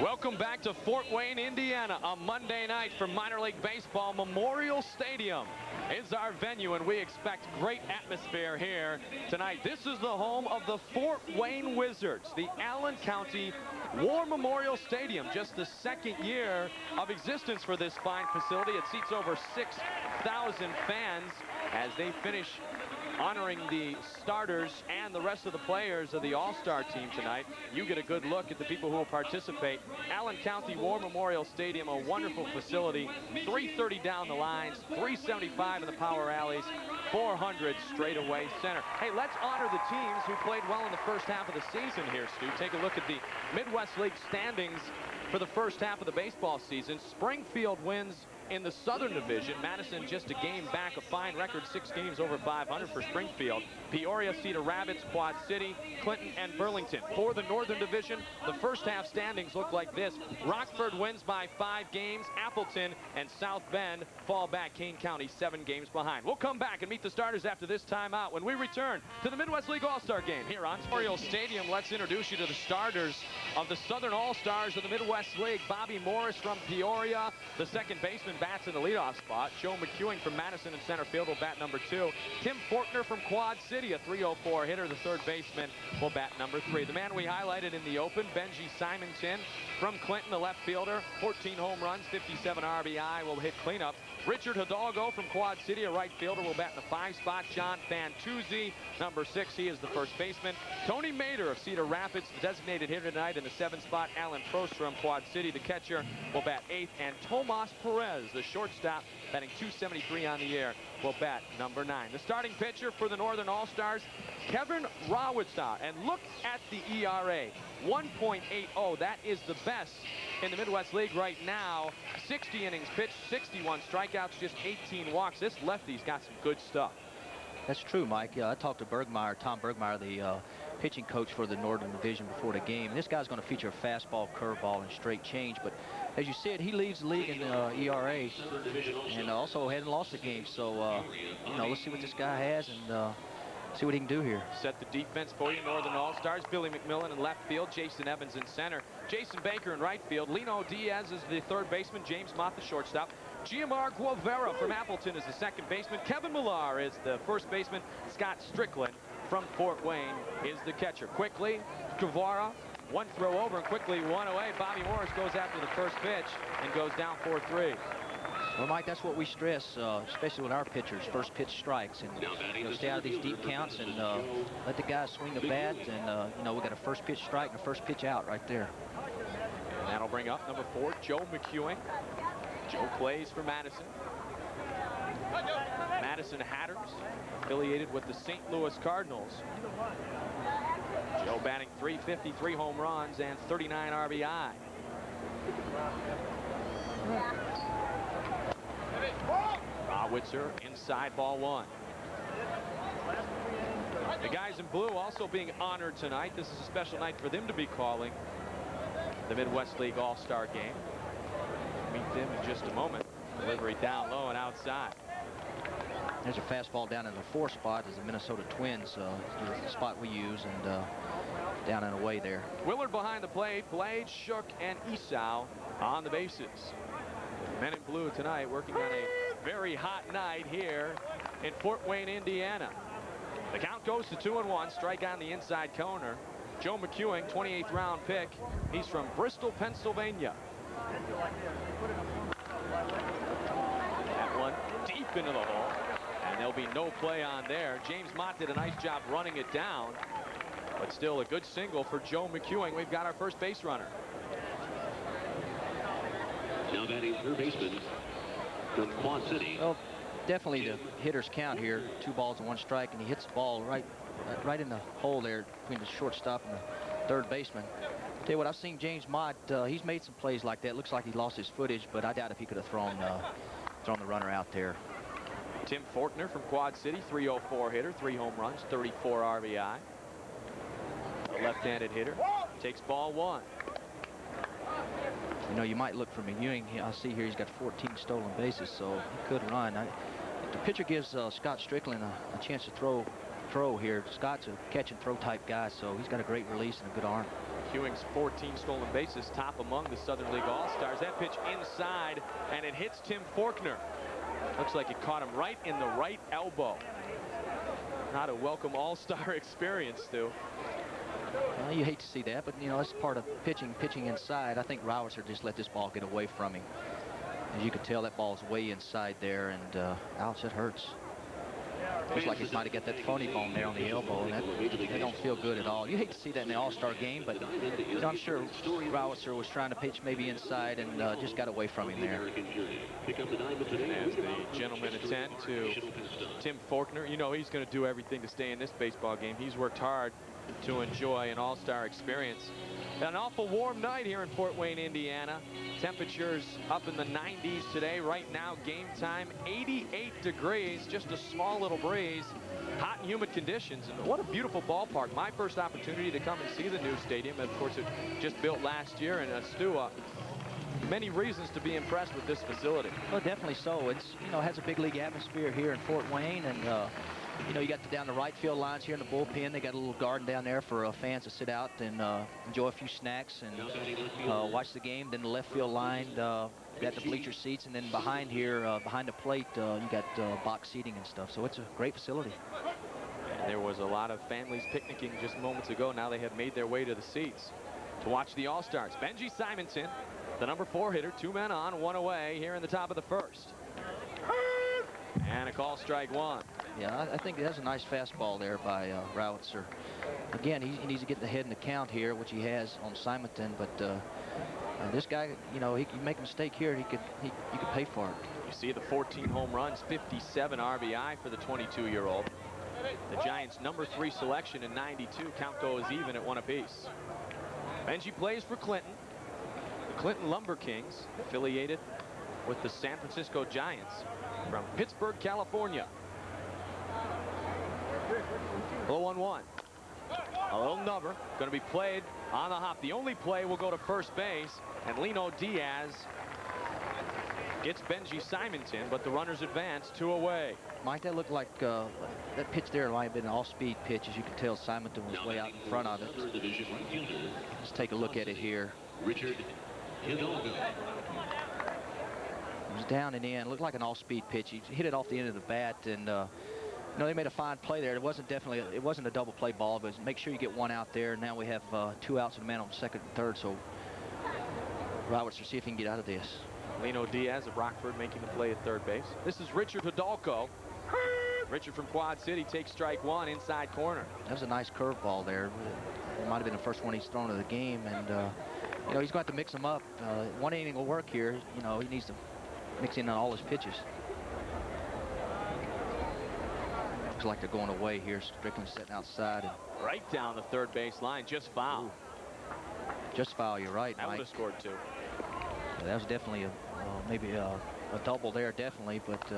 Welcome back to Fort Wayne, Indiana, a Monday night for minor league baseball. Memorial Stadium is our venue, and we expect great atmosphere here tonight. This is the home of the Fort Wayne Wizards, the Allen County War Memorial Stadium. Just the second year of existence for this fine facility. It seats over 6,000 fans as they finish honoring the starters and the rest of the players of the All-Star team tonight. You get a good look at the people who will participate. Allen County War Memorial Stadium, a wonderful facility. 330 down the lines, 375 in the power alleys, 400 straightaway center. Hey, let's honor the teams who played well in the first half of the season here, Stu. Take a look at the Midwest League standings for the first half of the baseball season. Springfield wins in the Southern Division. Madison just a game back, a fine record, 6 games over 500 for Springfield. Peoria, Cedar Rapids, Quad City, Clinton, and Burlington. For the Northern Division, the first half standings look like this. Rockford wins by 5 games. Appleton and South Bend fall back. Kane County 7 games behind. We'll come back and meet the starters after this timeout when we return to the Midwest League All-Star Game here on Memorial Stadium. Let's introduce you to the starters of the Southern All-Stars of the Midwest League. Bobby Morris from Peoria, the second baseman, bats in the leadoff spot. Joe McEwing from Madison in center field will bat number 2. Tim Fortner from Quad City, a 304 hitter, the third baseman, will bat number 3. The man we highlighted in the open, Benji Simonton from Clinton, the left fielder, 14 home runs, 57 RBI, will hit cleanup. Richard Hidalgo from Quad City, a right fielder, will bat in the 5 spot. John Fantuzzi, number 6, he is the first baseman. Tony Mader of Cedar Rapids, the designated hitter tonight in the 7 spot. Alan Prost from Quad City, the catcher, will bat 8th. And Tomas Perez, the shortstop, batting .273 on the year, will bat number 9. The starting pitcher for the Northern All-Stars, Kevin Rawitsa. And look at the ERA, 1.80. That is the best in the Midwest League right now. 60 innings pitched, 61 strikeouts, just 18 walks. This lefty's got some good stuff. That's true, Mike. I talked to Bergmeyer, Tom Bergmeyer, the pitching coach for the Northern Division before the game. This guy's going to feature a fastball, curveball, and straight change. But as you said, he leads the league in ERA and also hasn't lost a game. So, you know, let's see what this guy has and see what he can do here. Set the defense for you, Northern All-Stars. Billy McMillan in left field, Jason Evans in center, Jason Baker in right field, Lino Diaz is the third baseman, James Mott the shortstop, Giamar Guevara from Appleton is the second baseman, Kevin Millar is the first baseman, Scott Strickland from Fort Wayne is the catcher. Quickly, Guevara, one throw over and quickly one away. Bobby Morris goes after the first pitch and goes down 4-3. Well, Mike, that's what we stress, especially with our pitchers. First pitch strikes, and you know, stay out of these deep counts and let the guys swing the bat. And you know, we got a first pitch strike and a first pitch out right there. And that'll bring up number 4, Joe McEwing. Joe plays for Madison. Madison Hatters, affiliated with the St. Louis Cardinals. Joe batting .350, 3 home runs, and 39 RBI. Rawitsa inside, ball 1. The guys in blue also being honored tonight. This is a special night for them to be calling the Midwest League All-Star Game. Meet them in just a moment. Delivery down low and outside. There's a fastball down in the 4 spot as the Minnesota Twins, the spot we use, and down and away there. Willard behind the plate, Blade, Shook, and Esau on the bases. Men in blue tonight working on a very hot night here in Fort Wayne, Indiana. The count goes to 2-1. Strike on the inside corner. Joe McEwing, 28th round pick. He's from Bristol, Pennsylvania. That one deep into the hole, and there'll be no play on there. James Mott did a nice job running it down, but still a good single for Joe McEwing. We've got our first base runner. Now batting third baseman from Quad City. Well, definitely the hitter's count here. 2 balls and 1 strike, and he hits the ball right in the hole there between the shortstop and the third baseman. Tell you what, I've seen James Mott. He's made some plays like that. Looks like he lost his footage, but I doubt if he could have thrown the runner out there. Tim Fortner from Quad City, 304 hitter, 3 home runs, 34 RBI. A left-handed hitter takes ball 1. You know, you might look for McEwing. I see here he's got 14 stolen bases, so he could run. The pitcher gives Scott Strickland a chance to throw here. Scott's a catch and throw type guy, so he's got a great release and a good arm. Ewing's 14 stolen bases, top among the Southern League All-Stars. That pitch inside, and it hits Tim Forkner. Looks like it caught him right in the right elbow. Not a welcome all-star experience, Stu. Well, you hate to see that, but you know, that's part of pitching inside. I think Rowitzer just let this ball get away from him. As you can tell, that ball's way inside there, and ouch, it hurts. Looks like he might have got that funny bone there on the elbow, and that don't feel good at all. You hate to see that in the All-Star game, but you know, I'm sure Rowitzer was trying to pitch maybe inside and just got away from him there. And as the gentlemen attend to Tim Forkner, you know he's going to do everything to stay in this baseball game. He's worked hard to enjoy an all-star experience. An awful warm night here in Fort Wayne, Indiana. Temperatures up in the 90s today. Right now, game time, 88 degrees, just a small little breeze. Hot and humid conditions, and what a beautiful ballpark. My first opportunity to come and see the new stadium. Of course, it just built last year, and Stu, many reasons to be impressed with this facility. Well, definitely so. It's, you know, has a big league atmosphere here in Fort Wayne, and you know, you got down the right field lines here in the bullpen. They got a little garden down there for fans to sit out and enjoy a few snacks and watch the game. Then the left field line, got the bleacher seats, and then behind here, behind the plate, you got box seating and stuff. So it's a great facility. And there was a lot of families picnicking just moments ago. Now they have made their way to the seats to watch the All-Stars. Benji Simonton, the number 4 hitter, 2 men on, 1 away here in the top of the first. And a call, strike 1. Yeah, I think that's a nice fastball there by Rowitzer. Again, he needs to get the head in the count here, which he has on Simonton. But this guy, you know, he can make a mistake here, and he could pay for it. You see the 14 home runs, 57 RBI for the 22-year-old. The Giants' number 3 selection in 92. Count goes even at 1 apiece. Benji plays for Clinton. The Clinton Lumber Kings, affiliated with the San Francisco Giants from Pittsburgh, California. 0-1-1. A little number going to be played on the hop. The only play will go to first base, and Lino Diaz gets Benji Simonton, but the runners advance 2 away. Mike, that looked like that pitch there might have been an all-speed pitch. As you can tell, Simonton was way out in front of it. Let's take a look at it here. Richard Hidalgo. It was down and in. Looked like an all-speed pitch. He hit it off the end of the bat, and you know, they made a fine play there. It wasn't a double play ball, but make sure you get 1 out there. Now we have 2 outs and a man on second and third. So Rowitzer, see if he can get out of this. Lino Diaz of Rockford making the play at third base. This is Richard Hidalgo. Richard from Quad City takes strike 1, inside corner. That was a nice curveball there. It might have been the first one he's thrown of the game, and you know, he's going to have to mix them up. 1 inning will work here. You know, he needs to mix in on all his pitches. Looks like they're going away here. Strickland's sitting outside. And right down the third base line, just foul. Ooh. Just foul, you're right, That Mike. would have scored 2. Yeah, that was definitely maybe a double there, definitely, but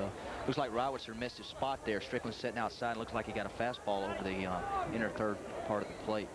looks like Rowitzer missed his spot there. Strickland sitting outside. Looks like he got a fastball over the inner third part of the plate.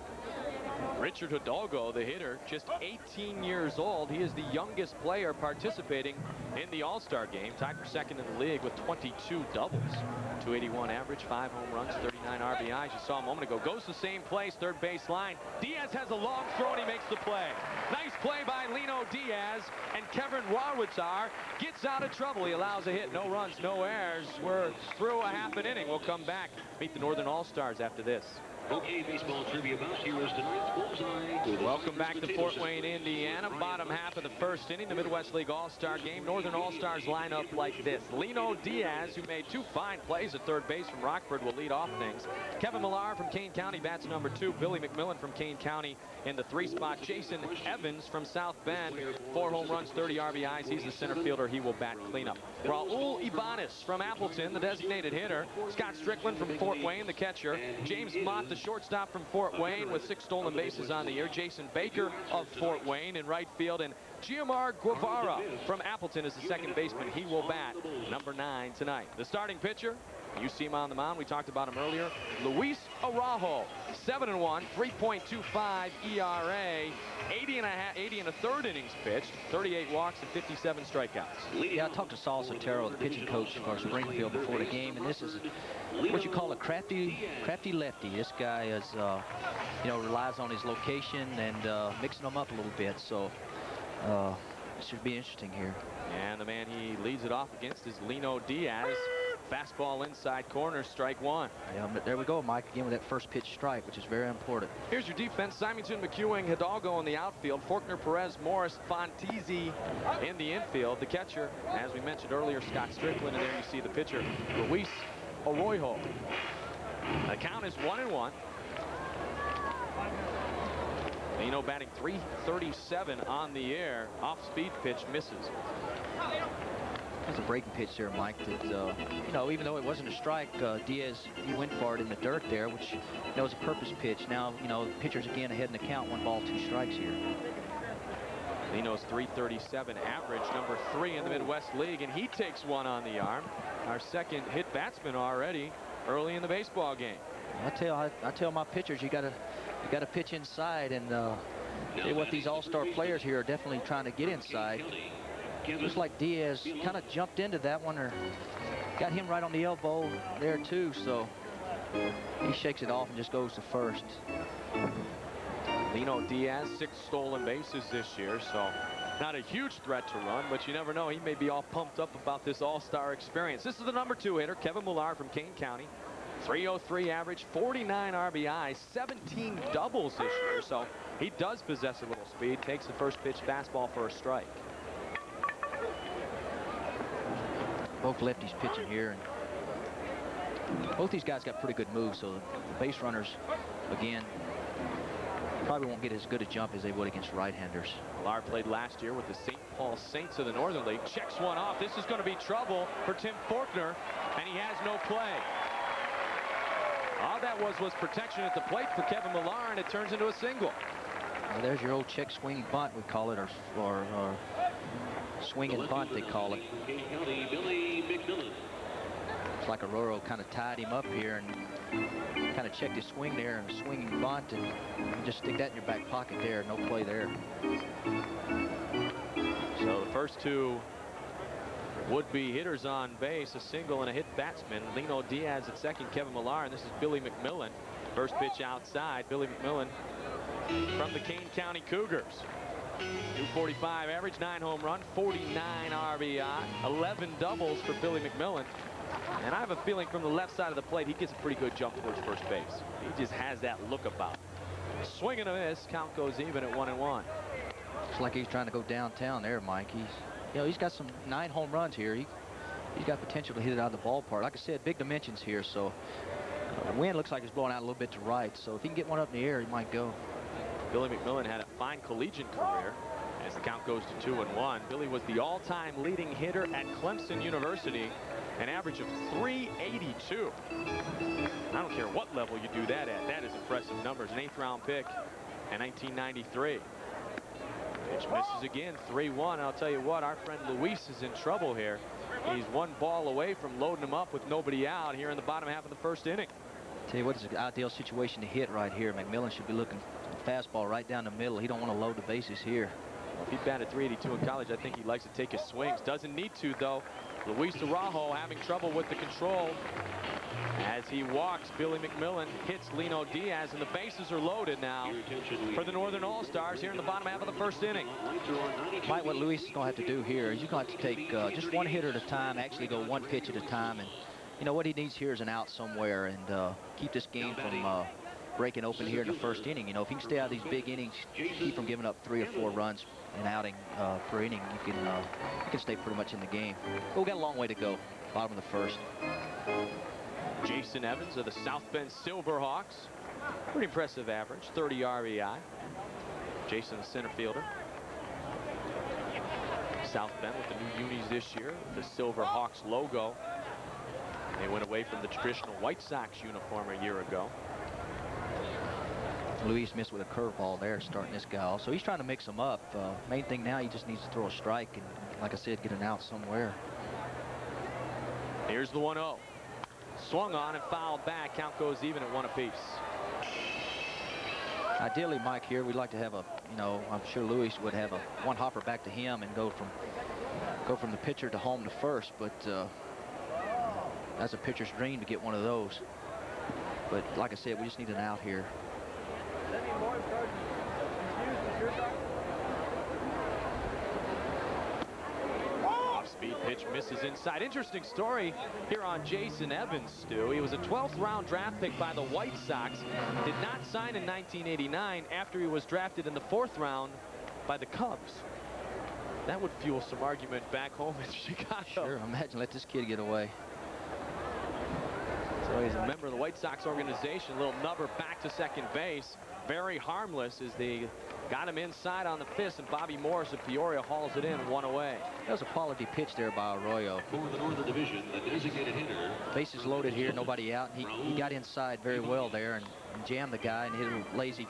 Richard Hidalgo, the hitter, just 18 years old. He is the youngest player participating in the All-Star game, tied for second in the league with 22 doubles. 281 average, 5 home runs, 39 RBIs. You saw a moment ago. Goes the same place, third base line. Diaz has a long throw, and he makes the play. Nice play by Lino Diaz, and Kevin Warwitzar gets out of trouble. He allows a hit. No runs, no errors. We're through a half an inning. We'll come back, meet the Northern All-Stars after this. Okay, baseball trivia about heroes tonight. Bullseye. Welcome back to Fort Wayne, Indiana. Bottom half of the first inning, the Midwest League All-Star game. Northern All-Stars line up like this. Lino Diaz, who made 2 fine plays at third base from Rockford, will lead off things. Kevin Millar from Kane County bats number 2. Billy McMillan from Kane County in the 3 spot. Jason Evans from South Bend, 4 home runs, 30 RBIs. He's the center fielder. He will bat cleanup. Raul Ibanez from Appleton, the designated hitter. Scott Strickland from Fort Wayne, the catcher. James Mott, the shortstop from Fort Wayne with 6 stolen bases on the year. Jason Baker of Fort Wayne in right field, and Giamar Guevara from Appleton is the second baseman. He will bat number 9 tonight. The starting pitcher, you see him on the mound. We talked about him earlier. Luis Araujo, 7-1, 3.25 ERA, 80 and a third innings pitched, 38 walks and 57 strikeouts. Yeah, I talked to Saul Sotero, the pitching coach for Springfield, before the game, and this is what you call a crafty lefty. This guy is you know, relies on his location and mixing them up a little bit. So it should be interesting here. And the man he leads it off against is Lino Diaz. Fastball inside corner, strike one. Yeah, but there we go, Mike, again with that first pitch strike, which is very important. Here's your defense. Symington, McEwing, Hidalgo in the outfield. Faulkner, Perez, Morris, Fontesi in the infield. The catcher, as we mentioned earlier, Scott Strickland. And there you see the pitcher, Luis Arroyo. The count is 1-1. Lino batting .337 on the air. Off-speed pitch misses. That's a breaking pitch there, Mike, that, you know, even though it wasn't a strike, Diaz, he went for it in the dirt there, which, you know, was a purpose pitch. Now, you know, the pitcher's again ahead in the count, 1 ball, 2 strikes here. Lino's .337 average, number 3 in the Midwest League, and he takes one on the arm. Our second hit batsman already early in the baseball game. I tell my pitchers, you gotta pitch inside, and tell you what, these all-star players here are definitely trying to get inside. Looks like Diaz kind of jumped into that one, or got him right on the elbow there too, so he shakes it off and just goes to first. Lino Diaz, 6 stolen bases this year, so not a huge threat to run, but you never know, he may be all pumped up about this all-star experience. This is the number 2 hitter, Kevin Millar from Kane County. .303 average, 49 RBI, 17 doubles this year, so he does possess a little speed. Takes the first pitch fastball for a strike. Both lefties pitching here, and both these guys got pretty good moves, so the base runners, again, probably won't get as good a jump as they would against right-handers. Millar played last year with the St. Paul Saints of the Northern League. Checks one off. This is going to be trouble for Tim Faulkner, and he has no play. All that was protection at the plate for Kevin Millar, and it turns into a single. Well, there's your old check swing bunt, we call it, or swing and bunt, they call it. It's like Arroyo kind of tied him up here and kind of checked his swing there, and a swinging bunt, and you just stick that in your back pocket there. No play there. So the first 2 would-be hitters on base, a single and a hit batsman. Lino Diaz at second, Kevin Millar, and this is Billy McMillan. First pitch outside. Billy McMillan from the Kane County Cougars. .245 average, 9 home run, 49 RBI, 11 doubles for Billy McMillan. And I have a feeling from the left side of the plate, he gets a pretty good jump towards first base. He just has that look about him. Swing and a miss. Count goes even at 1-1. It's like he's trying to go downtown there, Mike. He's got some 9 home runs here. He's got potential to hit it out of the ballpark. Like I said, big dimensions here, so the wind looks like it's blowing out a little bit to right, so if he can get one up in the air, he might go. Billy McMillan had a fine collegiate career as the count goes to 2-1. Billy was the all-time leading hitter at Clemson University, an average of .382. I don't care what level you do that at. That is impressive numbers. An 8th-round pick in 1993. Pitch misses again, 3-1. I'll tell you what, our friend Luis is in trouble here. He's 1 ball away from loading him up with nobody out here in the bottom half of the first inning. Tell you what, it's an ideal situation to hit right here. McMillan should be looking fastball right down the middle. He don't want to load the bases here. Well, if he batted .382 in college, I think he likes to take his swings. Doesn't need to, though. Luis Araujo having trouble with the control. As he walks, Billy McMillan hits Lino Diaz, and the bases are loaded now for the Northern All-Stars here in the bottom half of the first inning. Mike, what Luis is going to have to do here is he's going to have to take just 1 hitter at a time, actually go 1 pitch at a time. And, you know, what he needs here is an out somewhere and keep this game from breaking open here in the first inning. You know, if he can stay out of these big innings, keep from giving up 3 or 4 runs an outing per inning, you can stay pretty much in the game. But we've got a long way to go, bottom of the first. Jason Evans of the South Bend Silverhawks. Pretty impressive average, 30 RBI. Jason, the center fielder. South Bend with the new unis this year, the Silverhawks logo. They went away from the traditional White Sox uniform a year ago. Luis missed with a curveball there, starting this guy off. So he's trying to mix them up. Main thing now, he just needs to throw a strike and, like I said, get an out somewhere. Here's the 1-0. Swung on and fouled back. Count goes even at 1 apiece. Ideally, Mike, here we'd like to have a, you know, I'm sure Luis would have a 1 hopper back to him and go from the pitcher to home to first, but that's a pitcher's dream to get one of those. But like I said, we just need an out here. Off-speed pitch misses inside. Interesting story here on Jason Evans, Stu. He was a 12th round draft pick by the White Sox. Did not sign in 1989 after he was drafted in the 4th round by the Cubs. That would fuel some argument back home in Chicago. Sure, imagine let this kid get away. So he's a member of the White Sox organization. A little nubber back to second base. Very harmless as they got him inside on the fist, and Bobby Morris of Peoria hauls it in, 1 away. That was a quality pitch there by Arroyo. For the Northern Division, the designated hitter. Bases loaded here, nobody out. He got inside very well there and jammed the guy and hit a lazy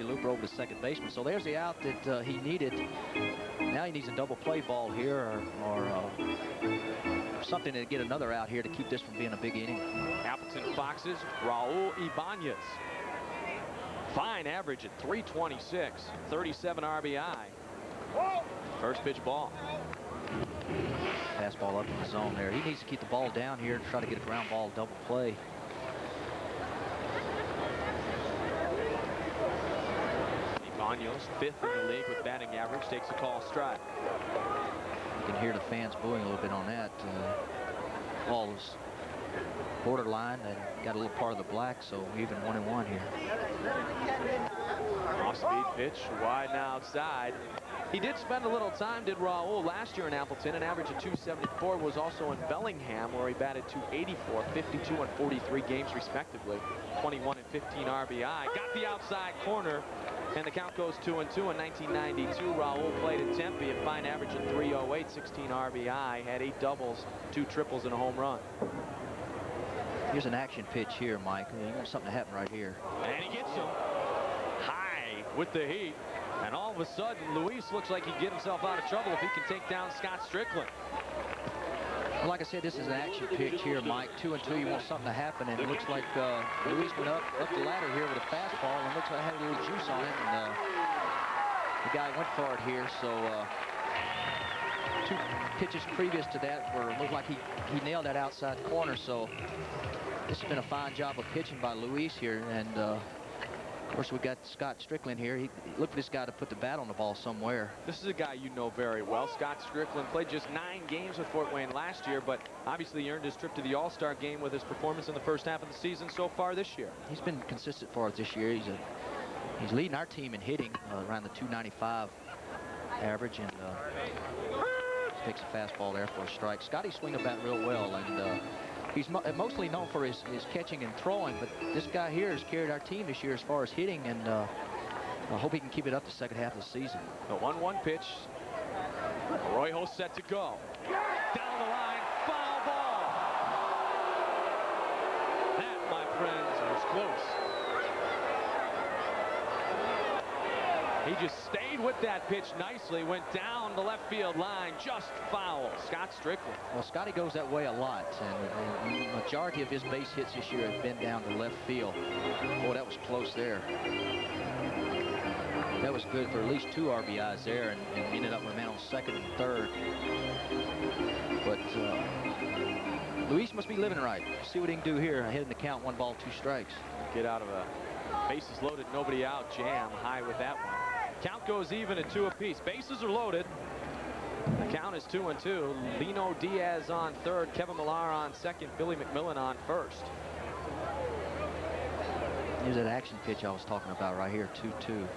looper over the second baseman. So there's the out that he needed. Now he needs a double play ball here or something to get another out here to keep this from being a big inning. Appleton Foxes, Raul Ibanez. Fine average at 326, 37 RBI. First pitch ball. Fastball up in the zone there. He needs to keep the ball down here and try to get a ground ball double play. Ibanez, 5th in the league with batting average, takes a call strike. You can hear the fans booing a little bit on that. Ball was borderline and got a little part of the black, so even 1-1 here. Off-speed pitch, wide and outside. He did spend a little time, did Raul, last year in Appleton. An average of 274, was also in Bellingham, where he batted 284, 52 and 43 games respectively. 21 and 15 RBI. Got the outside corner, and the count goes 2-2. In 1992, Raul played at Tempe, a fine average of 308, 16 RBI, had 8 doubles, 2 triples, and a home run. Here's an action pitch here, Mike. You want something to happen right here. And he gets him high with the heat. And all of a sudden, Luis looks like he'd get himself out of trouble if he can take down Scott Strickland. Well, like I said, this is an action pitch here, Mike. 2-2, you want something to happen, and it looks like Luis went up the ladder here with a fastball, and looks like it had a little juice on it, and the guy went for it here. So 2 pitches previous to that looked like he nailed that outside corner. So this has been a fine job of pitching by Luis here, and of course we got Scott Strickland here. He looked for this guy to put the bat on the ball somewhere. This is a guy you know very well. Scott Strickland played just 9 games with Fort Wayne last year, but obviously he earned his trip to the All-Star game with his performance in the first half of the season so far this year. He's been consistent for us this year. He's leading our team in hitting around the 295 average, and takes a fastball there for a strike. Scotty swing a bat real well, and he's mostly known for his catching and throwing, but this guy here has carried our team this year as far as hitting, and I hope he can keep it up the second half of the season. The 1-1 pitch. Arroyo set to go. Down the line, foul ball. That, my friends, was close. He just stayed with that pitch nicely, went down the left field line, just foul. Scott Strickland. Well, Scotty goes that way a lot, and the majority of his base hits this year have been down to left field. Boy, that was close there. That was good for at least 2 RBIs there, and ended up with a man on second and third. But Luis must be living right. See what he can do here. Ahead in the count, 1 ball, 2 strikes. Get out of a bases loaded, nobody out jam. High with that one. Count goes even at 2 apiece. Bases are loaded. The count is 2-2. Lino Diaz on third, Kevin Millar on second, Billy McMillan on first. Here's that action pitch I was talking about right here, 2-2.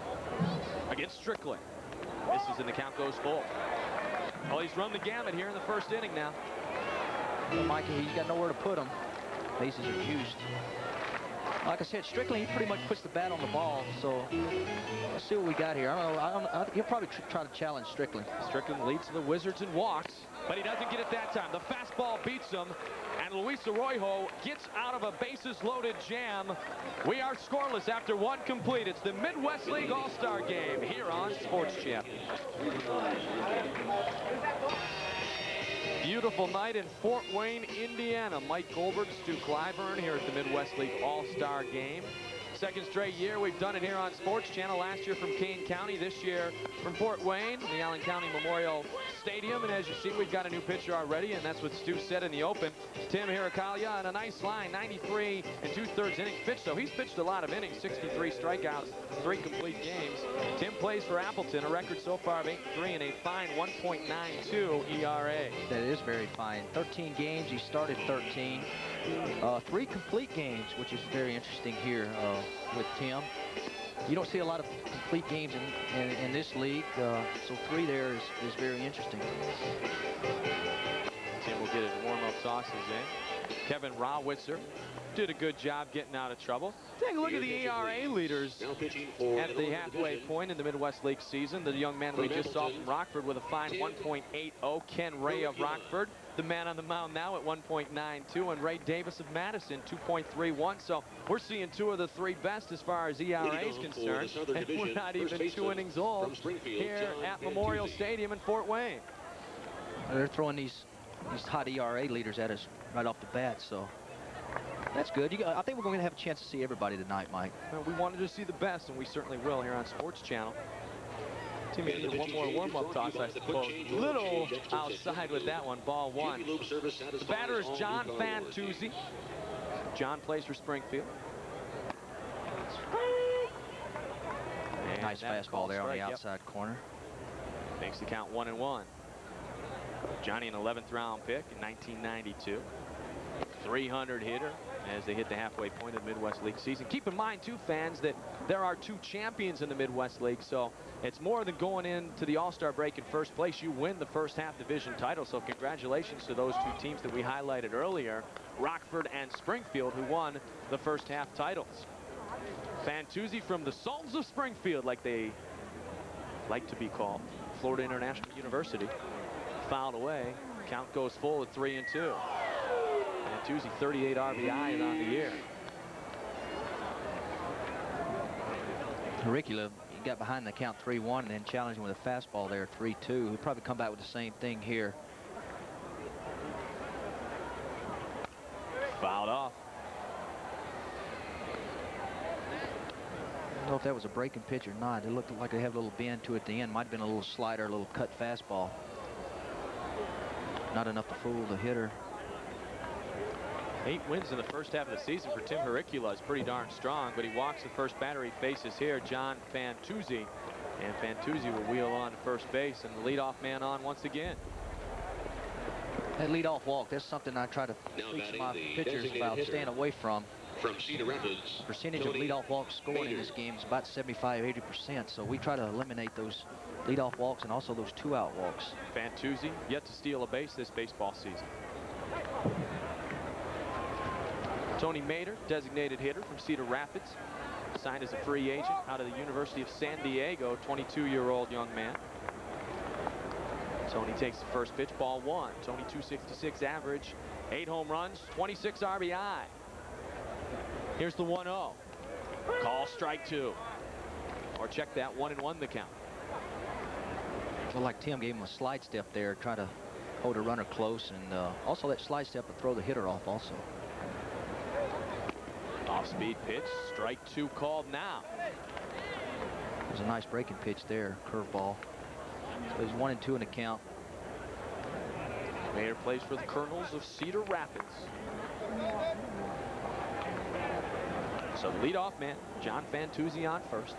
Against Strickland. Misses and the count goes full. Well, he's run the gamut here in the first inning now. Well, Mikey, he's got nowhere to put them. Bases are juiced. Like I said, Strickland, he pretty much puts the bat on the ball, so let's see what we got here. I don't know, he'll probably try to challenge Strickland. Strickland leads the Wizards in walks, but he doesn't get it that time. The fastball beats him, and Luis Arroyo gets out of a bases-loaded jam. We are scoreless after 1 complete. It's the Midwest League All-Star Game here on Sports Channel. Beautiful night in Fort Wayne, Indiana. Mike Goldberg, Stu Clyburn here at the Midwest League All-Star Game. Second straight year we've done it here on Sports Channel. Last year from Kane County, this year from Fort Wayne, the Allen County Memorial Stadium. And as you see, we've got a new pitcher already, and that's what Stu said in the open. Tim Hirakalia on a nice line, 93 2/3 innings pitched. So he's pitched a lot of innings, 63 strikeouts, 3 complete games. Tim plays for Appleton, a record so far of 8-3 and a fine 1.92 ERA. That is very fine. 13 games, he started 13. 3 complete games, which is very interesting here with Tim. You don't see a lot of complete games in this league, so 3 there is very interesting. Tim will get his warm-up sauces in. Kevin Rawitzer did a good job getting out of trouble. Take a look at the ERA leaders at the halfway point in the Midwest League season. The young man we just saw from Rockford with a fine 1.80. Ken Ray of Rockford, the man on the mound now at 1.92, and Ray Davis of Madison, 2.31. So we're seeing 2 of the 3 best as far as ERA is concerned, and we're not even 2 innings old here at Memorial Stadium in Fort Wayne. They're throwing these hot ERA leaders at us right off the bat, so that's good. I think we're going to have a chance to see everybody tonight, Mike. Well, we wanted to see the best, and we certainly will here on Sports Channel. Team needed one more warm-up toss, I suppose. Little outside with that one, ball 1. The batter is John Fantuzzi. John plays for Springfield. And nice fastball there on the outside corner. Makes the count 1-1. Johnny, an 11th round pick in 1992. 300 hitter as they hit the halfway point of the Midwest League season. Keep in mind, too, fans, that there are 2 champions in the Midwest League, so it's more than going into the All-Star break in first place. You win the first half division title, so congratulations to those 2 teams that we highlighted earlier, Rockford and Springfield, who won the first half titles. Fantuzzi from the Sultans of Springfield, like they like to be called, Florida International University, fouled away. Count goes full at 3-2. Fantuzzi, 38 RBIs on the year. Hirakalia, he got behind the count 3-1 and then challenged him with a fastball there, 3-2. He'll probably come back with the same thing here. Fouled off. I don't know if that was a breaking pitch or not. It looked like they have a little bend to it at the end. Might have been a little slider, a little cut fastball. Not enough to fool the hitter. 8 wins in the first half of the season for Tim Hirakalia is pretty darn strong, but he walks the first batter he faces here, John Fantuzzi. And Fantuzzi will wheel on to first base, and the leadoff man on once again. That leadoff walk, that's something I try to teach my pitchers about staying away from. From Cedar Rapids, percentage of leadoff walks scored in this game is about 75–80%, so we try to eliminate those leadoff walks and also those 2-out walks. Fantuzzi yet to steal a base this baseball season. Tony Mader, designated hitter from Cedar Rapids, signed as a free agent out of the University of San Diego, 22-year-old young man. Tony takes the first pitch, ball 1. Tony, 266 average, 8 home runs, 26 RBI. Here's the 1-0. Call strike 2. Or check that, 1-1 the count. Well, like Tim gave him a slide step there, try to hold a runner close, and also that slide step to throw the hitter off also. Off-speed pitch, strike 2 called now. There's a nice breaking pitch there, curveball. So he's 1-2 in the count. Mayer plays for the Colonels of Cedar Rapids. So the leadoff man, John Fantuzzi on first.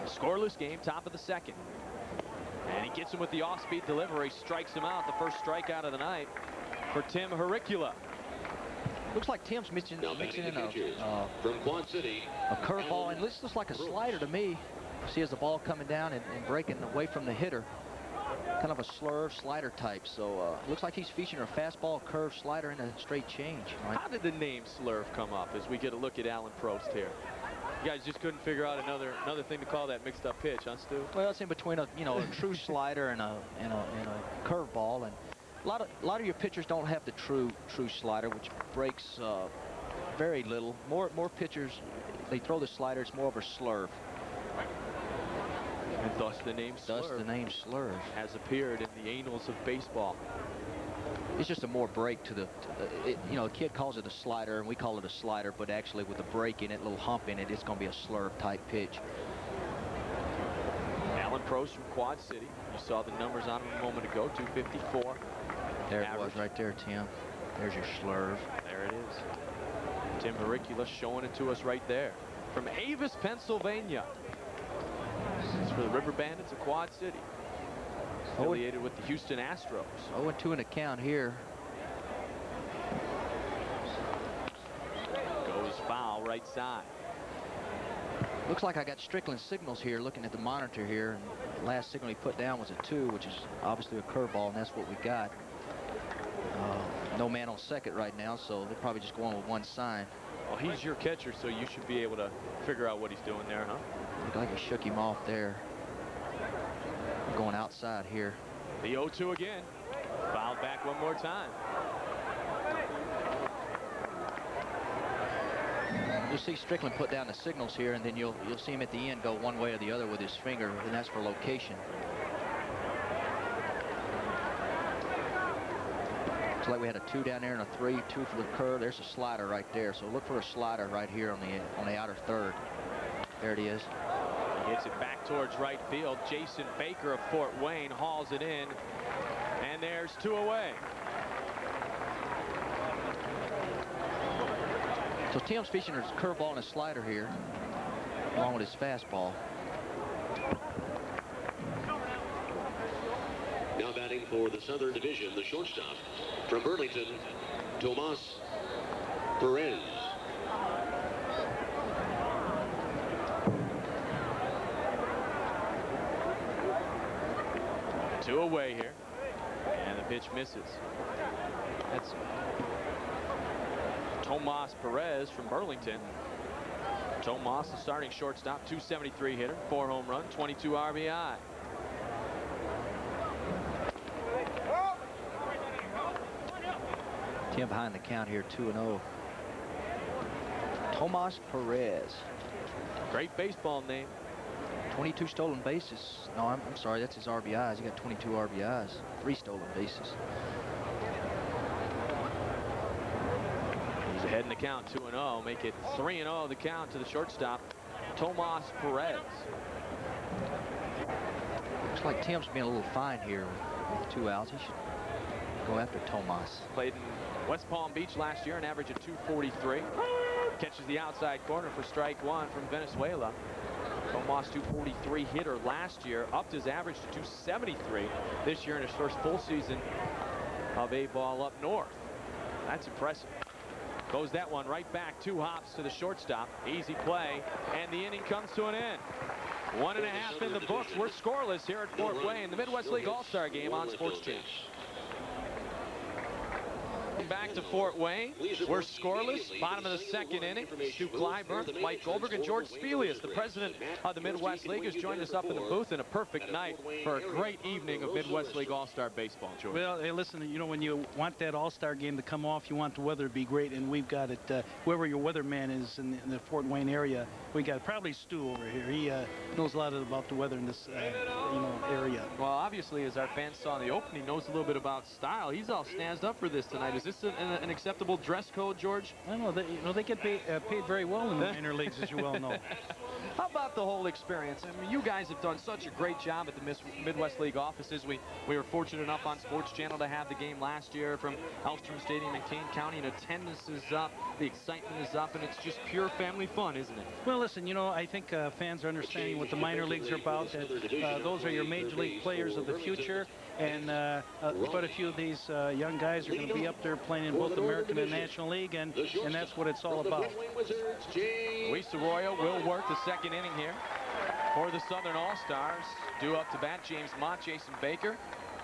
Scoreless game, top of the second. And he gets him with the off-speed delivery, strikes him out, the first strikeout of the night for Tim Hirakalia. Looks like Tim's mixing in from Quad City, a curveball, and this looks like a slider to me. See, as the ball coming down and breaking away from the hitter, kind of a slurve slider type. So looks like he's featuring a fastball, curve, slider, and a straight change. Right? How did the name Slurve come up as we get a look at Alan Probst here? You guys just couldn't figure out another thing to call that mixed up pitch, huh, Stu? Well, it's in between a a true slider and a curveball, and a lot of your pitchers don't have the true slider, which breaks very little. More pitchers, they throw the slider. It's more of a slurve. And thus the name Slurve has appeared in the annals of baseball. it's just a more break to the, you know, the kid calls it a slider, and we call it a slider, but actually with the break in it, little hump in it, it's going to be a slurve type pitch. Alan Prost from Quad City. You saw the numbers on him a moment ago, 254. There it was right there, Tim. There's your slurve. There it is. Tim Baricula showing it to us right there. From Avis, Pennsylvania. It's for the River Bandits of Quad City. Affiliated with the Houston Astros. 0-2 in the count here. Goes foul right side. Looks like I got Strickland signals here looking at the monitor here. And the last signal he put down was a 2, which is obviously a curveball, and that's what we got. No man on second right now, so they're probably just going with one sign. Well, he's your catcher, so you should be able to figure out what he's doing there, huh? Looked like he shook him off there. Going outside here. The 0-2 again. Fouled back one more time. You'll see Strickland put down the signals here, and then you'll see him at the end go one way or the other with his finger, and that's for location. Looks like we had a 2 down there and a 3, 2 for the curve. There's a slider right there, so look for a slider right here on the outer third. There it is. He hits it back towards right field. Jason Baker of Fort Wayne hauls it in, and there's 2 away. So Tim's featuring his curveball and a slider here, along with his fastball. Now batting for the Southern Division, the shortstop from Burlington, Tomas Perez. Two away here, and the pitch misses. That's Tomas Perez from Burlington. Tomas, the starting shortstop, 273 hitter, 4 home run, 22 RBI. Tim behind the count here, 2-0. Tomas Perez. Great baseball name. 22 stolen bases. No, I'm sorry, that's his RBIs. He got 22 RBIs, 3 stolen bases. He's ahead in the count, 2-0. Make it 3-0 the count to the shortstop, Tomas Perez. Looks like Tim's being a little fine here with 2 outs. He should go after Tomas. Played in West Palm Beach last year, an average of 243. Catches the outside corner for strike 1 from Venezuela. Tomas, 243 hitter last year, upped his average to 273 this year in his first full season of A-ball up north. That's impressive. Goes that one right back, 2 hops to the shortstop. Easy play, and the inning comes to an end. 1.5 in the books. We're scoreless here at Fort Wayne, the Midwest League All-Star Game on SportsChannel. Back to Fort Wayne. We're scoreless. Bottom of the 2nd inning. Stu Clyburn, Mike Goldberg, and George Spelius, the president of the Midwest League, has joined us up in the booth, in a perfect night for a great evening of Midwest League All-Star baseball, George. Well, hey, listen, you know, when you want that All-Star game to come off, you want the weather to be great, and we've got it. Whoever your weatherman is in the Fort Wayne area, we got probably Stu over here. He knows a lot about the weather in this area. Well, obviously, as our fans saw in the opening, knows a little bit about style. He's all snazed up for this tonight. Is this an acceptable dress code, George? I don't know. They get paid very well in the minor leagues, as you well know. How about the whole experience? I mean, you guys have done such a great job at the Midwest League offices. We were fortunate enough on SportsChannel to have the game last year from Elstrom Stadium in Kane County, and attendance is up, the excitement is up, and it's just pure family fun, isn't it? Well, listen, you know, I think fans are understanding what the minor leagues are about, that those are your major league players of the future, and quite a few of these young guys are going to be up there playing in both American and National League, and that's what it's all about. Luis Arroyo will work the 2nd inning here for the Southern All-Stars. Due up to bat, James Mott, Jason Baker,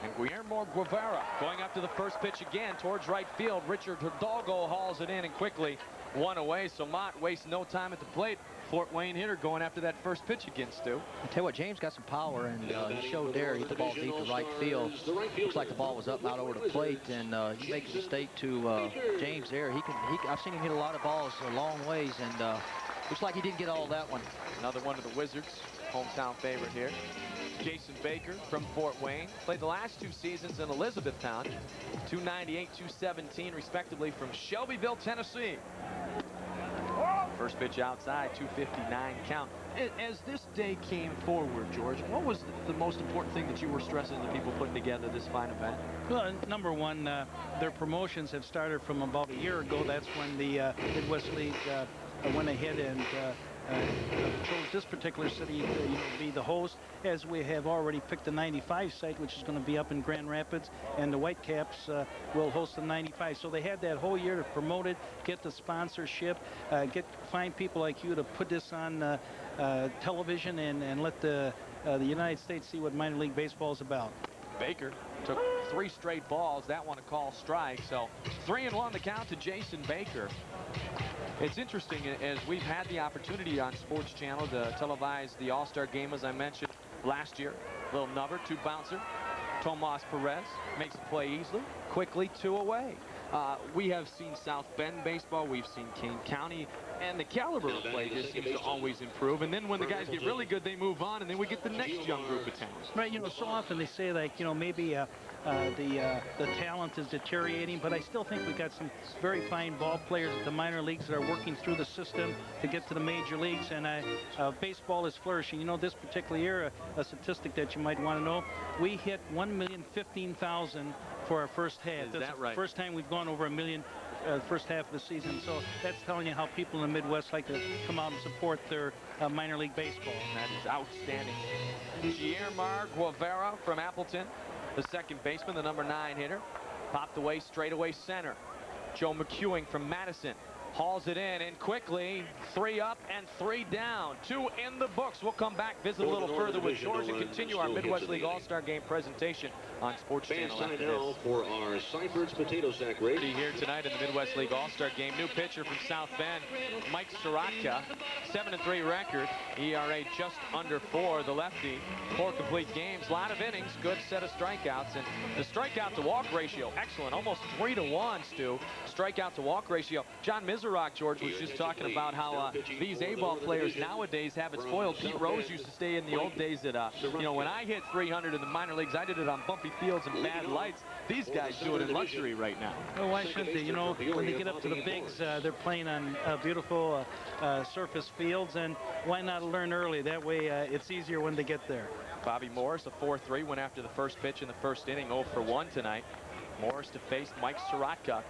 and Guillermo Guevara going up to the first pitch again towards right field. Richard Hidalgo hauls it in, and quickly 1 away, so Mott wastes no time at the plate. Fort Wayne hitter going after that first pitch again, Stu. I tell you what, James got some power, and he showed there. He hit the ball deep to right field. Looks like the ball was up and out over the plate, and you make a mistake to James there. I've seen him hit a lot of balls a long ways, and looks like he didn't get all that one. Another one of the Wizards, hometown favorite here. Jason Baker from Fort Wayne played the last 2 seasons in Elizabethtown. 298, 217 respectively from Shelbyville, Tennessee. First pitch outside, 259 count. As this day came forward, George, what was the most important thing that you were stressing to people putting together this fine event? Well, number one, their promotions have started from about a year ago. That's when the Midwest League went ahead and chose this particular city to be the host, as we have already picked the 95 site, which is going to be up in Grand Rapids, and the Whitecaps will host the 95. So they had that whole year to promote it, get the sponsorship, find people like you to put this on television and let the United States see what minor league baseball is about. Baker took 3 straight balls. That one a call strike. So 3-1 the count to Jason Baker. It's interesting, as we've had the opportunity on Sports Channel to televise the All-Star game, as I mentioned last year. Little nubber, 2 bouncer. Tomas Perez makes the play easily, quickly 2 away. We have seen South Bend baseball, we've seen Kane County, and the caliber of play just seems to always improve. And then when the guys get really good, they move on, and then we get the next young group of talent. Right, so often they say, like, maybe the talent is deteriorating, but I still think we've got some very fine ball players at the minor leagues that are working through the system to get to the major leagues, and baseball is flourishing. This particular year, a statistic that you might want to know, we hit 1,015,000 for our first half. That's that right? The first time we've gone over 1 million first half of the season. So that's telling you how people in the Midwest like to come out and support their minor league baseball. That is outstanding. Guillermo Guevara from Appleton, the second baseman, the number 9 hitter, popped away straightaway center. Joe McEwing from Madison hauls it in, and quickly 3 up and 3 down. 2 in the books. We'll come back, visit a little further with George, and continue our Midwest League All-Star Game presentation on Sports Channel after this. For our Cypress Potato Sack race. Here tonight in the Midwest League All-Star Game, new pitcher from South Bend, Mike Sorotka, 7-3 record, ERA just under 4. The lefty, 4 complete games, a lot of innings, good set of strikeouts, and the strikeout to walk ratio excellent, almost 3-1, Stu. Strikeout to walk ratio. John Miserock, George, was just talking about how these A-ball players nowadays have it spoiled. Pete Rose used to stay in the old days that when I hit 300 in the minor leagues, I did it on bumpy fields and bad lights. These guys do it in luxury right now. Well, why shouldn't they? When they get up to the bigs, they're playing on beautiful surface fields, and why not learn early? That way it's easier when they get there. Bobby Morris, a 4-3, went after the first pitch in the first inning, 0 for 1 tonight. Morris to face Mike Sorotka.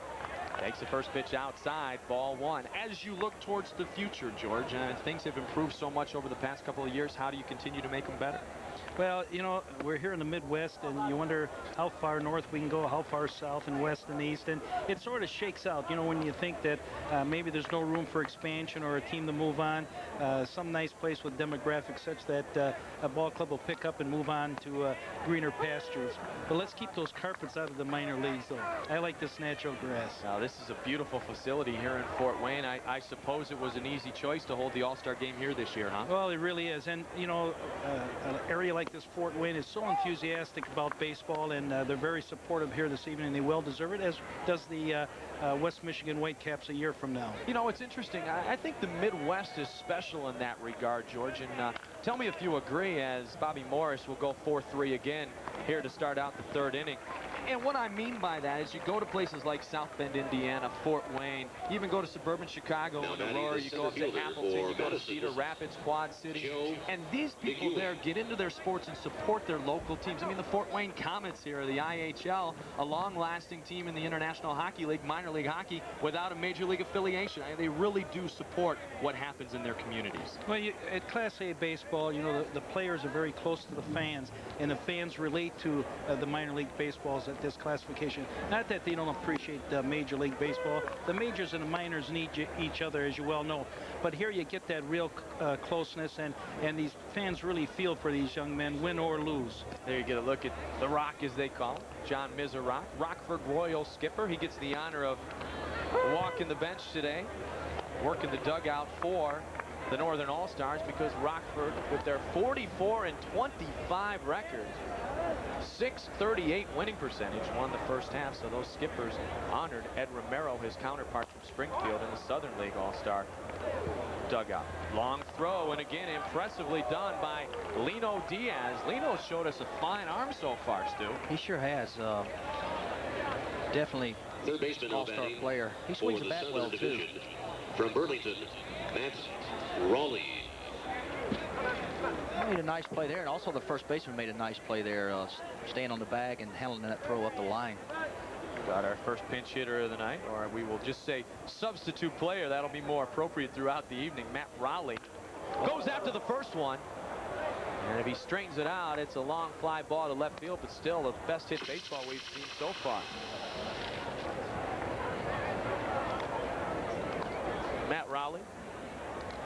Takes the first pitch outside, ball 1. As you look towards the future, George, things have improved so much over the past couple of years. How do you continue to make them better? Well, we're here in the Midwest, and you wonder how far north we can go, how far south and west and east, and it sort of shakes out. When you think that maybe there's no room for expansion or a team to move on, some nice place with demographics such that a ball club will pick up and move on to greener pastures. But let's keep those carpets out of the minor leagues, though. I like this natural grass. Now, this is a beautiful facility here in Fort Wayne. I suppose it was an easy choice to hold the All-Star Game here this year, huh? Well, it really is, and an area like this, Fort Wayne, is so enthusiastic about baseball, and they're very supportive here this evening, and they well deserve it, as does the West Michigan Whitecaps a year from now. It's interesting. I think the Midwest is special in that regard, George, and tell me if you agree, as Bobby Morris will go 4-3 again here to start out the 3rd inning. And what I mean by that is you go to places like South Bend, Indiana, Fort Wayne, you even go to suburban Chicago and Aurora, you go up to Appleton, you go to Cedar Rapids, Quad City, and these people there get into their sports and support their local teams. I mean, the Fort Wayne Comets here, the IHL, a long-lasting team in the International Hockey League, minor league hockey, without a major league affiliation. They really do support what happens in their communities. Well, at Class A baseball, the players are very close to the fans, and the fans relate to the minor league baseballs at this classification. Not that they don't appreciate Major League Baseball. The majors and the minors need each other, as you well know. But here you get that real closeness, and these fans really feel for these young men, win or lose. There you get a look at the Rock, as they call him, John Miserock, Rockford Royal skipper. He gets the honor of walking the bench today, working the dugout for the Northern All-Stars, because Rockford, with their 44-25 record, .638 winning percentage, won the first half. So those skippers honored Ed Romero, his counterpart from Springfield, in the Southern League All-Star dugout. Long throw, and again, impressively done by Lino Diaz. Lino showed us a fine arm so far, Stu. He sure has. Definitely Third baseman all-star player. He swings the bat well, too. From Burlington, Matt Raleigh. Made a nice play there, and also the first baseman made a nice play there, staying on the bag and handling that throw up the line. Got our first pinch hitter of the night, or we will just say substitute player. That'll be more appropriate throughout the evening. Matt Raleigh goes after the first one. And if he straightens it out, it's a long fly ball to left field, but still the best hit baseball we've seen so far. Matt Raleigh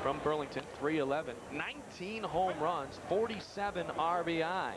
from Burlington, 311, 19 home runs, 47 RBI.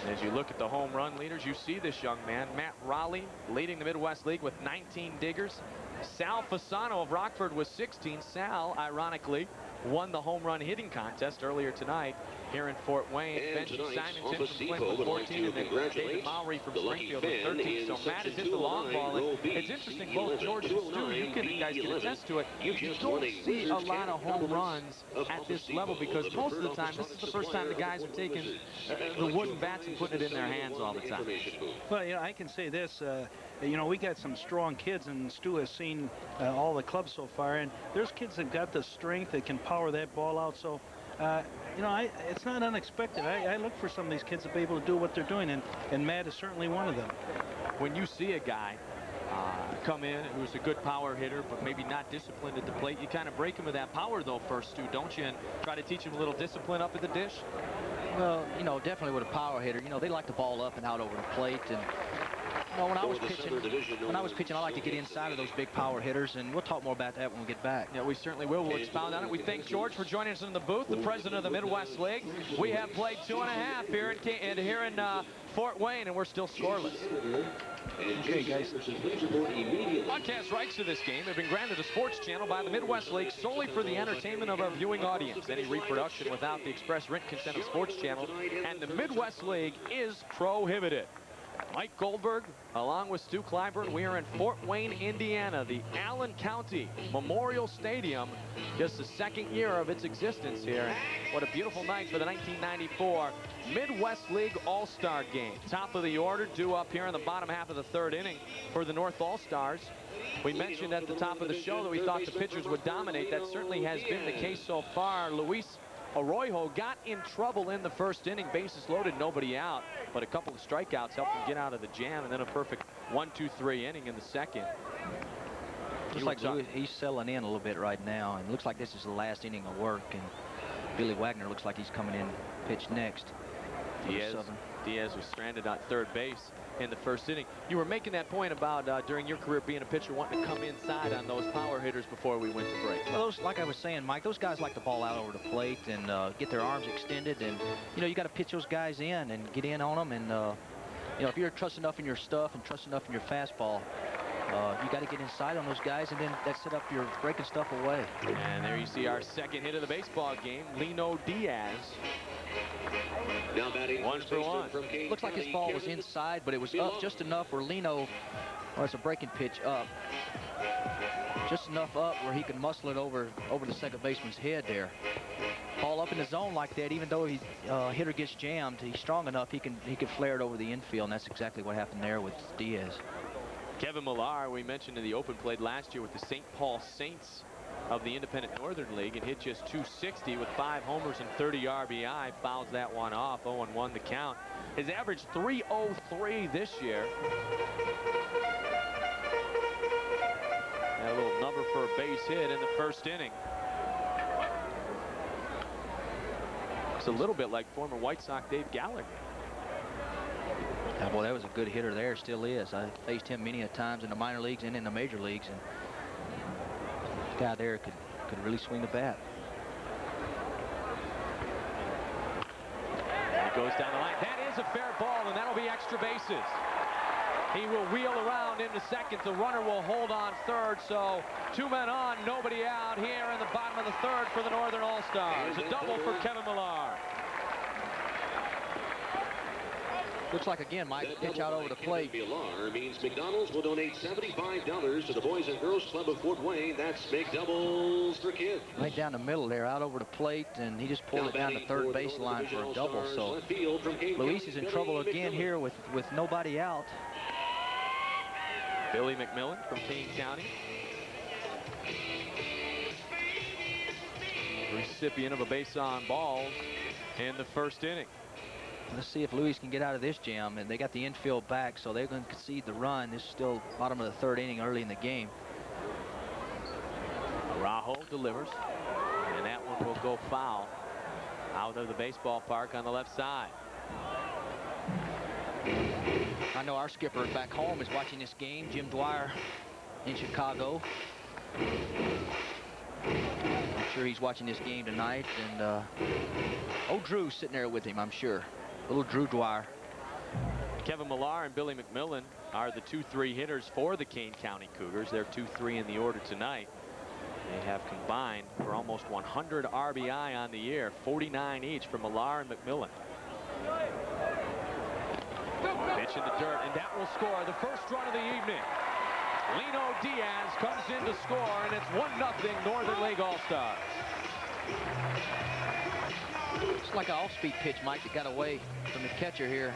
As you look at the home run leaders, you see this young man, Matt Raleigh, leading the Midwest League with 19 diggers. Sal Fasano of Rockford was 16. Sal, ironically, won the home run hitting contest earlier tonight here in Fort Wayne. Benji Simonton from Flint with 14, and then David Mowry from Springfield with 13. So Matt has hit the long ball, and it's interesting, both George and Stu, you guys can attest to it. You don't see a lot of home runs at this level, because most of the time, this is the first time the guys are taking the wooden bats and putting it in their hands all the time. Well, you know, I can say this, you know, we got some strong kids, and Stu has seen all the clubs so far, and there's kids that got the strength that can power that ball out. So, you know, it's not unexpected. I look for some of these kids to be able to do what they're doing, and Matt is certainly one of them. When you see a guy come in who's a good power hitter, but maybe not disciplined at the plate, you kind of break him with that power, though, first, Stu, don't you? And try to teach him a little discipline up at the dish? Well, you know, definitely with a power hitter, you know, they like the ball up and out over the plate. And you know, when I was pitching, I like to get inside of those big power hitters, and we'll talk more about that when we get back. Yeah, we certainly will. We'll expound on it. We thank George for joining us in the booth, the president of the Midwest League. We have played 2.5 here in Fort Wayne, and we're still scoreless. Okay, guys. Broadcast rights to this game have been granted to SportsChannel by the Midwest League solely for the entertainment of our viewing audience. Any reproduction without the express written consent of SportsChannel and the Midwest League is prohibited. Mike Goldberg, along with Stu Clyburn, we are in Fort Wayne, Indiana, the Allen County Memorial Stadium, just the second year of its existence here. What a beautiful night for the 1994 Midwest League All-Star Game. Top of the order, due up here in the bottom half of the third inning for the North All-Stars. We mentioned at the top of the show that we thought the pitchers would dominate. That certainly has been the case so far. Luis Arroyo got in trouble in the first inning, bases loaded, nobody out, but a couple of strikeouts helped him get out of the jam, and then a perfect 1-2-3 inning in the second. Looks like he's settling in a little bit right now, and looks like this is the last inning of work, and Billy Wagner looks like he's coming in pitch next. Diaz was stranded on third base in the first inning. You were making that point about during your career being a pitcher wanting to come inside on those power hitters before we went to break. Well, like I was saying, Mike, those guys like the ball out over the plate and get their arms extended, and you know, you got to pitch those guys in and get in on them, and you know, if you're trust enough in your stuff and trust enough in your fastball, you got to get inside on those guys, and then that set up your breaking stuff away. And there you see our second hit of the baseball game, Lino Diaz. Now batting 1 for 1. Looks like his ball was inside, but it was up just enough where Lino, or it's a breaking pitch up, just enough up where he can muscle it over the second baseman's head there. Ball up in the zone like that, even though hitter gets jammed, he's strong enough he can flare it over the infield, and that's exactly what happened there with Diaz. Kevin Millar, we mentioned in the open, played last year with the St. Paul Saints of the Independent Northern League and hit just .260 with 5 homers and 30 RBI. Fouls that one off, 0-1 the count. His average .303 this year. Had a little number for a base hit in the first inning. It's a little bit like former White Sox Dave Gallagher. Yeah, boy, that was a good hitter there, still is. I faced him many a times in the minor leagues and in the major leagues, and this guy there could really swing the bat. And it goes down the line. That is a fair ball, and that'll be extra bases. He will wheel around into second. The runner will hold on third, so 2 men on, nobody out here in the bottom of the third for the Northern All-Stars. A double for Kevin Millar. Looks like, again, Mike, pitch out over the plate. Villar means McDonald's will donate $75 to the Boys and Girls Club of Fort Wayne. That's McDoubles for kids. Right down the middle there, out over the plate, and he just pulled it down the third base line for a double. So Luis is in trouble again here with nobody out. Billy McMillan from Kane County, recipient of a base on balls in the first inning. Let's see if Luis can get out of this jam. And they got the infield back, so they're going to concede the run. This is still bottom of the third inning, early in the game. Araujo delivers, and that one will go foul out of the baseball park on the left side. I know our skipper back home is watching this game, Jim Dwyer in Chicago. I'm sure he's watching this game tonight, and Drew's sitting there with him, I'm sure. Little Drew Dwyer. Kevin Millar and Billy McMillan are the 2-3 hitters for the Kane County Cougars. They're 2-3 in the order tonight. They have combined for almost 100 RBI on the year, 49 each for Millar and McMillan. Pitch in the dirt, and that will score the first run of the evening. Lino Diaz comes in to score, and it's 1-0 Northern League All-Stars. It's like an off-speed pitch, Mike, that got away from the catcher here.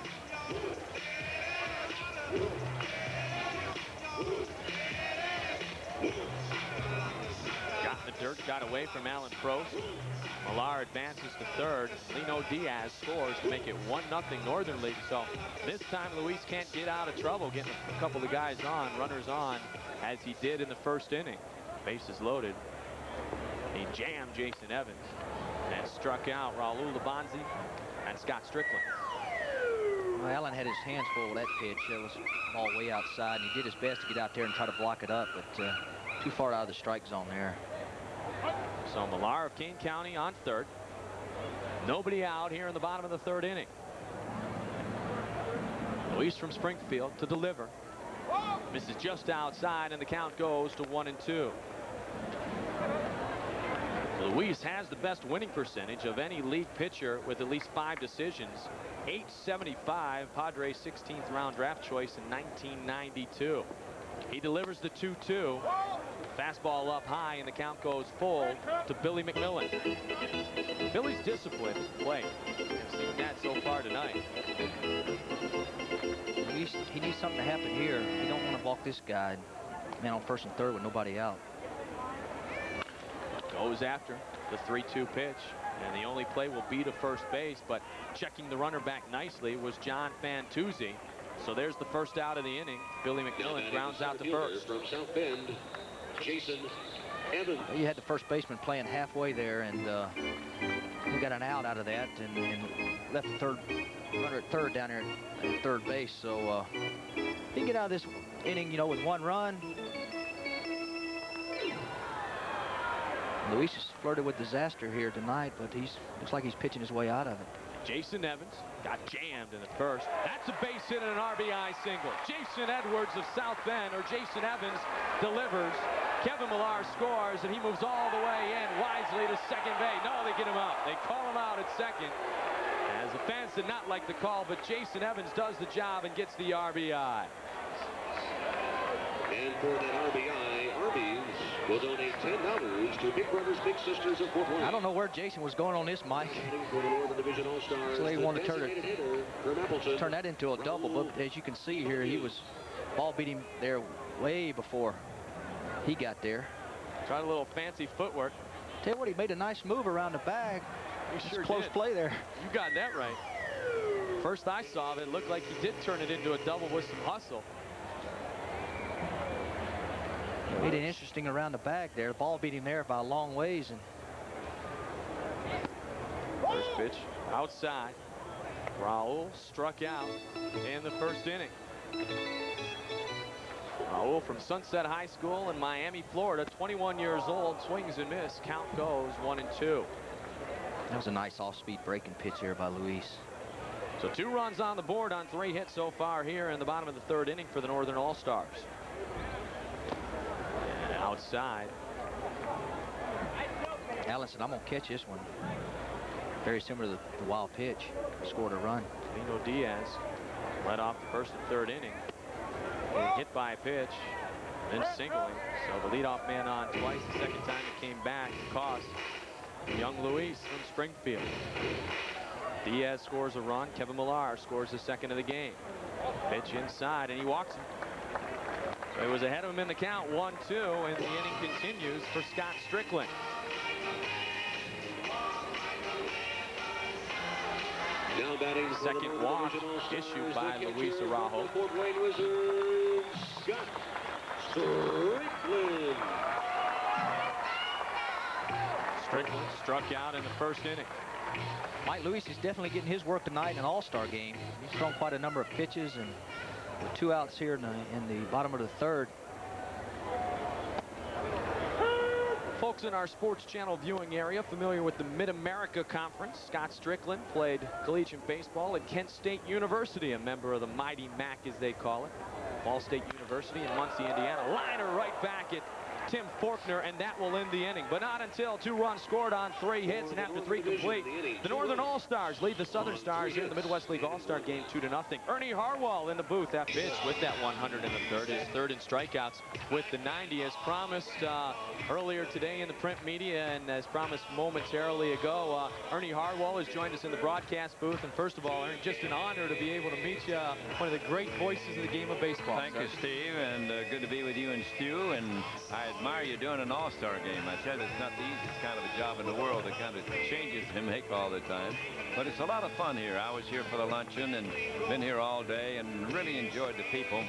Got in the dirt, got away from Alan Prost. Millar advances to third. Lino Diaz scores to make it 1-0 Northern League. So this time Luis can't get out of trouble getting a couple of guys on, runners on, as he did in the first inning. Bases loaded. He jammed Jason Evans and struck out Raul Labanzi and Scott Strickland. Well, Allen had his hands full with that pitch. It was ball way outside, and he did his best to get out there and try to block it up, but too far out of the strike zone there. So Millar of Kane County on third. Nobody out here in the bottom of the third inning. Luis from Springfield to deliver. Misses just outside, and the count goes to 1-2. Luis has the best winning percentage of any league pitcher with at least 5 decisions. .875, Padres 16th round draft choice in 1992. He delivers the 2-2. Fastball up high, and the count goes full to Billy McMillan. Billy's disciplined play. We've seen that so far tonight. He needs something to happen here. You don't want to balk this guy. Man on first and third with nobody out. Goes after the 3-2 pitch, and the only play will be to first base, but checking the runner back nicely was John Fantuzzi. So there's the first out of the inning. Billy McMillan grounds out to first. From South Bend, Jason Evans. You had the first baseman playing halfway there, and he got an out of that, and left the third runner at third down there at third base. So he can get out of this inning, you know, with 1 run. Luis has flirted with disaster here tonight, but looks like he's pitching his way out of it. Jason Evans got jammed in the first. That's a base hit and an RBI single. Jason Edwards of South Bend, or Jason Evans, delivers. Kevin Millar scores, and he moves all the way in wisely to second base. No, they get him out. They call him out at second. As the fans did not like the call, but Jason Evans does the job and gets the RBI. And for that RBI, Arby's will donate $10 to Big Brothers Big Sisters of Fort Wayne. I don't know where Jason was going on this, Mike. For the Northern Division All-Stars, So they want to turn turn that into a double, but as you can see here, ball beat him there way before he got there. Tried a little fancy footwork. Tell you what, he made a nice move around the bag. He sure close did. play there. You got that right. First I saw it looked like he did turn it into a double with some hustle. Made it interesting around the bag there. The ball beat him there by a long ways. And first pitch outside. Raul struck out in the first inning. Raul from Sunset High School in Miami, Florida, 21 years old, swings and miss. Count goes 1-2. that was a nice off-speed breaking pitch here by Luis. So 2 runs on the board on 3 hits so far here in the bottom of the third inning for the Northern All-Stars. Outside. Allen said, I'm going to catch this one. Very similar to the wild pitch. Scored a run. Lino Diaz Led off the first and third inning. Hit by a pitch, then singling. So the leadoff man on twice. The second time it came back and cost young Luis from Springfield. Diaz scores a run. Kevin Millar scores the second of the game. Pitch inside, and he walks him. So he was ahead of him in the count, 1-2, and the inning continues for Scott Strickland. Now batting second walk issued by Luis Araujo. Fort Wayne Wizards, Scott Strickland. Strickland struck out in the first inning. Mike Luis is definitely getting his work tonight in an all-star game. He's thrown quite a number of pitches, and with 2 outs here in the bottom of the third. Folks in our Sports Channel viewing area familiar with the Mid-America Conference. Scott Strickland played collegiate baseball at Kent State University, a member of the Mighty Mac, as they call it. Ball State University in Muncie, Indiana. Liner right back at Tim Faulkner, and that will end the inning. But not until 2 runs scored on 3 hits, and after 3 complete, the Northern All-Stars lead the Southern Stars here in the Midwest League All-Star game 2-0. Ernie Harwell in the booth. That pitch with that 100 in the third. His third in strikeouts with the 90, as promised earlier today in the print media, and as promised momentarily ago. Ernie Harwell has joined us in the broadcast booth. And first of all, Ernie, just an honor to be able to meet you, one of the great voices of the game of baseball. Thank you, Steve, and good to be with you and Stu. And I admire you doing an all-star game. I said it's not the easiest kind of a job in the world. It kind of changes to make all the time. But it's a lot of fun here. I was here for the luncheon and been here all day and really enjoyed the people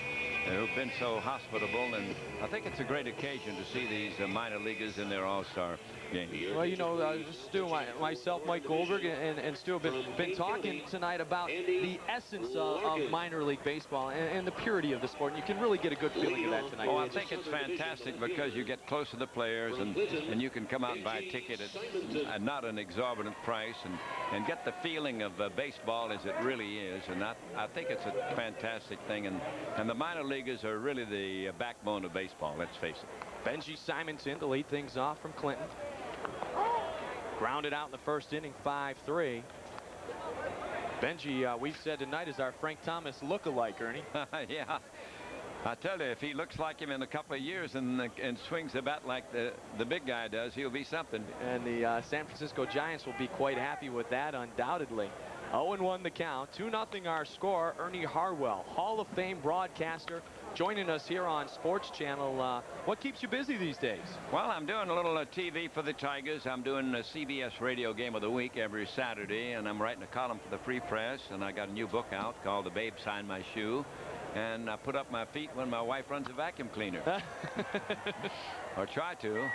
who've been so hospitable. And I think it's a great occasion to see these minor leaguers in their all-star game. Well, you know, Stu, myself, Mike Goldberg, and Stu have been talking tonight about the essence of minor league baseball and the purity of the sport. And you can really get a good feeling of that tonight. Oh, I think it's fantastic because you get close to the players, and you can come out and buy a ticket at not an exorbitant price and get the feeling of baseball as it really is. And I think it's a fantastic thing. And the minor leaguers are really the backbone of baseball, let's face it. Benji Simonson to lead things off from Clinton. Grounded out in the first inning, 5-3. Benji, we've said tonight, is our Frank Thomas look-alike, Ernie. Yeah. I tell you, if he looks like him in a couple of years and swings the bat like the big guy does, he'll be something. And the San Francisco Giants will be quite happy with that, undoubtedly. 0-1 the count, 2-0 our score. Ernie Harwell, Hall of Fame broadcaster, joining us here on Sports Channel. What keeps you busy these days? Well, I'm doing a little TV for the Tigers. I'm doing a CBS Radio Game of the Week every Saturday, and I'm writing a column for the Free Press, and I got a new book out called The Babe Signed My Shoe. And I put up my feet when my wife runs a vacuum cleaner. Or try to.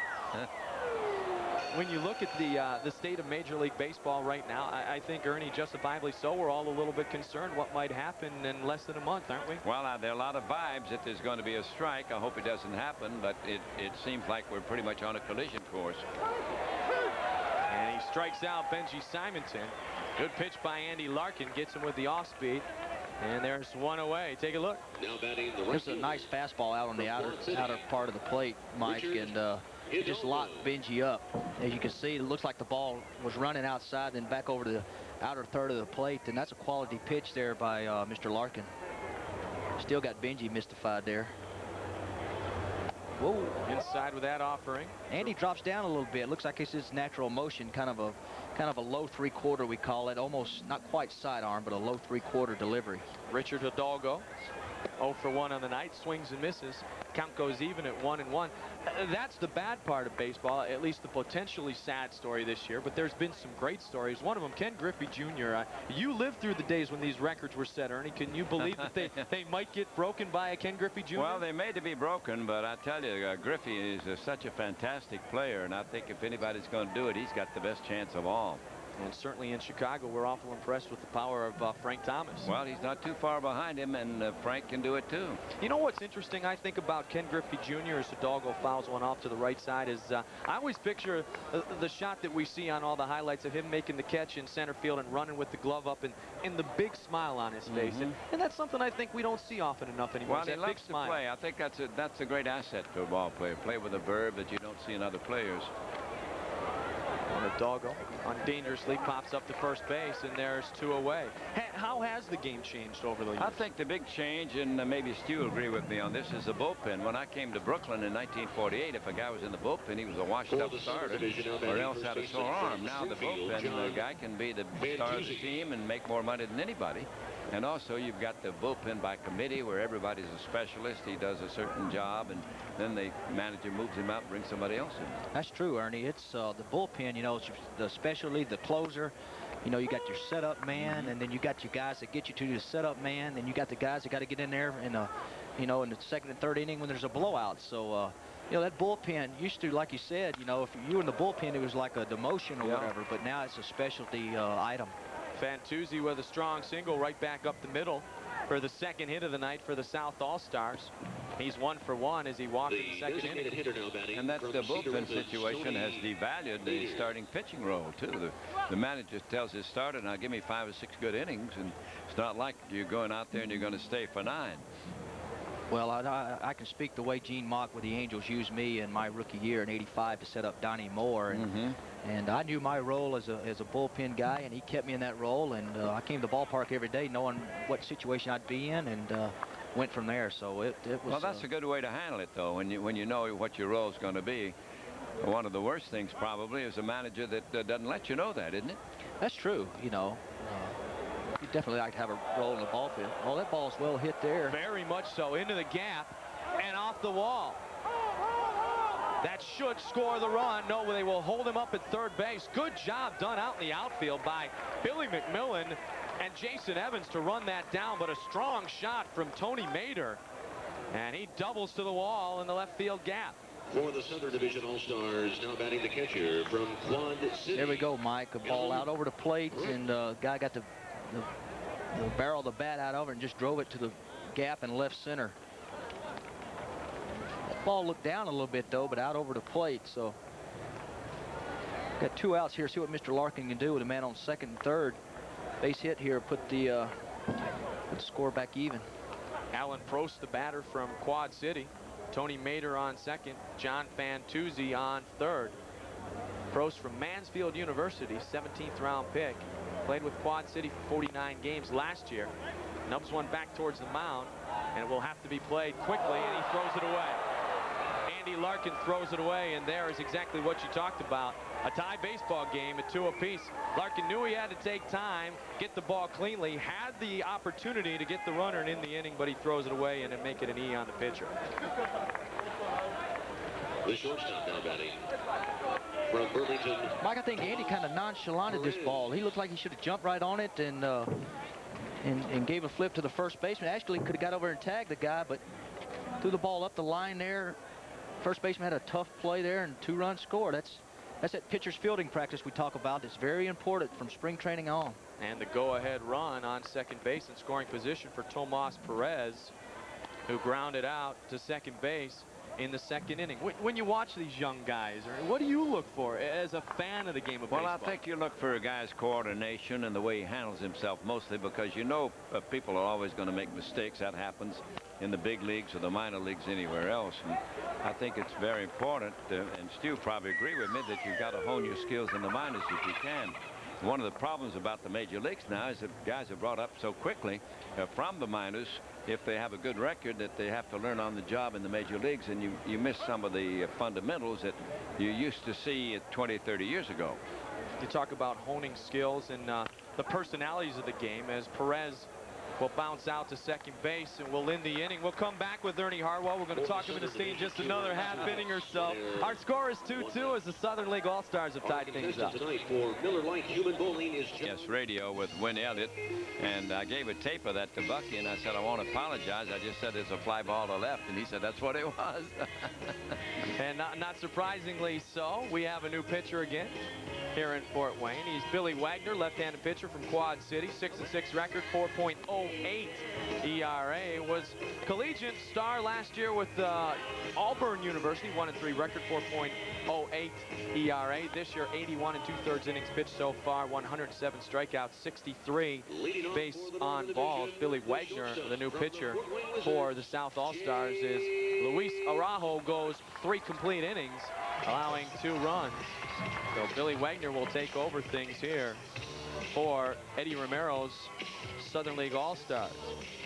When you look at the state of Major League Baseball right now, I think, Ernie, justifiably so, we're all a little bit concerned what might happen in less than a month, aren't we? Well, there are a lot of vibes that there's going to be a strike. I hope it doesn't happen, but it seems like we're pretty much on a collision course. And he strikes out Benji Simonson. Good pitch by Andy Larkin, gets him with the off-speed. And there's one away. Take a look. Now batting the There's a nice fastball out on the outer part of the plate, Mike, and he just locked Benji up. As you can see, it looks like the ball was running outside, then back over to the outer third of the plate, and that's a quality pitch there by Mr. Larkin. Still got Benji mystified there. Whoa. Inside with that offering. Andy drops down a little bit. Looks like it's his natural motion, kind of a low 3/4, we call it. Almost not quite sidearm, but a low 3/4 delivery. Richard Hidalgo, 0 for 1 on the night, swings and misses. Count goes even at 1-1. That's the bad part of baseball, at least the potentially sad story this year, but there's been some great stories. One of them, Ken Griffey Jr. You lived through the days when these records were set, Ernie. Can you believe that they might get broken by a Ken Griffey Jr.? Well, they made to be broken, but I tell you, Griffey is such a fantastic player, and I think if anybody's going to do it, he's got the best chance of all. And certainly in Chicago, we're awful impressed with the power of Frank Thomas. Well, he's not too far behind him, and Frank can do it too. You know what's interesting, I think, about Ken Griffey Jr. as Hidalgo fouls one off to the right side is I always picture the shot that we see on all the highlights of him making the catch in center field and running with the glove up and the big smile on his face. And that's something I think we don't see often enough anymore. Well, he loves to play. I think that's a great asset to a ball player. Play with a verve that you don't see in other players. Doggo dangerously pops up to first base, and there's 2 away. How has the game changed over the years? I think the big change, and maybe Stu will agree with me on this, is the bullpen. When I came to Brooklyn in 1948, if a guy was in the bullpen, he was a washed-up starter or else had a sore arm. Now the bullpen guy can be the star of the team and make more money than anybody. And also you've got the bullpen by committee where everybody's a specialist. He does a certain job, and then the manager moves him out and brings somebody else in. That's true, Ernie. It's the bullpen, you know, it's the specialty, the closer. You know, you got your setup man, and then you got your guys that get you to the setup man, and you got the guys that got to get in there in you know, in the second and third inning when there's a blowout. So, you know, that bullpen used to, like you said, you know, if you were in the bullpen, it was like a demotion or whatever, but now it's a specialty item. Fantuzzi with a strong single right back up the middle for the second hit of the night for the South All-Stars. He's 1 for 1 as he walked in the second inning. And that's the bullpen situation has devalued the starting pitching role, too. The manager tells his starter, now give me 5 or 6 good innings, and it's not like you're going out there and you're going to stay for 9. Well, I can speak the way Gene Mock with the Angels used me in my rookie year in '85 to set up Donnie Moore, and I knew my role as a bullpen guy, and he kept me in that role, and I came to the ballpark every day knowing what situation I'd be in, and went from there. So it was. Well, that's a good way to handle it, though, when you know what your role is going to be. One of the worst things probably is a manager that doesn't let you know that, isn't it? That's true. You know. You definitely like to have a role in the ball field. Oh, that ball's well hit there. Very much so. Into the gap and off the wall. That should score the run. No, they will hold him up at third base. Good job done out in the outfield by Billy McMillan and Jason Evans to run that down, but a strong shot from Tony Mader. And he doubles to the wall in the left field gap. For the Southern Division All-Stars, now batting the catcher from Quad City. There we go, Mike. A ball out over the plate, and guy got the barrel of the bat out over and just drove it to the gap in left center. That ball looked down a little bit, though, but out over the plate. So got 2 outs here. See what Mr. Larkin can do with a man on second and third. Base hit here, put the score back even. Alan Prost, the batter from Quad City. Tony Mader on second. John Fantuzzi on third. Prost from Mansfield University, 17th round pick. Played with Quad City for 49 games last year. Nubs one back towards the mound, and it will have to be played quickly, and he throws it away. Andy Larkin throws it away, and there is exactly what you talked about. A tie baseball game at 2 apiece. Larkin knew he had to take time, get the ball cleanly, had the opportunity to get the runner in the inning, but he throws it away and then make it an E on the pitcher. The shortstop now batting from Burlington. Mike, I think Andy kind of nonchalanted this ball. He looked like he should have jumped right on it and gave a flip to the first baseman. Actually could have got over and tagged the guy, but threw the ball up the line there. First baseman had a tough play there and 2-run score. That's that pitcher's fielding practice we talk about. It's very important from spring training on. And the go-ahead run on second base in scoring position for Tomas Perez, who grounded out to second base in the second inning. When you watch these young guys, what do you look for as a fan of the game of baseball? Well, I think you look for a guy's coordination and the way he handles himself, mostly because you know people are always going to make mistakes. That happens in the big leagues or the minor leagues anywhere else. And I think it's very important, and Stu probably agree with me, that you've got to hone your skills in the minors if you can. One of the problems about the major leagues now is that guys are brought up so quickly from the minors, if they have a good record, that they have to learn on the job in the major leagues, and you miss some of the fundamentals that you used to see 20, 30 years ago. You talk about honing skills and the personalities of the game, as Perez will bounce out to second base and we'll end the inning. We'll come back with Ernie Harwell. We're going to talk him into staying just another half inning or so. Our score is 2-2 as the Southern League All-Stars have tied things up. Tonight for Miller Lite Human Bowling is Yes, radio with Win Elliott, and I gave a tape of that to Bucky, and I said, I want to apologize. I just said it's a fly ball to left, and he said that's what it was. And not surprisingly so, we have a new pitcher again here in Fort Wayne. He's Billy Wagner, left-handed pitcher from Quad City, 6-6 record, 4.08 ERA. Was collegiate star last year with Auburn University, 1-3 record, 4.08 ERA. This year, 81 2/3 innings pitched so far, 107 strikeouts, 63 base on balls. Billy Wagner, the new pitcher for the South All-Stars, is Luis Araujo goes 3 complete innings. allowing 2 runs. So Billy Wagner will take over things here for Eddie Romero's Southern League All-Stars.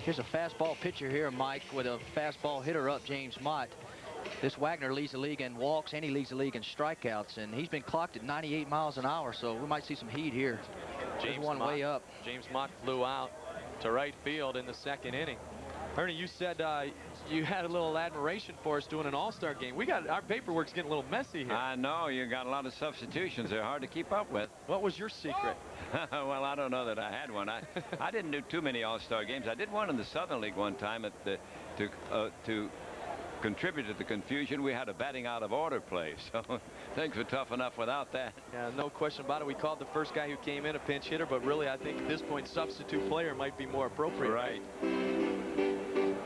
Here's a fastball pitcher here, Mike, with a fastball hitter up, James Mott. This Wagner leads the league in walks, and he leads the league in strikeouts, and he's been clocked at 98 miles an hour, so we might see some heat here. James one way up. James Mott flew out to right field in the 2nd inning. Ernie, you said you had a little admiration for us doing an all-star game. Our paperwork's getting a little messy here. I know, you got a lot of substitutions. They're hard to keep up with. What was your secret? Well, I don't know that I had one. I didn't do too many all-star games. I did one in the Southern League one time to contribute to the confusion. We had a batting out of order play, so things were tough enough without that. Yeah, no question about it. We called the first guy who came in a pinch hitter, but really I think at this point substitute player might be more appropriate. Right.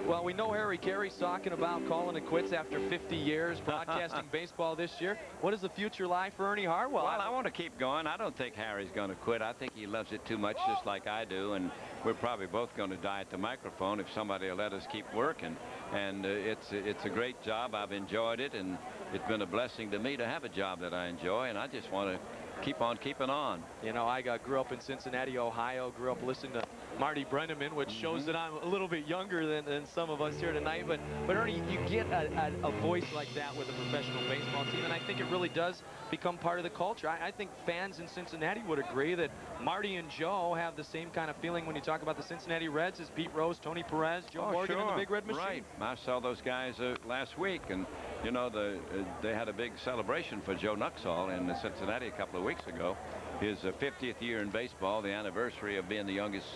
Well, we know Harry Carey's talking about calling it quits after 50 years broadcasting baseball this year. What does the future lie for Ernie Harwell? Well, I want to keep going. I don't think Harry's going to quit. I think he loves it too much, just like I do, and we're probably both going to die at the microphone if somebody will let us keep working. And it's a great job. I've enjoyed it, and it's been a blessing to me to have a job that I enjoy, and I just want to keep on keeping on. You know, I grew up in Cincinnati, Ohio, grew up listening to Marty Brenneman, which shows that I'm a little bit younger than some of us here tonight. But Ernie, you get a voice like that with a professional baseball team, and I think it really does become part of the culture. I think fans in Cincinnati would agree that Marty and Joe have the same kind of feeling when you talk about the Cincinnati Reds as Pete Rose, Tony Perez, Joe Morgan, sure. and the Big Red Machine. Right. I saw those guys last week, and you know, they had a big celebration for Joe Nuxhall in Cincinnati a couple of weeks ago. His 50th year in baseball, the anniversary of being the youngest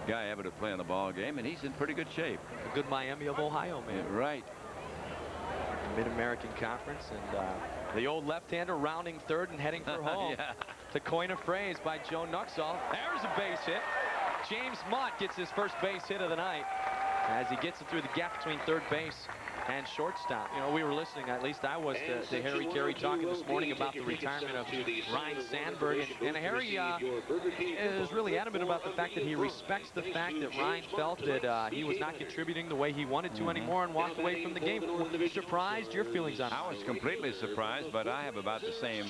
guy ever to play in a ball game, and he's in pretty good shape. A good Miami of Ohio man. Yeah, right. Mid-American Conference, and the old left-hander rounding third and heading for home. Yeah. To coin a phrase by Joe Nuxhall. There's a base hit. James Mott gets his first base hit of the night as he gets it through the gap between third base and shortstop. You know, we were listening, at least I was, to Harry Carey talking this morning about the retirement of Ryan Sandberg. And Harry is really adamant about the fact that he respects the fact that Ryan felt that he was not contributing the way he wanted to anymore and walked away from the game. Surprised? Your feelings on it? I was completely surprised, but I have about the same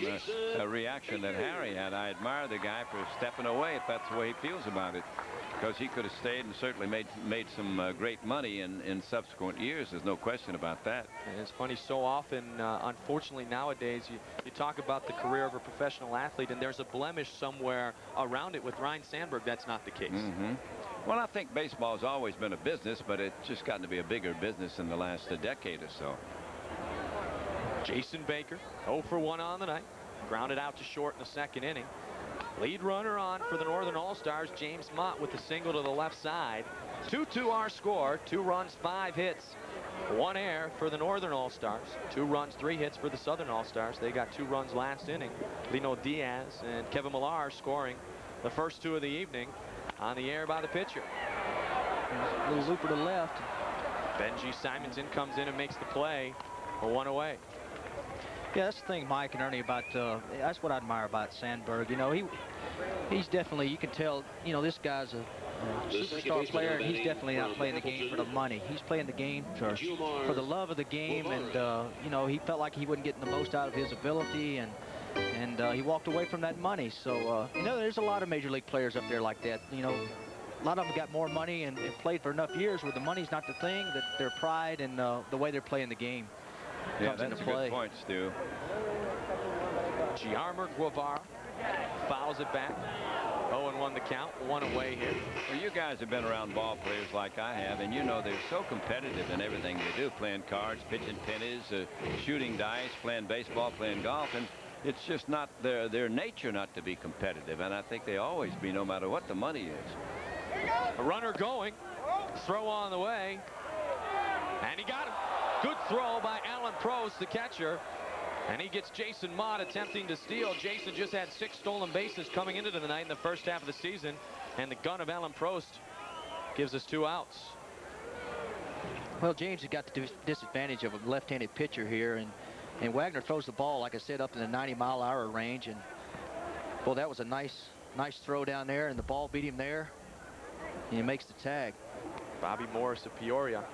reaction that Harry had. I admire the guy for stepping away, if that's the way he feels about it, because he could have stayed and certainly made some great money in subsequent years. There's no question about that. And it's funny, so often, unfortunately nowadays, you talk about the career of a professional athlete and there's a blemish somewhere around it. With Ryan Sandberg, that's not the case. Well, I think baseball has always been a business, but it's just gotten to be a bigger business in the last decade or so. Jason Baker, 0 for 1 on the night. Grounded out to short in the 2nd inning. Lead runner on for the Northern All-Stars, James Mott, with the single to the left side. 2-2 our score. 2 runs, 5 hits, 1 error for the Northern All-Stars. 2 runs, 3 hits for the Southern All-Stars. They got 2 runs last inning. Lino Diaz and Kevin Millar scoring the first 2 of the evening on the air by the pitcher. A little looper to the left. Benji Simonson comes in and makes the play. A 1 away. Yeah, that's the thing, Mike and Ernie, about that's what I admire about Sandberg. You know, he's definitely, you can tell, you know, this guy's a superstar player, and he's definitely not playing the game for the money. He's playing the game for the love of the game, and you know, he felt like he wasn't getting the most out of his ability, and he walked away from that money. So you know, there's a lot of major league players up there like that. You know, a lot of them got more money and played for enough years where the money's not the thing, that their pride and the way they're playing the game comes into play. That's a good point, Stu. Giarmer Guevara fouls it back. 0-1 the count, 1 away here. Well, you guys have been around ball players like I have, and you know they're so competitive in everything they do, playing cards, pitching pennies, shooting dice, playing baseball, playing golf, and it's just not their nature not to be competitive, and I think they always be, no matter what the money is. A runner going, throw on the way, and he got him. Good throw by Alan Prost, the catcher. And he gets Jason Mott attempting to steal. Jason just had 6 stolen bases coming into the night in the first half of the season. And the gun of Alan Prost gives us 2 outs. Well, James has got the disadvantage of a left-handed pitcher here. And Wagner throws the ball, like I said, up in the 90-mile-an-hour range. And, well, that was a nice throw down there. And the ball beat him there. And he makes the tag. Bobby Morris of Peoria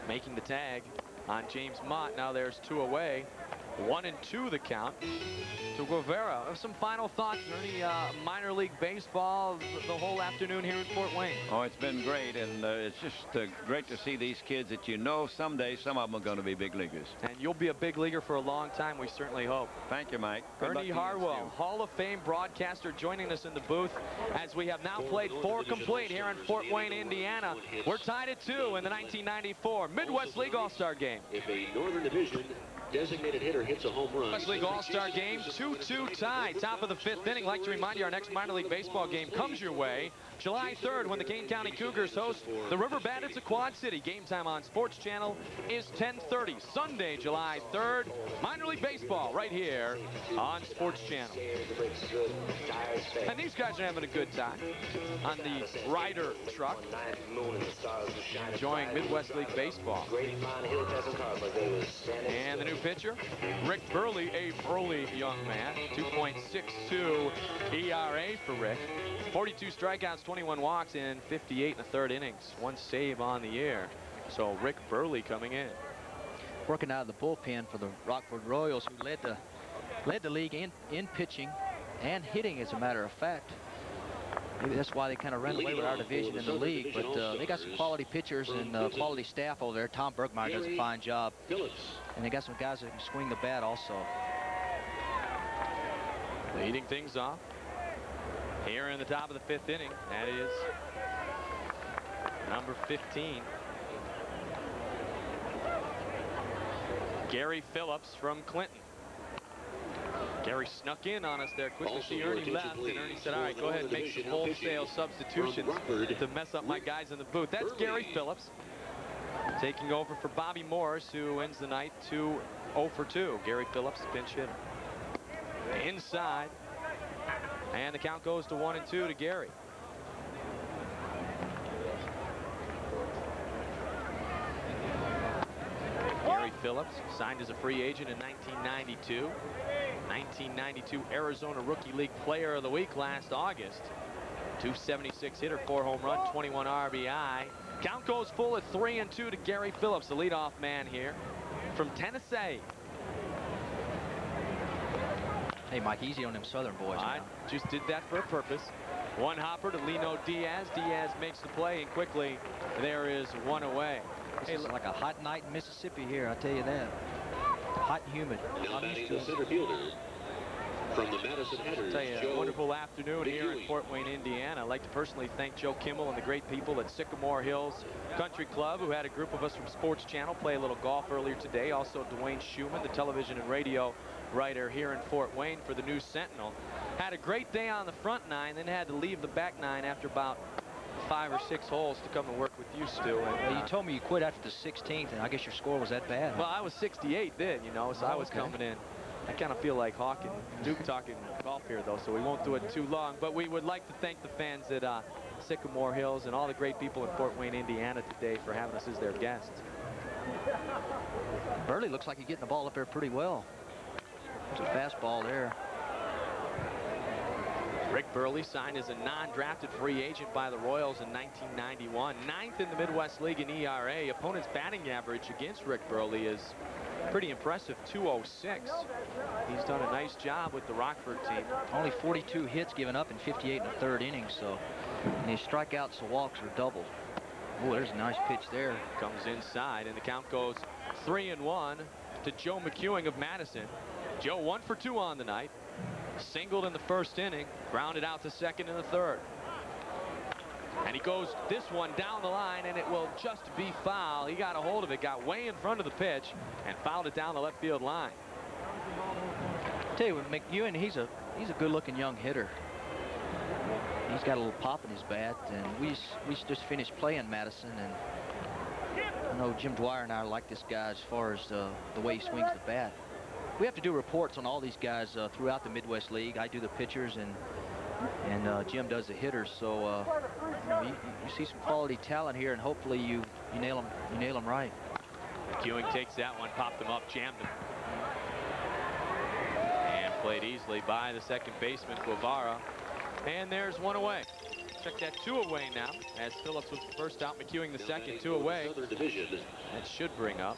making the tag on James Mott. Now there's 2 away. 1-2 the count to Guevara. Some final thoughts, Ernie, minor league baseball the whole afternoon here in Fort Wayne. Oh, it's been great, and it's just great to see these kids that someday some of them are going to be big leaguers. And you'll be a big leaguer for a long time, we certainly hope. Thank you, Mike. Good luck to Ernie you, Harwell, Stu. Hall of Fame broadcaster, joining us in the booth as we have now played 4 complete here in Fort Wayne, Indiana. We're tied at 2 in the 1994 Midwest League All-Star Game. If a Northern Division designated hitter hits a home run. Midwest League All-Star Game, 2-2 tie, top of the 5th inning. Like to remind you, our next minor league baseball game comes your way July 3rd when the Kane County Cougars host the River Bandits of Quad City. Game time on Sports Channel is 10:30. Sunday, July 3rd, minor league baseball right here on Sports Channel. And these guys are having a good time on the Ryder truck, enjoying Midwest League baseball. And the new pitcher, Rick Burley, a burly young man, 2.62 ERA for Rick. 42 strikeouts, 21 walks in 58 1/3 innings. 1 save on the year. So Rick Burley coming in. Working out of the bullpen for the Rockford Royals, who led the league in pitching and hitting, as a matter of fact. Maybe that's why they kind of ran away with our division in the league. But they got some quality pitchers and quality staff over there. Tom Bergmeyer does a fine job. And they got some guys that can swing the bat also. Leading things off here in the top of the 5th inning. That is number 15. Gary Phillips from Clinton. Gary snuck in on us there quick to see Ernie left, and Ernie said, all right, go ahead and make some wholesale substitutions to mess up my guys in the booth. That's Gary Phillips taking over for Bobby Morris, who ends the night 0 for 2. Gary Phillips, pinch hitter. Inside, and the count goes to 1-2 to Gary. Gary Phillips signed as a free agent in 1992. 1992 Arizona Rookie League Player of the Week last August. 276 hitter, 4 home run, 21 RBI. Count goes full at 3-2 to Gary Phillips, the leadoff man here from Tennessee. Hey, Mike, easy on them Southern boys. I just did that for a purpose. One hopper to Lino Diaz. Diaz makes the play, and quickly there is one away. Hey, look, like a hot night in Mississippi here, I tell you that. Hot and humid. Now batting the center fielder from the Madison Hatters. Tell you, a wonderful afternoon here in Fort Wayne, Indiana. I'd like to personally thank Joe Kimmel and the great people at Sycamore Hills Country Club, who had a group of us from Sports Channel play a little golf earlier today. Also, Dwayne Schumann, the television and radio writer here in Fort Wayne for the News Sentinel. Had a great day on the front 9, then had to leave the back 9 after about 5 or 6 holes to come and work with you, Stu. And, well, you told me you quit after the 16th, and I guess your score was that bad. Well, I was 68 then, you know, so I was coming in. I kind of feel like Hawk and Duke talking golf here, though, so we won't do it too long. But we would like to thank the fans at Sycamore Hills and all the great people in Fort Wayne, Indiana today for having us as their guests. Burley looks like he's getting the ball up there pretty well. There's a fastball there. Rick Burley signed as a non-drafted free agent by the Royals in 1991. 9th in the Midwest League in ERA. Opponent's batting average against Rick Burley is pretty impressive, 206. He's done a nice job with the Rockford team. Only 42 hits given up in 58 1/3 innings, so and his strikeouts and walks are double. Oh, there's a nice pitch there. Comes inside, and the count goes 3-1 to Joe McEwing of Madison. Joe 1 for 2 on the night. Singled in the first inning, grounded out to second in the third. And he goes this one down the line, and it will just be foul. He got a hold of it, got way in front of the pitch, and fouled it down the left field line. Tell you what, McEwing, he's a good-looking young hitter. He's got a little pop in his bat, and we just finished playing Madison, and I know Jim Dwyer and I like this guy as far as the way he swings the bat. We have to do reports on all these guys throughout the Midwest League. I do the pitchers, and Jim does the hitters. So you see some quality talent here, and hopefully you nail them right. McEwing takes that one, popped him up, jammed him, and played easily by the second baseman Guevara. And there's one away. Check that, 2 away now, as Phillips was the first out, McEwing the second, 2 away. That should bring up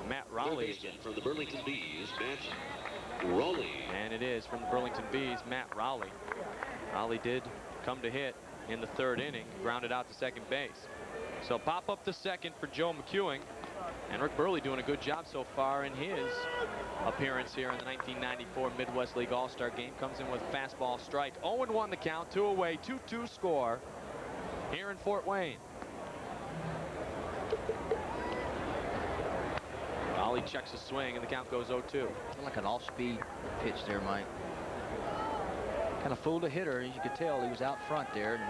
Matt Third Rowley. baseman from the Burlington Bees, Matt Rowley. And it is from the Burlington Bees, Matt Rowley. Rowley did come to hit in the third inning, grounded out to second base. So pop up to second for Joe McEwing. And Rick Burley doing a good job so far in his appearance here in the 1994 Midwest League All-Star Game. Comes in with fastball strike. 0-1 the count, 2 away, 2-2 score here in Fort Wayne. Rowley checks a swing and the count goes 0-2. Like an off-speed pitch there, Mike. Kind of fooled the hitter. As you could tell, he was out front there and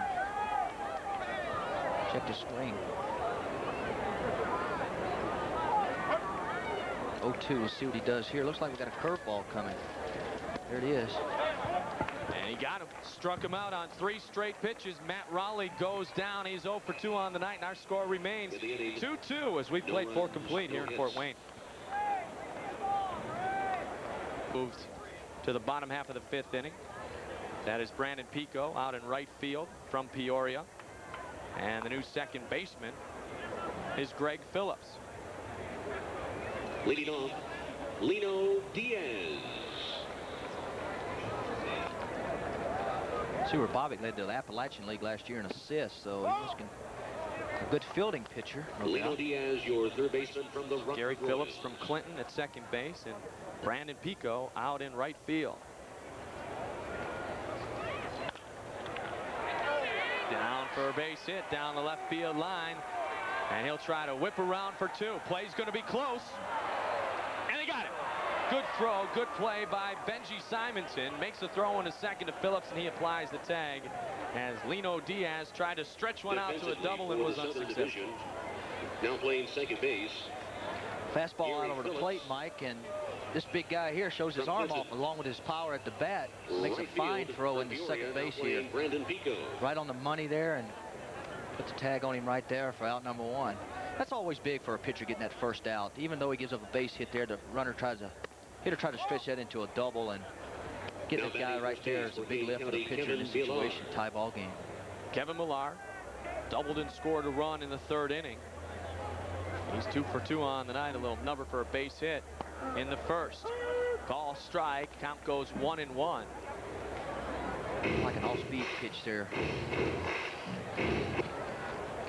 checked his swing. 0-2. We'll see what he does here. Looks like we got a curveball coming. There it is. And he got him. Struck him out on 3 straight pitches. Matt Rowley goes down. He's 0 for 2 on the night, and our score remains 2-2 as we played 4 complete here in Fort Wayne. Moved to the bottom half of the 5th inning. That is Brandon Pico out in right field from Peoria. And the new second baseman is Greg Phillips. Leading off, Lino Diaz. See where Bobbitt led the Appalachian League last year in assists, so he's a good fielding pitcher. Lino Diaz, your third baseman from the Rock Gary Royals. Phillips from Clinton at second base, and Brandon Pico out in right field. Down for a base hit down the left field line, and he'll try to whip around for 2. Play's going to be close, and he got it. Good throw, good play by Benji Simonton. Makes a throw in a second to Phillips, and he applies the tag as Lino Diaz tried to stretch one out to a double and was unsuccessful. Now playing second base. Fastball out over the plate, Mike, and this big guy here shows his arm off along with his power at the bat. Makes a fine throw into second base here. Brandon Pico. Right on the money there, and put the tag on him right there for out number 1. That's always big for a pitcher getting that first out. Even though he gives up a base hit there, the hitter tries to stretch that into a double, and getting that guy right there is a big lift for the pitcher in this situation. Tie ball game. Kevin Millar doubled and scored a run in the 3rd inning. He's 2 for 2 on the night. A little number for a base hit in the 1st. Call strike. Count goes 1-1. Like an off-speed pitch there.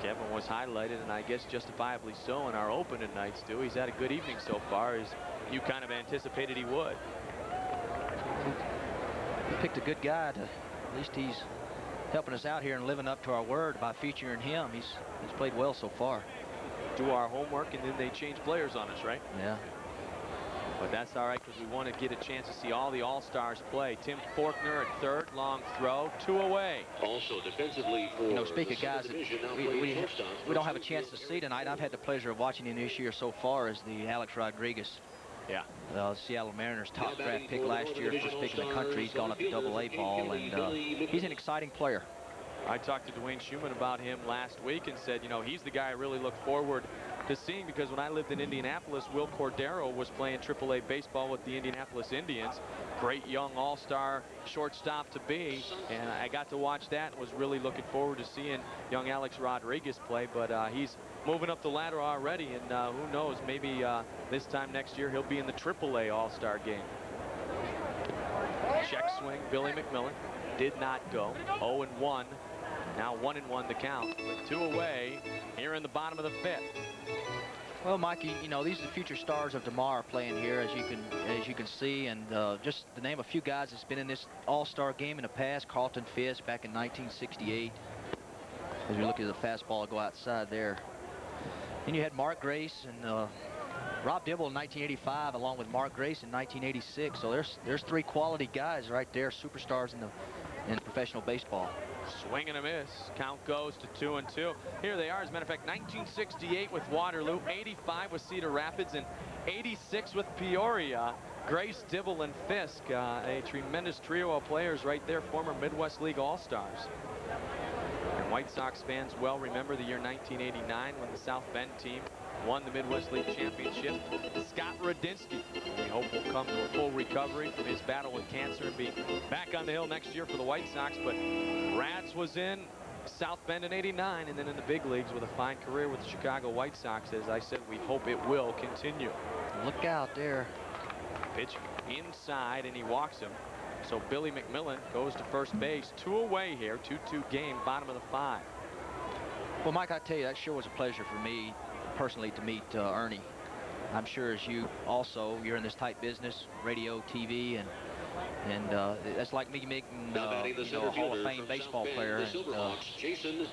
Kevin was highlighted, and I guess justifiably so, in our opening night, Stu. He's had a good evening so far, as you kind of anticipated he would. He picked a good guy. At least he's helping us out here and living up to our word by featuring him. He's played well so far. Do our homework, and then they change players on us, right? Yeah. But that's all right, because we want to get a chance to see all the All-Stars play. Tim Forkner at 3rd, long throw, 2 away. Also defensively for, you know, speak of guys that we don't have a chance to see tonight. I've had the pleasure of watching him this year so far as the Alex Rodriguez. Yeah. Seattle Mariners top draft pick last year, first pick in the country. He's gone up to AA ball, and he's an exciting player. I talked to Dwayne Schumann about him last week and said, you know, he's the guy I really look forward to seeing, because when I lived in Indianapolis, Will Cordero was playing AAA baseball with the Indianapolis Indians. Great young all-star shortstop to be, and I got to watch that and was really looking forward to seeing young Alex Rodriguez play. But he's moving up the ladder already, and who knows, maybe this time next year he'll be in the AAA All-Star game. Check swing, Billy McMillan did not go. 0-1. Now 1-1 the count, with 2 away here in the bottom of the 5th. Well, Mikey, you know, these are the future stars of DeMar playing here, as you can see, and just to name a few guys that's been in this All-Star game in the past. Carlton Fisk back in 1968. As we look at the fastball go outside there. Then you had Mark Grace and Rob Dibble in 1985, along with Mark Grace in 1986. So there's 3 quality guys right there, superstars in professional baseball. Swing and a miss. Count goes to 2-2. Here they are. As a matter of fact, 1968 with Waterloo, 85 with Cedar Rapids, and 86 with Peoria. Grace, Dibble, and Fisk. A tremendous trio of players right there, former Midwest League All-Stars. And White Sox fans well remember the year 1989 when the South Bend team won the Midwest League Championship. Scott Radinsky, we hope, will come to a full recovery from his battle with cancer and be back on the hill next year for the White Sox. But Rads was in South Bend in '89 and then in the big leagues with a fine career with the Chicago White Sox. As I said, we hope it will continue. look out there. Pitch inside, and he walks him. So Billy McMillan goes to first base. 2 away here. 2-2 game, bottom of the 5. Well, Mike, I tell you, that sure was a pleasure for me personally to meet Ernie. I'm sure as you also, you're in this type business, radio, TV, and that's like me making you know, a Hall of Fame baseball player. And,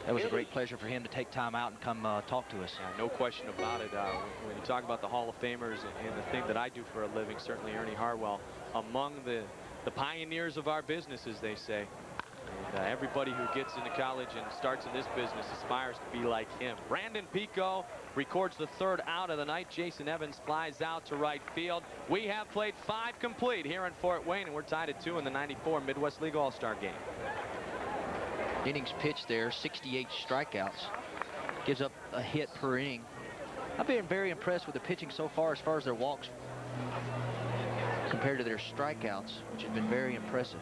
that was a great pleasure for him to take time out and come talk to us. Yeah, no question about it. When you talk about the Hall of Famers and the thing that I do for a living, certainly Ernie Harwell, among the pioneers of our business, as they say. And everybody who gets into college and starts in this business aspires to be like him. Brandon Pico records the 3rd out of the night. Jason Evans flies out to right field. We have played 5 complete here in Fort Wayne, and we're tied at 2 in the '94 Midwest League All-Star game. Innings pitched there, 68 strikeouts. Gives up a hit per inning. I've been very impressed with the pitching so far as their walks compared to their strikeouts, which has been very impressive.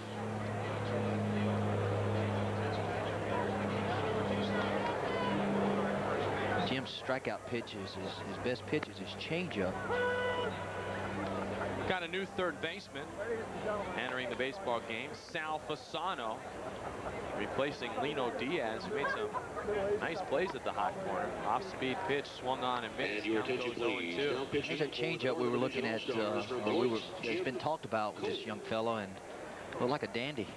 Jim's strikeout pitches, his best pitches, his changeup. Got a new 3rd baseman entering the baseball game, Sal Fasano, replacing Lino Diaz, who made some nice plays at the hot corner. Off-speed pitch swung on and missed. And your attention, please. There's a changeup we were looking at, it's been talked about with this young fellow, and looked like a dandy.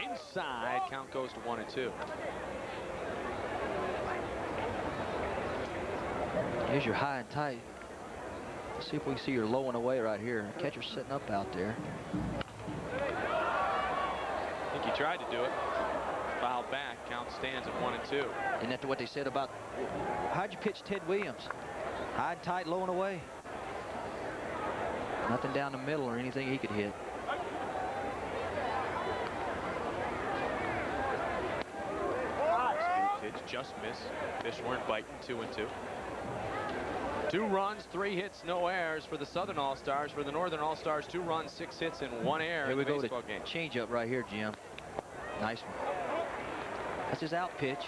Inside, count goes to 1-2. Here's your high and tight. Let's see if we can see your low and away right here. Catcher's sitting up out there. I think he tried to do it. Foul back. Count stands at 1-2. Isn't that what they said about how'd you pitch Ted Williams? High and tight, low and away. Nothing down the middle or anything he could hit. Speed pitch just missed. Fish weren't biting. 2-2. 2 runs, 3 hits, no errors for the Southern All-Stars. For the Northern All-Stars, 2 runs, 6 hits, and 1 error Here in we the go baseball to game. change up right here, Jim. Nice one. That's his out pitch.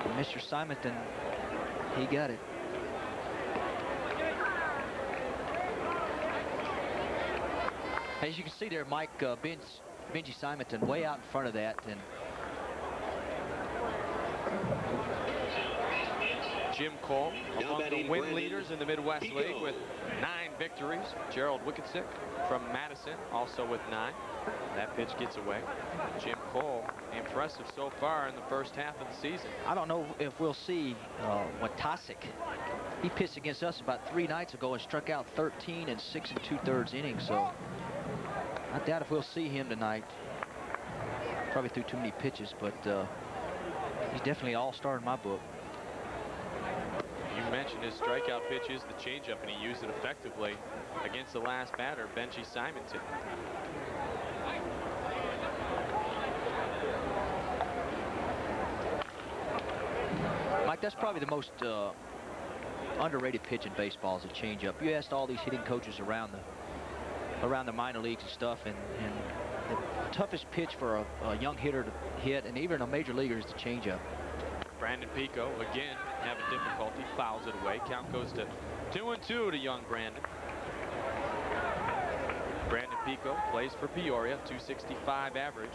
And Mr. Simonton, he got it. As you can see there, Mike, Benji Simonton way out in front of that, and Jim Cole among the win leaders in the Midwest League with 9 victories. Gerald Wickensick from Madison also with 9. That pitch gets away. Jim Cole, impressive so far in the first half of the season. I don't know if we'll see Watasic. He pitched against us about 3 nights ago and struck out 13 and 6 2/3 innings, so I doubt if we'll see him tonight. Probably threw too many pitches, but he's definitely an all-star in my book. You mentioned his strikeout pitch is the changeup, and he used it effectively against the last batter, Benji Simonton. Mike, that's probably the most underrated pitch in baseball is a changeup. You asked all these hitting coaches around the minor leagues and stuff, and the toughest pitch for a young hitter to hit, and even a major leaguer, is the changeup. Brandon Pico again having difficulty, fouls it away. Count goes to 2-2 to young Brandon. Brandon Pico plays for Peoria, .265 average.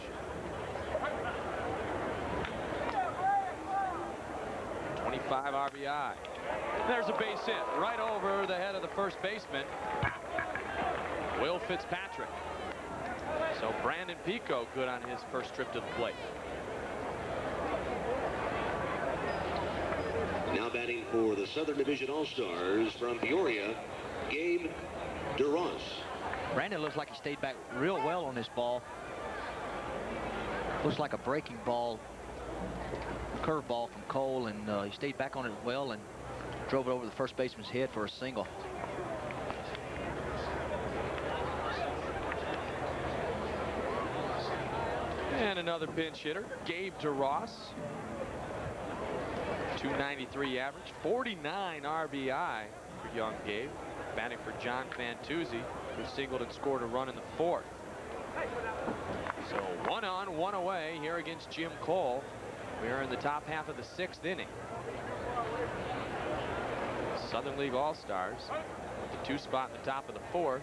25 RBI. There's a base hit right over the head of the first baseman, Will Fitzpatrick. So Brandon Pico good on his first trip to the plate. Now batting for the Southern Division All-Stars from Peoria, Gabe DeRoss. Brandon looks like he stayed back real well on this ball. Looks like a breaking ball, curveball from Cole, and he stayed back on it well and drove it over the first baseman's head for a single. And another pinch hitter, Gabe DeRoss. .293 average, 49 RBI for young Gabe. Batting for John Fantuzzi, who singled and scored a run in the 4th. So 1 on, 1 away here against Jim Cole. We're in the top half of the 6th inning. Southern League All-Stars with the 2 spot in the top of the 4th.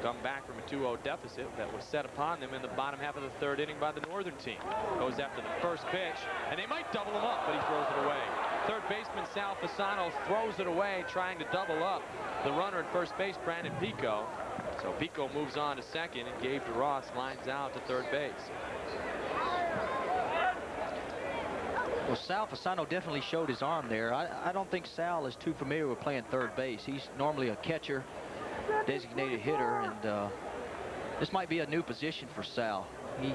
Come back from a 2-0 deficit that was set upon them in the bottom half of the 3rd inning by the Northern team. Goes after the first pitch, and they might double him up, but he throws it away. Third baseman Sal Fasano throws it away, trying to double up the runner at first base, Brandon Pico. So Pico moves on to second, and Gabe DeRoss lines out to third base. Well, Sal Fasano definitely showed his arm there. I don't think Sal is too familiar with playing third base. He's normally a catcher, designated hitter, and this might be a new position for Sal. He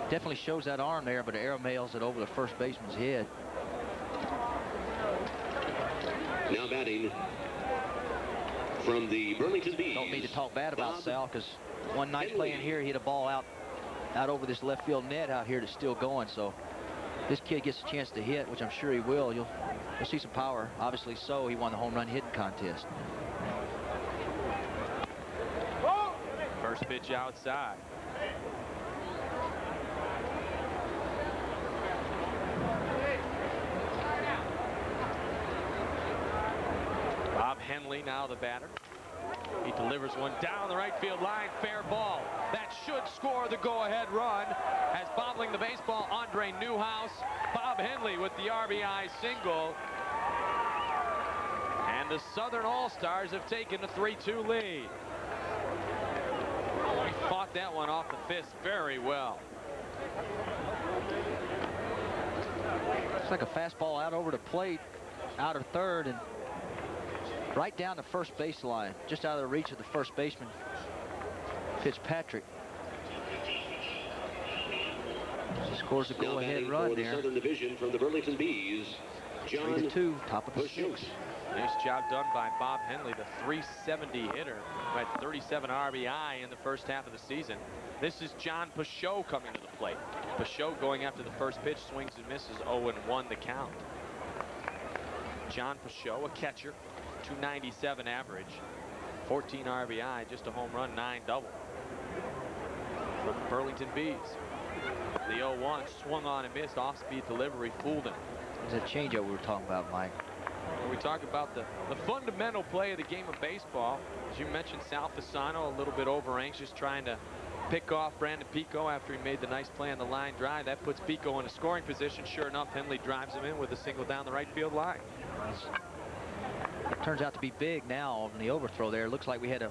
definitely shows that arm there, but arrow mails it over the first baseman's head. Now batting from the Burlington Bees. Don't mean to talk bad about Sal, because one night playing here, he hit a ball out over this left field net out here that's still going. So this kid gets a chance to hit, which I'm sure he will. You'll see some power. Obviously so. He won the home run hitting contest. First pitch outside. Bob Henley now the batter. He delivers one down the right field line. Fair ball. That should score the go-ahead run. As bobbling the baseball, Andre Newhouse. Bob Henley with the RBI single. And the Southern All-Stars have taken a 3-2 lead. He fought that one off the fist very well. It's like a fastball out over the plate, out of third, and right down the first baseline, just out of the reach of the first baseman, Fitzpatrick. He scores a go-ahead run there. Southern Division from the Burlington Bees, John 3-2, top of the 6th. Nice job done by Bob Henley, the 370 hitter, who had 37 RBI in the first half of the season. This is John Pachot coming to the plate. Pachot going after the first pitch, swings and misses, 0-1 the count. John Pachot, a catcher, 297 average, 14 RBI, just a home run, 9 double. From the Burlington Bees. The 0-1 swung on and missed, off-speed delivery, fooled him. There's a changeup we were talking about, Mike. When we talk about the fundamental play of the game of baseball, as you mentioned, Sal Fasano a little bit over anxious, trying to pick off Brandon Pico after he made the nice play on the line drive. That puts Pico in a scoring position. Sure enough, Henley drives him in with a single down the right field line. It turns out to be big now on the overthrow there. Looks like we had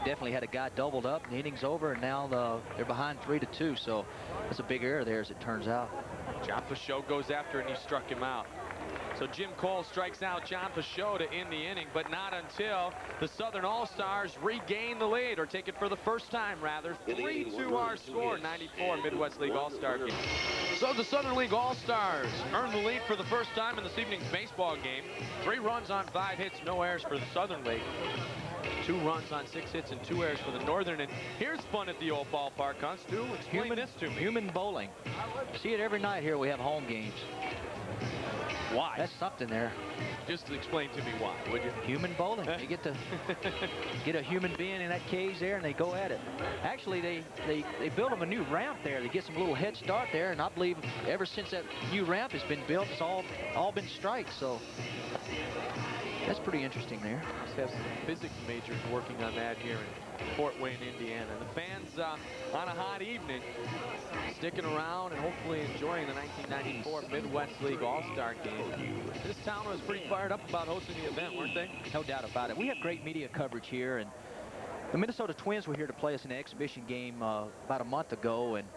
definitely had a guy doubled up. The inning's over, and now they're behind 3-2. So that's a big error there, as it turns out. John Pachot goes after it, and he struck him out. So Jim Cole strikes out John Pachot to end the inning, but not until the Southern All-Stars regain the lead, or take it for the first time, rather. 3-2 our score, 94 Midwest League All-Star game. So the Southern League All-Stars earn the lead for the first time in this evening's baseball game. 3 runs on 5 hits, no errors for the Southern League. 2 runs on 6 hits and 2 errors for the Northern. And here's fun at the old ballpark, huh, Stu? Explain this to me. Human bowling. See it every night here. We have home games. Why? That's something there. Just explain to me why, would you? Human bowling. You get to get a human being in that cage there, and they go at it. Actually, they built them a new ramp there. They get some little head start there, and I believe ever since that new ramp has been built, it's all been strikes. So that's pretty interesting there. Must have some physics majors working on that here in Fort Wayne, Indiana. And the fans on a hot evening sticking around and hopefully enjoying the 1994 Midwest League All-Star game. This town was pretty fired up about hosting the event, weren't they? No doubt about it. We have great media coverage here, and the Minnesota Twins were here to play us in an exhibition game about a month ago, and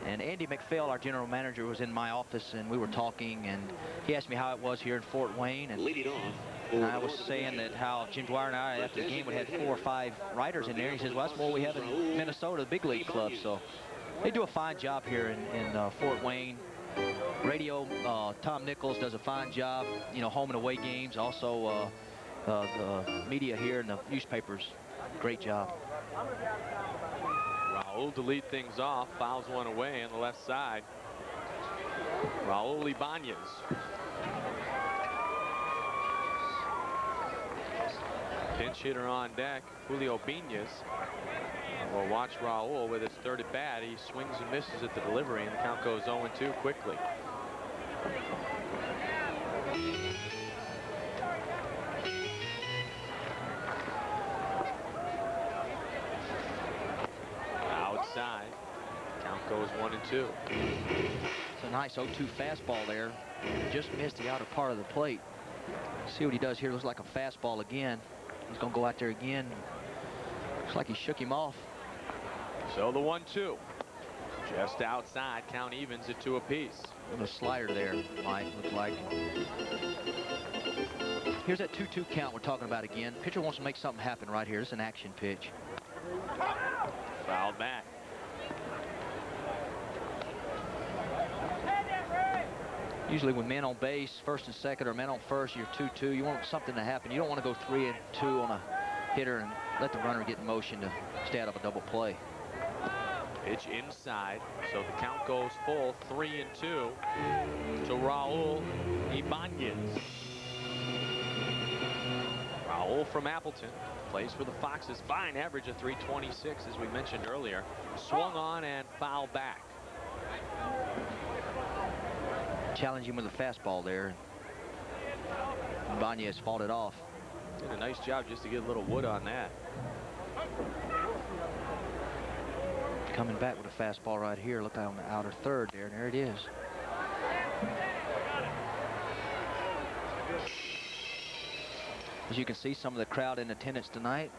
Andy McPhail, our general manager, was in my office, and we were talking, and he asked me how it was here in Fort Wayne, and I was saying that how Jim Dwyer and I, after the game, would have 4 or 5 writers in there. And he says, well, that's more we have in Minnesota, the big league club. So they do a fine job here in Fort Wayne. Radio, Tom Nichols does a fine job, home and away games. Also, the media here and the newspapers, great job. Raul to lead things off, fouls one away on the left side. Raul Ibanez. Pinch hitter on deck, Julio Beñas. We'll watch Raul with his third at bat. He swings and misses at the delivery, and the count goes 0-2 quickly. Outside. Count goes 1-2. It's a nice 0-2 fastball there. Just missed the outer part of the plate. See what he does here. Looks like a fastball again. He's going to go out there again. Looks like he shook him off. So the 1-2. Just outside. Count evens at 2 apiece. And a slider there, Mike, looks like. Here's that 2-2 count we're talking about again. Pitcher wants to make something happen right here. It's an action pitch. Fouled back. Usually when men on base, first and second, or men on first, you're 2-2. You want something to happen. You don't want to go 3-2 on a hitter and let the runner get in motion to stay out of a double play. Pitch inside, so the count goes full, 3-2 to Raul Ibanez. Raul from Appleton plays for the Foxes. Fine average of 326, as we mentioned earlier. Swung on and foul back. Challenge him with a fastball there. Ibanez fought it off. Did a nice job just to get a little wood on that. Coming back with a fastball right here. Look on the outer third there, and there it is. As you can see, some of the crowd in attendance tonight.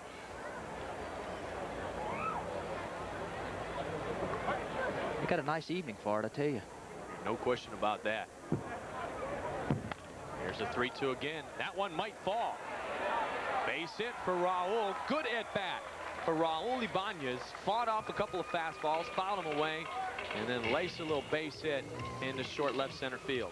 They got a nice evening for it, I tell you. No question about that. Here's the 3-2 again. That one might fall. Base hit for Raul. Good at bat for Raul Ibanez. Fought off a couple of fastballs, fouled him away, and then laced a little base hit into short left center field.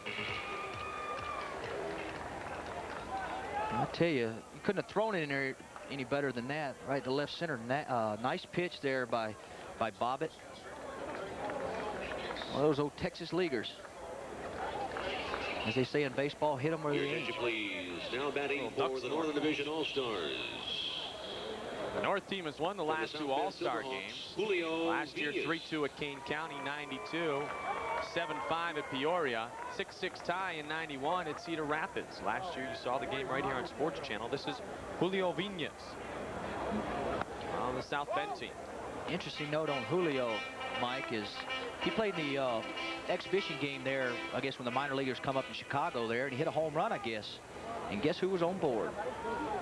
I tell you, you couldn't have thrown it in there any better than that. Right to left center. Nice pitch there by Bobbitt. One of those old Texas leaguers. As they say in baseball, hit them where they're in. Please. Now batting for the Northern Division All-Stars. The North team has won the last 2 All-Star games. Last year, 3-2 at Kane County, 92. 7-5 at Peoria. 6-6 tie in 91 at Cedar Rapids. Last year, you saw the game right here on Sports Channel. This is Julio Viñas on the South Bend team. Interesting note on Julio, Mike, is he played the exhibition game there, I guess, when the minor leaguers come up in Chicago there, and he hit a home run, I guess. And guess who was on board?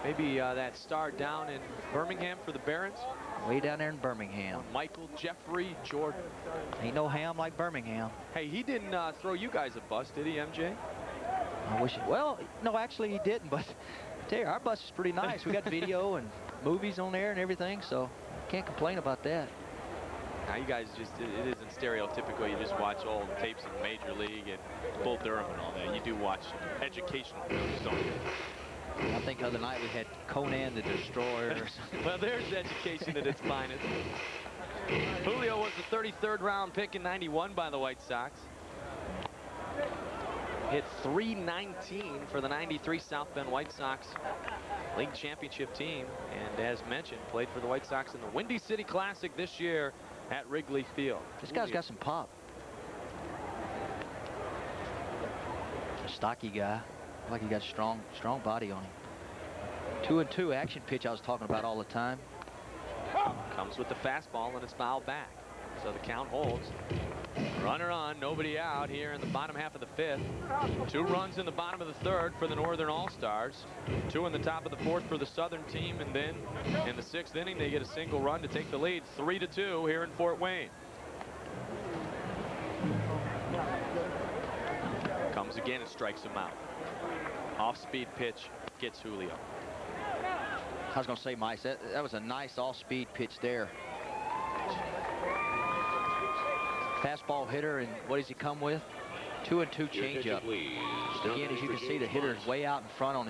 Maybe that star down in Birmingham for the Barons. Way down there in Birmingham. Michael Jeffrey Jordan. Ain't no ham like Birmingham. Hey, he didn't throw you guys a bus, did he, MJ? I wish. Well, no, actually he didn't. But I tell you, our bus is pretty nice. We got video and movies on there and everything, so can't complain about that. Now you guys just, it isn't stereotypical. You just watch old tapes of Major League and Bull Durham and all that. You do watch educational films, don't you? I think the other night we had Conan the Destroyer. Well, there's education at its finest. Julio was the 33rd round pick in 91 by the White Sox. Hit .319 for the 93 South Bend White Sox League Championship team. And as mentioned, played for the White Sox in the Windy City Classic this year at Wrigley Field. This guy's got some pop. A stocky guy. Like he got strong body on him. 2-2 action pitch I was talking about all the time. Comes with the fastball and it's fouled back. So the count holds. Runner on, nobody out here in the bottom half of the 5th. 2 runs in the bottom of the 3rd for the Northern All-Stars. 2 in the top of the 4th for the Southern team. And then in the 6th inning, they get a single run to take the lead. 3-2 here in Fort Wayne. Comes again and strikes him out. Off-speed pitch gets Julio. I was going to say, Mike, that was a nice off-speed pitch there. Fastball hitter, and what does he come with? 2-2 changeup. Again, as you can see, the hitter is way out in front on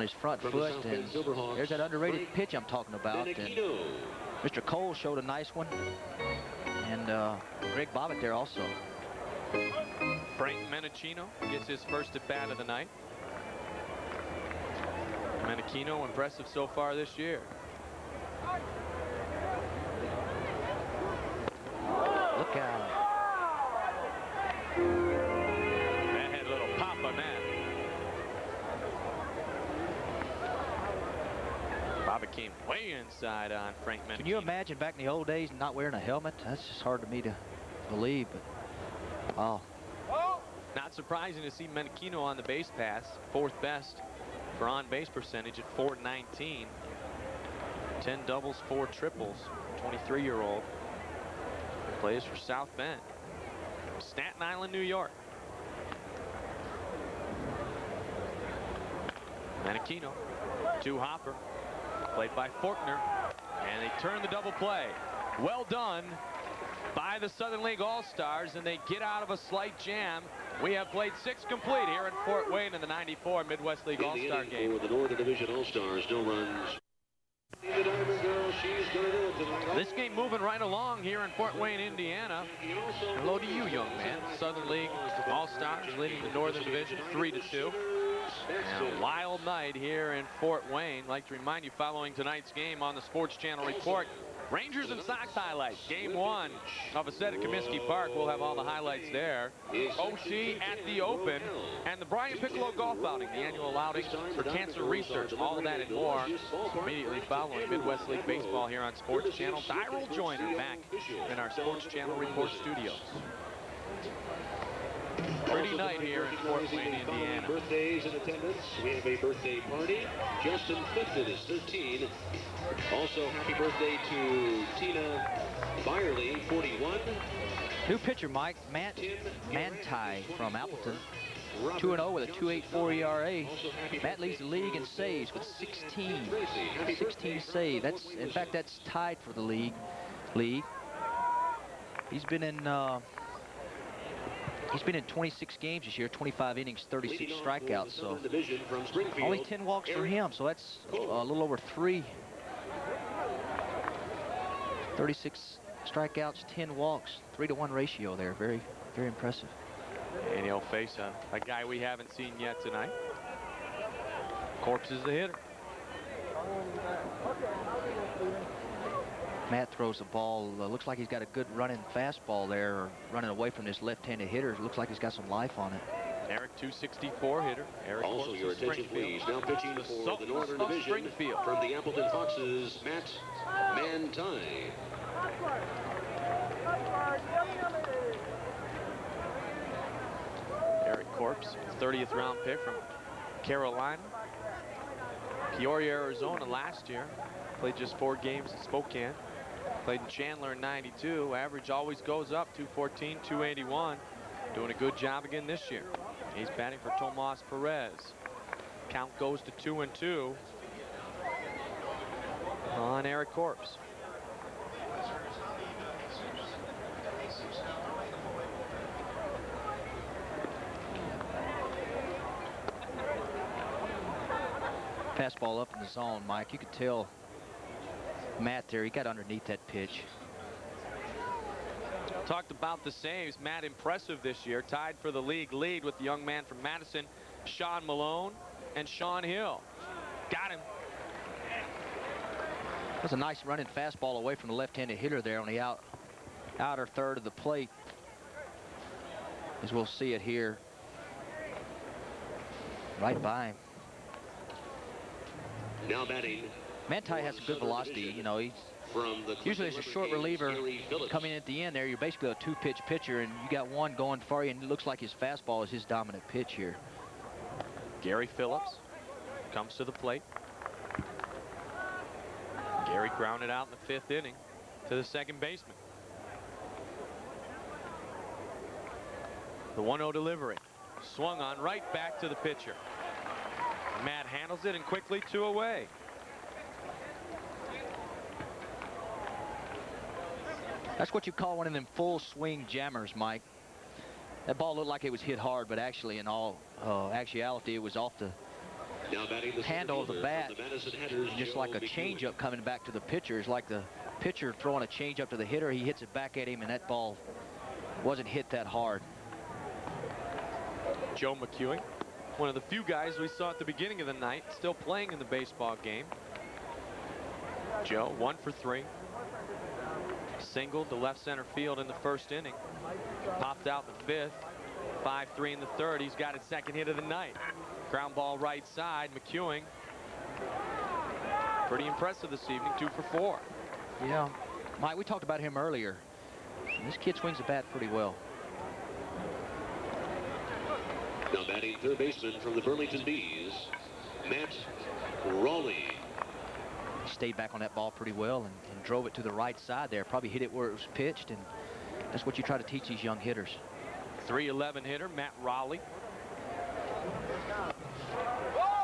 his front foot, and there's that underrated pitch I'm talking about. And Mr. Cole showed a nice one, and Greg Bobbitt there also. Frank Menachino gets his first at bat of the night. Menachino impressive so far this year. Look out. That came way inside on Frank Menachino. Can you imagine back in the old days not wearing a helmet? That's just hard to me to believe, but wow. Not surprising to see Menachino on the base pass, 4th best for on-base percentage at .419. 10 doubles, 4 triples. 23-year-old plays for South Bend, Staten Island, New York. Menachino to Hopper, played by Faulkner, and they turn the double play. Well done by the Southern League All-Stars, and they get out of a slight jam. We have played 6 complete here in Fort Wayne in the '94 Midwest League All-Star game. For the Northern Division All-Stars, no runs. The Diamond Girl, she's gonna do it tonight. This game moving right along here in Fort Wayne, Indiana. Hello to you, young man. Southern League All-Stars leading the Northern Division 3-2. And a wild night here in Fort Wayne. I'd like to remind you, following tonight's game on the Sports Channel report, Rangers and Sox highlights. Game 1 of a set at Comiskey Park. We'll have all the highlights there. OC at the Open. And the Brian Piccolo Golf Outing, the annual outing for cancer research. All of that and more immediately following Midwest League Baseball here on Sports Channel. Tyrell Joyner back in our Sports Channel report studios. Pretty night here in Fort Wayne, Indiana. Birthdays in attendance. We have a birthday party. Justin Clifton is 13. Also, happy birthday to Tina Byerly, 41. New pitcher, Mike. Matt Manti from Appleton. 2-0 with a 2.84 ERA. Matt leads the league in saves with 16 saves. In fact, that's tied for the league. He's been in 26 games this year, 25 innings, 36 strikeouts. So only 10 walks for him. So that's a little over 3. 36 strikeouts, 10 walks, 3-to-1 ratio there. Very, very impressive. And he'll face a guy we haven't seen yet tonight. Corpse is the hitter. Matt throws the ball. Looks like he's got a good running fastball there, running away from this left-handed hitter. Looks like he's got some life on it. Eric, 264 hitter. Eric also, your attention, please. Now pitching for the Northern Division from the Appleton Foxes, Matt Manti. Eric Corpse, 30th round pick from Carolina. Peoria, Arizona last year. Played just 4 games in Spokane. Played in Chandler in '92. Average always goes up, 214, 281. Doing a good job again this year. He's batting for Tomas Perez. Count goes to 2-2 on Eric Corpse. Fastball up in the zone, Mike. You could tell Matt there, he got underneath that pitch. Talked about the saves. Matt impressive this year. Tied for the league lead with the young man from Madison, Sean Malone and Sean Hill. Got him. That's a nice running fastball away from the left-handed hitter there on the outer third of the plate. As we'll see it here. Right by him. Now batting. Manti has a good velocity. You know, he's usually as a short reliever coming in at the end there, you're basically a 2-pitch pitcher, and you got one going for you, and it looks like his fastball is his dominant pitch here. Gary Phillips comes to the plate. Gary grounded out in the 5th inning to the second baseman. The 1-0 delivery. Swung on right back to the pitcher. Matt handles it and quickly 2 away. That's what you call one of them full swing jammers, Mike. That ball looked like it was hit hard, but actually in all actuality it was off the handle of the bat. Just like a changeup coming back to the pitcher. It's like the pitcher throwing a changeup to the hitter. He hits it back at him, and that ball wasn't hit that hard. Joe McEwing, one of the few guys we saw at the beginning of the night, still playing in the baseball game. Joe, 1 for 3. Singled to left center field in the 1st inning. Popped out in the 5th. 5-3 in the 3rd. He's got his 2nd hit of the night. Ground ball right side. McEwing pretty impressive this evening, 2 for 4. Yeah, Mike, we talked about him earlier. This kid swings the bat pretty well. Now batting third baseman from the Burlington Bees, Matt Raleigh. Stayed back on that ball pretty well and drove it to the right side there. Probably hit it where it was pitched, and that's what you try to teach these young hitters. 311 hitter, Matt Raleigh.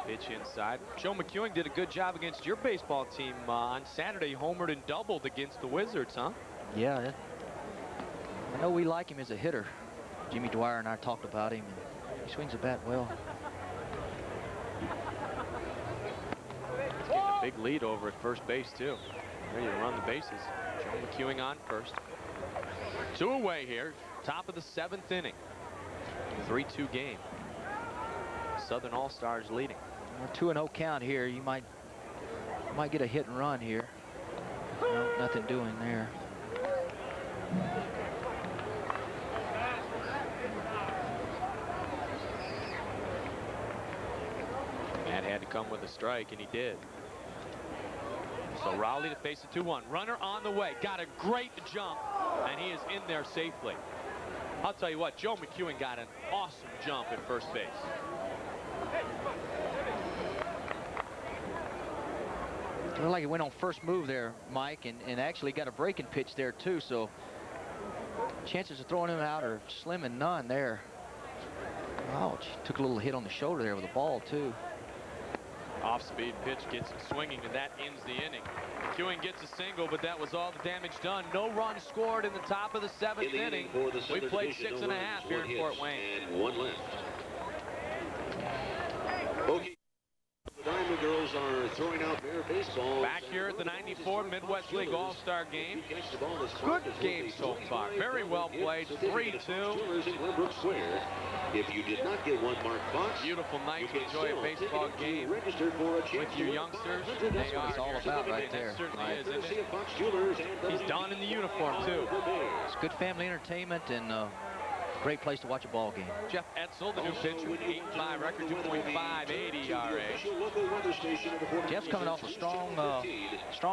Pitch inside. Joe McEwing did a good job against your baseball team on Saturday. Homered and doubled against the Wizards, huh? Yeah, I know we like him as a hitter. Jimmy Dwyer and I talked about him, and he swings the bat well. He's getting a big lead over at first base, too. Ready to run the bases. Joe McEwing on first. 2 away here. Top of the 7th inning. 3-2 game. Southern All-Stars leading. 2-0 count here. You might get a hit and run here. No, nothing doing there. Matt had to come with a strike, and he did. So Raleigh to face the 2-1. Runner on the way. Got a great jump, and he is in there safely. I'll tell you what, Joe McEwing got an awesome jump at first base. Looked like he went on first move there, Mike, and actually got a breaking pitch there too, so chances of throwing him out are slim and none there. Ouch. Took a little hit on the shoulder there with the ball too. Off-speed pitch gets him swinging, and that ends the inning. McEwing gets a single, but that was all the damage done. No runs scored in the top of the 7th inning. We played 6.5 here in Fort Wayne. And 1 left. Okay. The Diamond Girls are throwing out their baseball. Back here at the 94 Midwest League All-Star game. Good game so far. Very well played. 3-2. If you did not get one marked box, beautiful night to enjoy a baseball game with your youngsters. They are all about right there. It certainly is, isn't it? He's donned in the uniform too. It's good family entertainment and great place to watch a ball game. Jeff Etzel, the new pitcher, 8-5 record, 2.58 ERA. Jeff's coming off a strong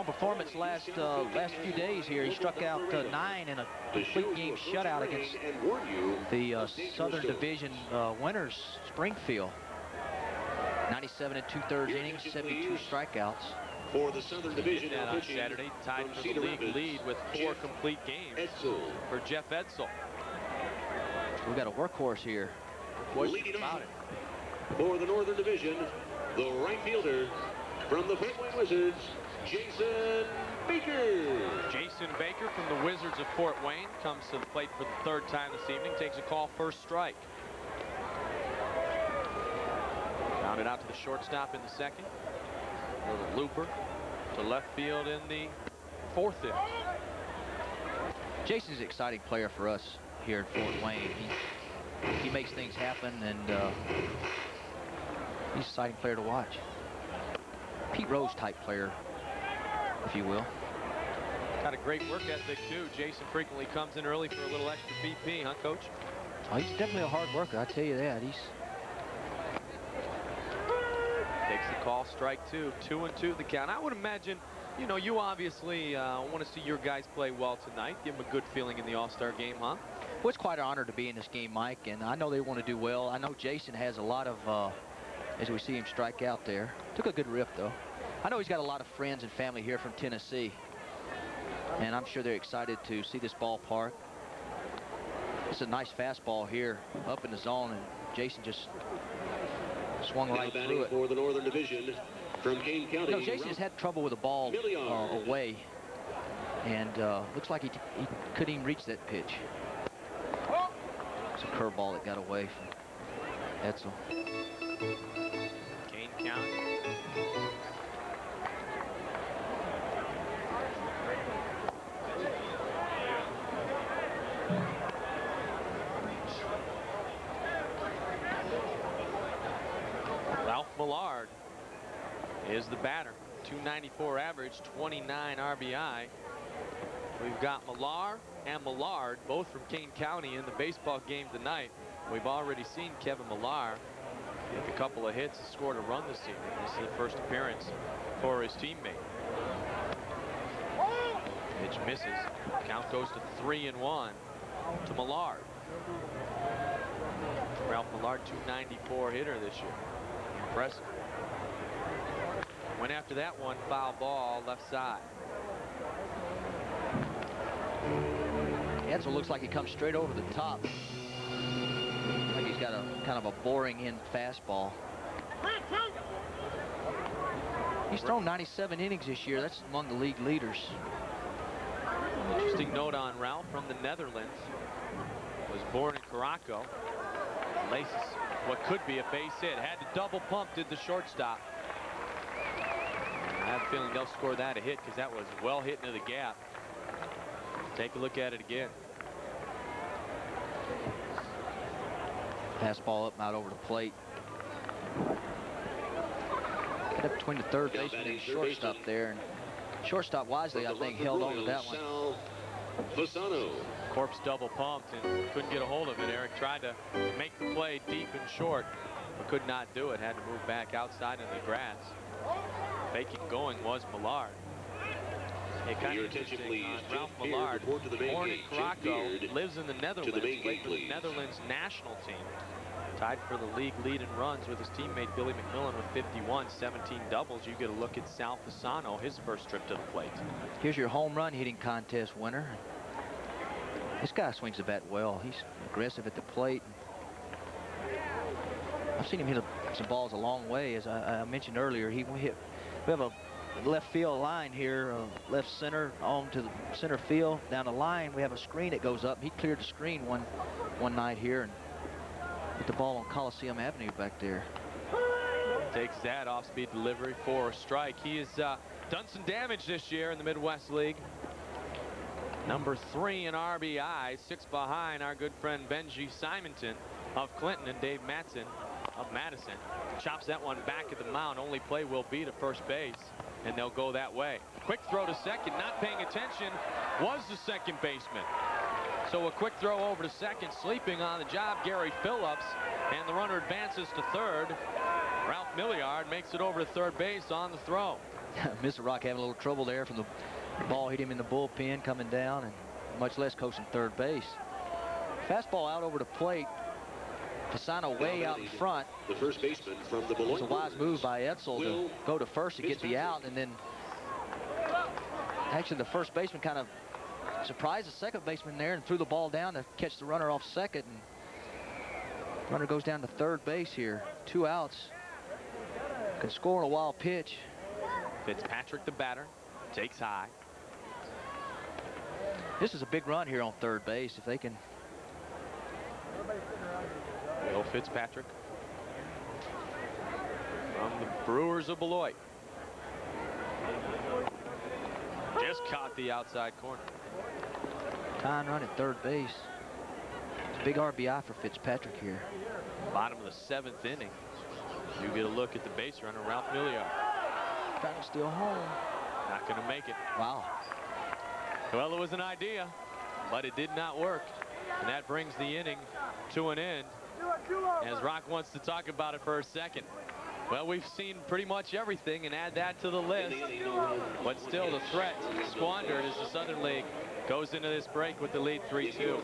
performance last few days here. He struck out 9 in a complete game shutout against the Southern Division winners, Springfield. 97 2/3 innings, 72 strikeouts. For the Southern Division on Saturday, tied for the league lead with 4 complete games for Jeff Etzel. We got a workhorse here. Leading on for the Northern Division, the right fielder from the Fort Wayne Wizards, Jason Baker. Jason Baker from the Wizards of Fort Wayne comes to the plate for the 3rd time this evening. Takes a call, first strike. Rounded out to the shortstop in the 2nd. A little looper to left field in the 4th inning. Jason's an exciting player for us here in Fort Wayne. He makes things happen, and he's an exciting player to watch. Pete Rose type player, if you will. Got a great work ethic too. Jason frequently comes in early for a little extra BP, huh, Coach? Oh, he's definitely a hard worker, I tell you that. He's takes the call, strike 2, 2-2 the count. I would imagine, you know, you obviously want to see your guys play well tonight. Give them a good feeling in the All-Star game, huh? Well, it's quite an honor to be in this game, Mike, and I know they want to do well. I know Jason has a lot of, as we see him strike out there. Took a good rip, though. I know he's got a lot of friends and family here from Tennessee, and I'm sure they're excited to see this ballpark. It's a nice fastball here, up in the zone, and Jason just swung right through it. For the Northern Division from Kane County. No, Jason has had trouble with the ball away, and looks like he couldn't even reach that pitch. It's a curveball that got away from Etzel. Kane County. Ralph Millard is the batter. 294 average, 29 RBI. We've got Millar and Millard, both from Kane County, in the baseball game tonight. We've already seen Kevin Millar with a couple of hits and scored a run this evening. This is the first appearance for his teammate. Pitch misses. Count goes to 3-1 to Millard. Ralph Millard, 294 hitter this year. Impressive. Went after that one, foul ball, left side. Edsel looks like he comes straight over the top. Like he's got a kind of a boring in fastball. He's thrown 97 innings this year. That's among the league leaders. Interesting note on Ralph, from the Netherlands. Was born in Caraco. Laces what could be a base hit. Had to double pump, did the shortstop. I have a feeling they'll score that a hit because that was well hit into the gap. Take a look at it again. Fastball up and out over the plate. Get up between the third baseman and shortstop there. And shortstop wisely, I think, held on to that one. Corpse double pumped and couldn't get a hold of it. Eric tried to make the play deep and short, but could not do it. Had to move back outside in the grass. Faking going was Millard. It kind of interesting on Ralph Millard, born in Caraco, lives in the Netherlands, played for the Netherlands national team. Tied for the league lead in runs with his teammate Billy McMillan with 51, 17 doubles. You get a look at Sal Fasano, his first trip to the plate. Here's your home run hitting contest winner. This guy swings the bat well. He's aggressive at the plate. I've seen him hit some balls a long way. As I mentioned earlier, we have a left field line here, left center on to the center field. Down the line, we have a screen that goes up. He cleared the screen one night here and hit the ball on Coliseum Avenue back there. Takes that off-speed delivery for a strike. He has done some damage this year in the Midwest League. Number 3 in RBI, 6 behind our good friend Benji Simonton of Clinton and Dave Matson of Madison. Chops that one back at the mound. Only play will be to first base, and they'll go that way. Quick throw to second, not paying attention, was the second baseman. So a quick throw over to second, sleeping on the job, Gary Phillips, and the runner advances to third. Ralph Milliard makes it over to third base on the throw. Mr. Rock having a little trouble there from the ball hit him in the bullpen coming down, and much less coaching third base. Fastball out over the plate. Fasano way out in front. The first baseman from the Beloit. It's a wise move by Edsel to go to first and get the out, and then actually the first baseman kind of surprised the second baseman there and threw the ball down to catch the runner off second, and runner goes down to third base here. 2 outs. Can score on a wild pitch. Fitzpatrick, the batter, takes high. This is a big run here on third base if they can. Will Fitzpatrick from the Brewers of Beloit. Just caught the outside corner. Tying run at third base. It's a big RBI for Fitzpatrick here. Bottom of the 7th inning. You get a look at the base runner, Ralph Milliard. Trying to steal home. Not going to make it. Wow. Well, it was an idea, but it did not work. And that brings the inning to an end. As Rock wants to talk about it for a second. Well, we've seen pretty much everything, and add that to the list. But still, the threat squandered as the Southern League goes into this break with the lead 3-2.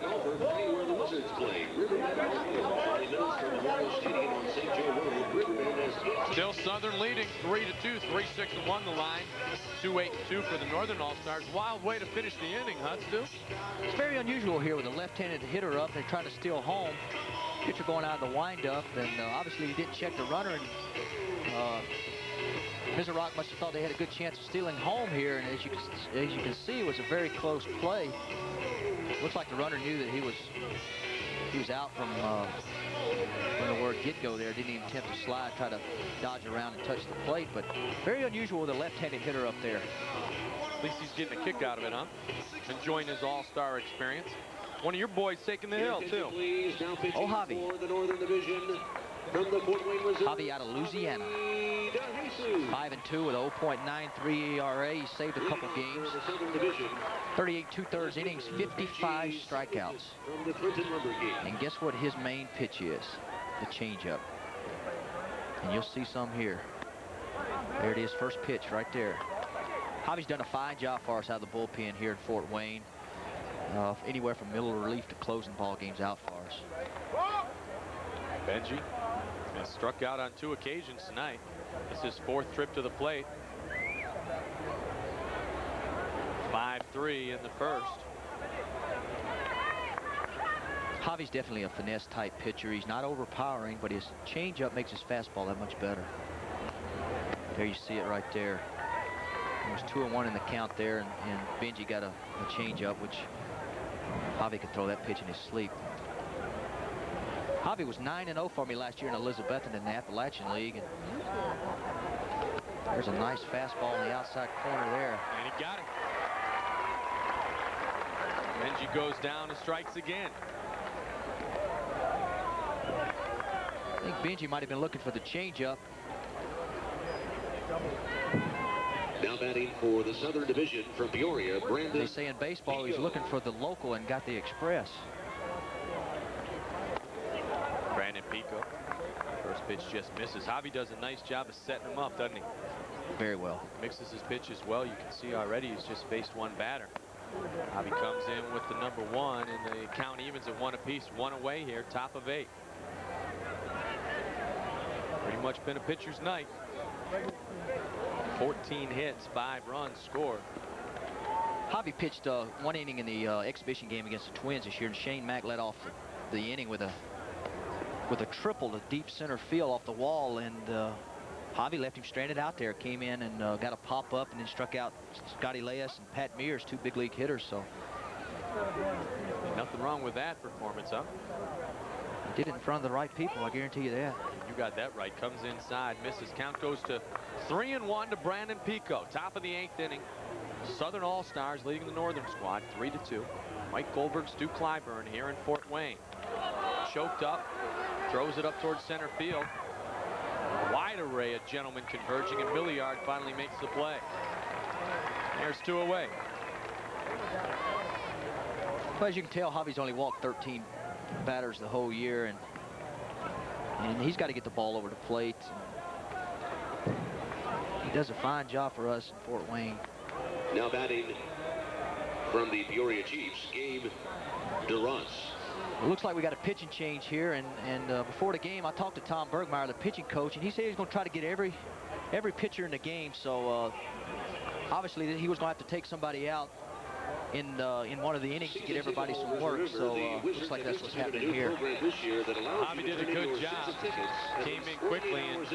Still Southern leading 3-2, 3-6-1 the line. 2-8-2 for the Northern All-Stars. Wild way to finish the inning, huh, Stu? It's very unusual here with a left-handed hitter up. They're trying to steal home. Pitcher going out of the windup, and obviously he didn't check the runner, and Mr. Rock must have thought they had a good chance of stealing home here, and as you can see, it was a very close play. Looks like the runner knew that he was out from the word get-go there. Didn't even attempt to slide, try to dodge around and touch the plate, but very unusual with a left-handed hitter up there. At least he's getting a kick out of it, huh? Enjoying his all-star experience. One of your boys taking the hill, too. Oh, Javi. Javi out of Louisiana. 5-2 with 0.93 ERA. He saved a couple games. 38 2/3 innings, 55 strikeouts. And guess what his main pitch is? The changeup. And you'll see some here. There it is, first pitch right there. Javi's done a fine job for us out of the bullpen here in Fort Wayne. Anywhere from middle relief to closing ball games out for us. Benji has struck out on 2 occasions tonight. This is his 4th trip to the plate. 5-3 in the first. Javi's definitely a finesse type pitcher. He's not overpowering, but his changeup makes his fastball that much better. There you see it right there. It was 2-1 in the count there, and Benji got a changeup, which Javi could throw that pitch in his sleep. Javi was 9-0 for me last year in Elizabethton in the Appalachian League. And there's a nice fastball in the outside corner there. And he got it. Benji goes down and strikes again. I think Benji might have been looking for the changeup. Now batting for the Southern Division from Peoria, Brandon. They say in baseball he's looking for the local and got the express. Brandon Pico. First pitch just misses. Javi does a nice job of setting him up, doesn't he? Very well. Mixes his pitches well. You can see already he's just faced 1 batter. Javi comes in with the number 1, and the count evens at 1 apiece. 1 away here, top of 8. Pretty much been a pitcher's night. 14 hits, 5 runs scored. Javi pitched 1 inning in the exhibition game against the Twins this year, and Shane Mack led off the inning with a triple to deep center field off the wall, and Javi left him stranded out there. Came in and got a pop up, and then struck out Scotty Leas and Pat Mears, 2 big league hitters. So nothing wrong with that performance, huh? Did it in front of the right people, I guarantee you that. You got that right. Comes inside, misses. Count goes to 3-1 to Brandon Pico. Top of the 8th inning. Southern All-Stars leading the Northern squad 3-2. Mike Goldberg, Stu Clyburn here in Fort Wayne. Choked up, throws it up towards center field. Wide array of gentlemen converging, and Milliard finally makes the play. There's 2 away. Well, as you can tell, Javi's only walked 13 batters the whole year, and he's got to get the ball over the plate. He does a fine job for us in Fort Wayne. Now batting from the Peoria Chiefs, Gabe DeRoss. It looks like we got a pitching change here, and before the game I talked to Tom Bergmeyer, the pitching coach, and he said he's going to try to get every pitcher in the game. So obviously he was going to have to take somebody out in one of the innings to get everybody some work. So looks like that's what's happening here. Javi did a good job. Came in quickly and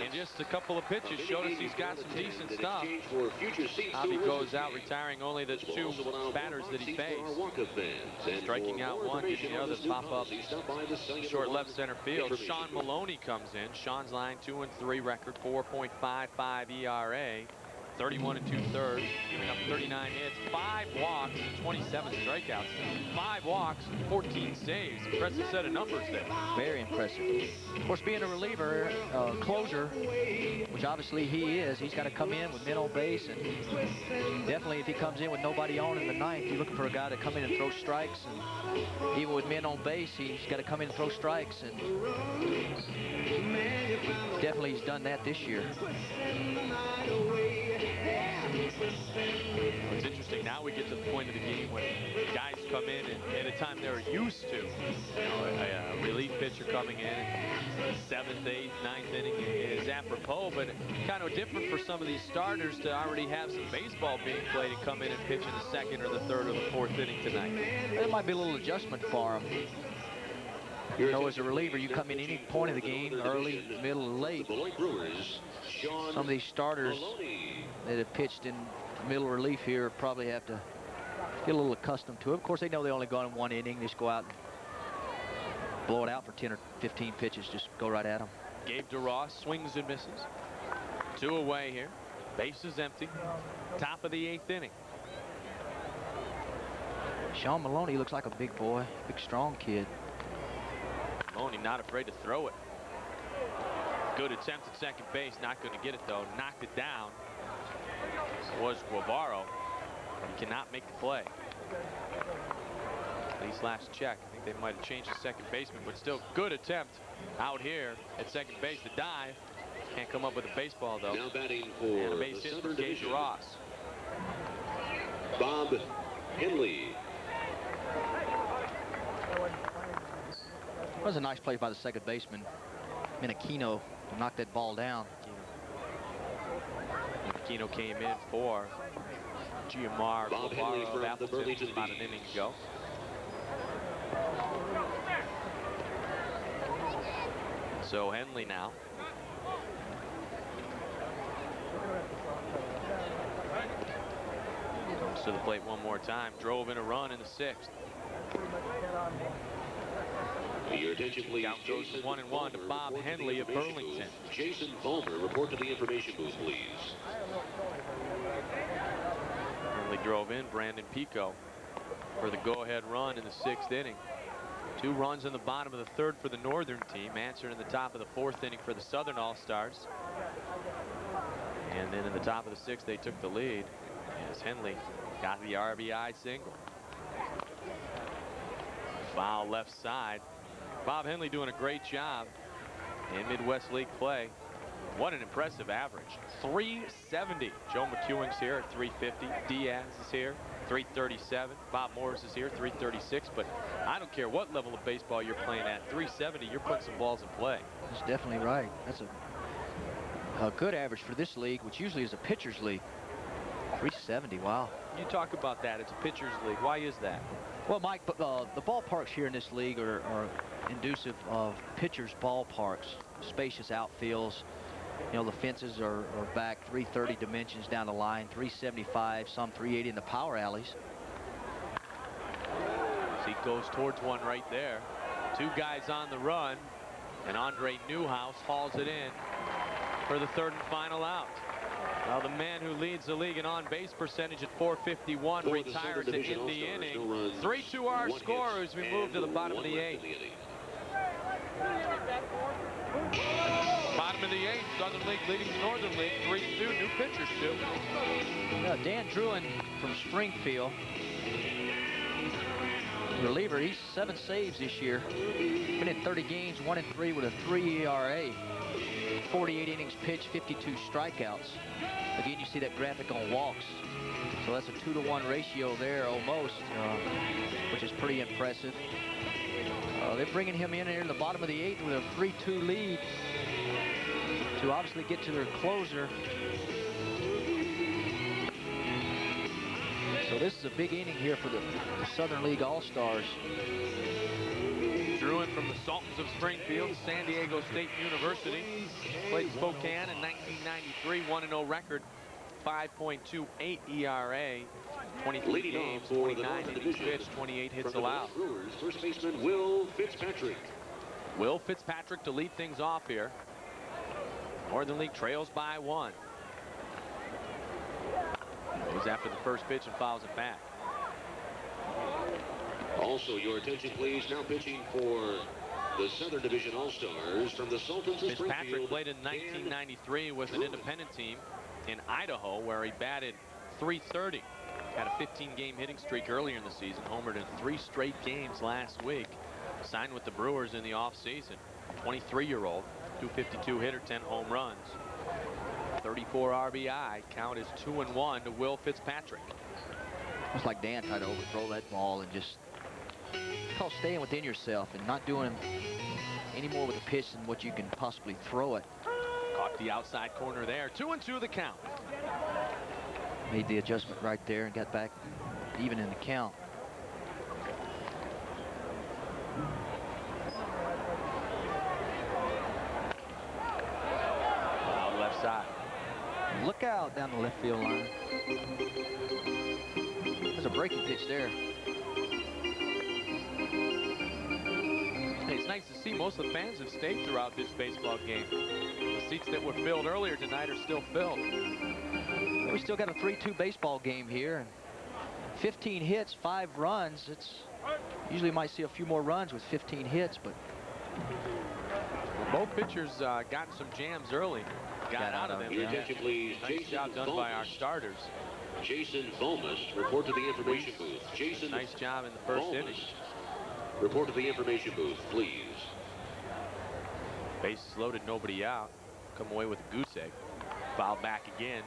in just a couple of pitches showed us he's got some decent stuff. Javi goes out retiring only the 2 batters that he faced. Striking out 1, getting the other pop up short left center field. Sean Maloney comes in. Sean's line 2-3 record, 4.55 ERA. 31 2/3, giving up 39 hits, 5 walks, and 27 strikeouts. 5 walks, 14 saves. Impressive set of numbers there. Very impressive. Of course, being a reliever, closer, which obviously he is, he's got to come in with men on base, and definitely if he comes in with nobody on in the 9th, you're looking for a guy to come in and throw strikes. And even with men on base, he's got to come in and throw strikes, and definitely he's done that this year. It's interesting. Now we get to the point of the game when guys come in and at a time they're used to, a relief pitcher coming in 7th, 8th, 9th inning is apropos, but kind of different for some of these starters to already have some baseball being played and come in and pitch in the 2nd or the 3rd or the 4th inning tonight. There might be a little adjustment for him. You know, as a reliever, you come in any point of the game, early, middle, or late. Some of these starters that have pitched in middle relief here probably have to get a little accustomed to it. Of course, they know they only go in 1 inning. They just go out and blow it out for 10 or 15 pitches. Just go right at them. Gabe DeRoss swings and misses. 2 away here. Base is empty. Top of the 8th inning. Sean Maloney looks like a big boy, big strong kid. Maloney not afraid to throw it. Good attempt at second base, not going to get it though. Knocked it down. It was Guevaro. He cannot make the play. At least last check, I think they might have changed the second baseman, but still good attempt out here at second base. The dive Can't come up with a baseball, though. Now batting for And a base the hit Southern for Gage Division, Ross. Bob Henley. That was a nice play by the second baseman, Minakino, to knock that ball down. Minakino came in for Giamar Bob Henley Guevara from of the Appleton Burlington about an Bees. inning ago. So Henley now. Comes to the plate one more time. Drove in a run in the 6th. Your attention, please. Count goes Jason 1-1 to Fulmer, Bob report to the Henley of information Burlington. booth. Jason Fulmer, report to the information booth, please. Henley drove in Brandon Pico for the go-ahead run in the 6th inning. 2 runs in the bottom of the 3rd for the Northern team, answered in the top of the 4th inning for the Southern All-Stars. And then in the top of the 6th, they took the lead as Henley got the RBI single. Foul left side. Bob Henley doing a great job in Midwest League play. What an impressive average. 370. Joe McEwing's here at 350. Diaz is here, 337. Bob Morris is here, 336. But I don't care what level of baseball you're playing at. 370, you're putting some balls in play. That's definitely right. That's a good average for this league, which usually is a pitcher's league. 370, wow. You talk about that. It's a pitcher's league. Why is that? Well, Mike, the ballparks here in this league are inducive of pitchers' ballparks. Spacious outfields. You know, the fences are back 330 dimensions down the line, 375, some 380 in the power alleys. So he goes towards one right there. 2 guys on the run, and Andre Newhouse hauls it in for the 3rd and final out. Now the man who leads the league in on-base percentage at 451 retires to end the inning. 3-2 our score as we move to the bottom of the 8th. Bottom of the 8th, Southern League leading the Northern League, 3-2, new pitchers too. Yeah, Dan Druin from Springfield, reliever. He's 7 saves this year. Been in 30 games, 1-3 with a 3 ERA. 48 innings pitched, 52 strikeouts. Again, you see that graphic on walks. So that's a 2-to-1 ratio there almost, which is pretty impressive. They're bringing him in here in the bottom of the 8th with a 3-2 lead to obviously get to their closer. So this is a big inning here for the Southern League All-Stars. Druin from the Sultans of Springfield, San Diego State University. Played Spokane in 1993, 1-0 record, 5.28 ERA, 23 games, 29 innings pitched, 28 hits allowed. First baseman Will Fitzpatrick. Will Fitzpatrick to lead things off here. Northern League trails by 1. Goes after the first pitch and fouls it back. Also, your attention, please. Now pitching for the Southern Division All-Stars from the Sultans of Springfield. Fitzpatrick played in 1993 with an independent team in Idaho, where he batted .330. Had a 15-game hitting streak earlier in the season. Homered in 3 straight games last week. Signed with the Brewers in the offseason. 23-year-old, .252 hitter, 10 home runs. 34 RBI. Count is 2-1 to Will Fitzpatrick. It's like Dan tried to overthrow that ball and just call staying within yourself and not doing any more with the pitch than what you can possibly throw it. Caught the outside corner there. 2-2 the count. Made the adjustment right there and got back even in the count. Out left side. Look out down the left field line. There's a breaking pitch there. Hey, it's nice to see most of the fans have stayed throughout this baseball game. The seats that were filled earlier tonight are still filled. We still got a 3-2 baseball game here. 15 hits, 5 runs. It's usually might see a few more runs with 15 hits, but both pitchers got some jams early. Got out of them. Your attention, please. Nice Jason job done by our starters. Jason Volmus, report to the information booth. Jason, nice job in the first inning. Report to the information booth, please. Bases loaded, nobody out. come away with a goose egg. Foul back again.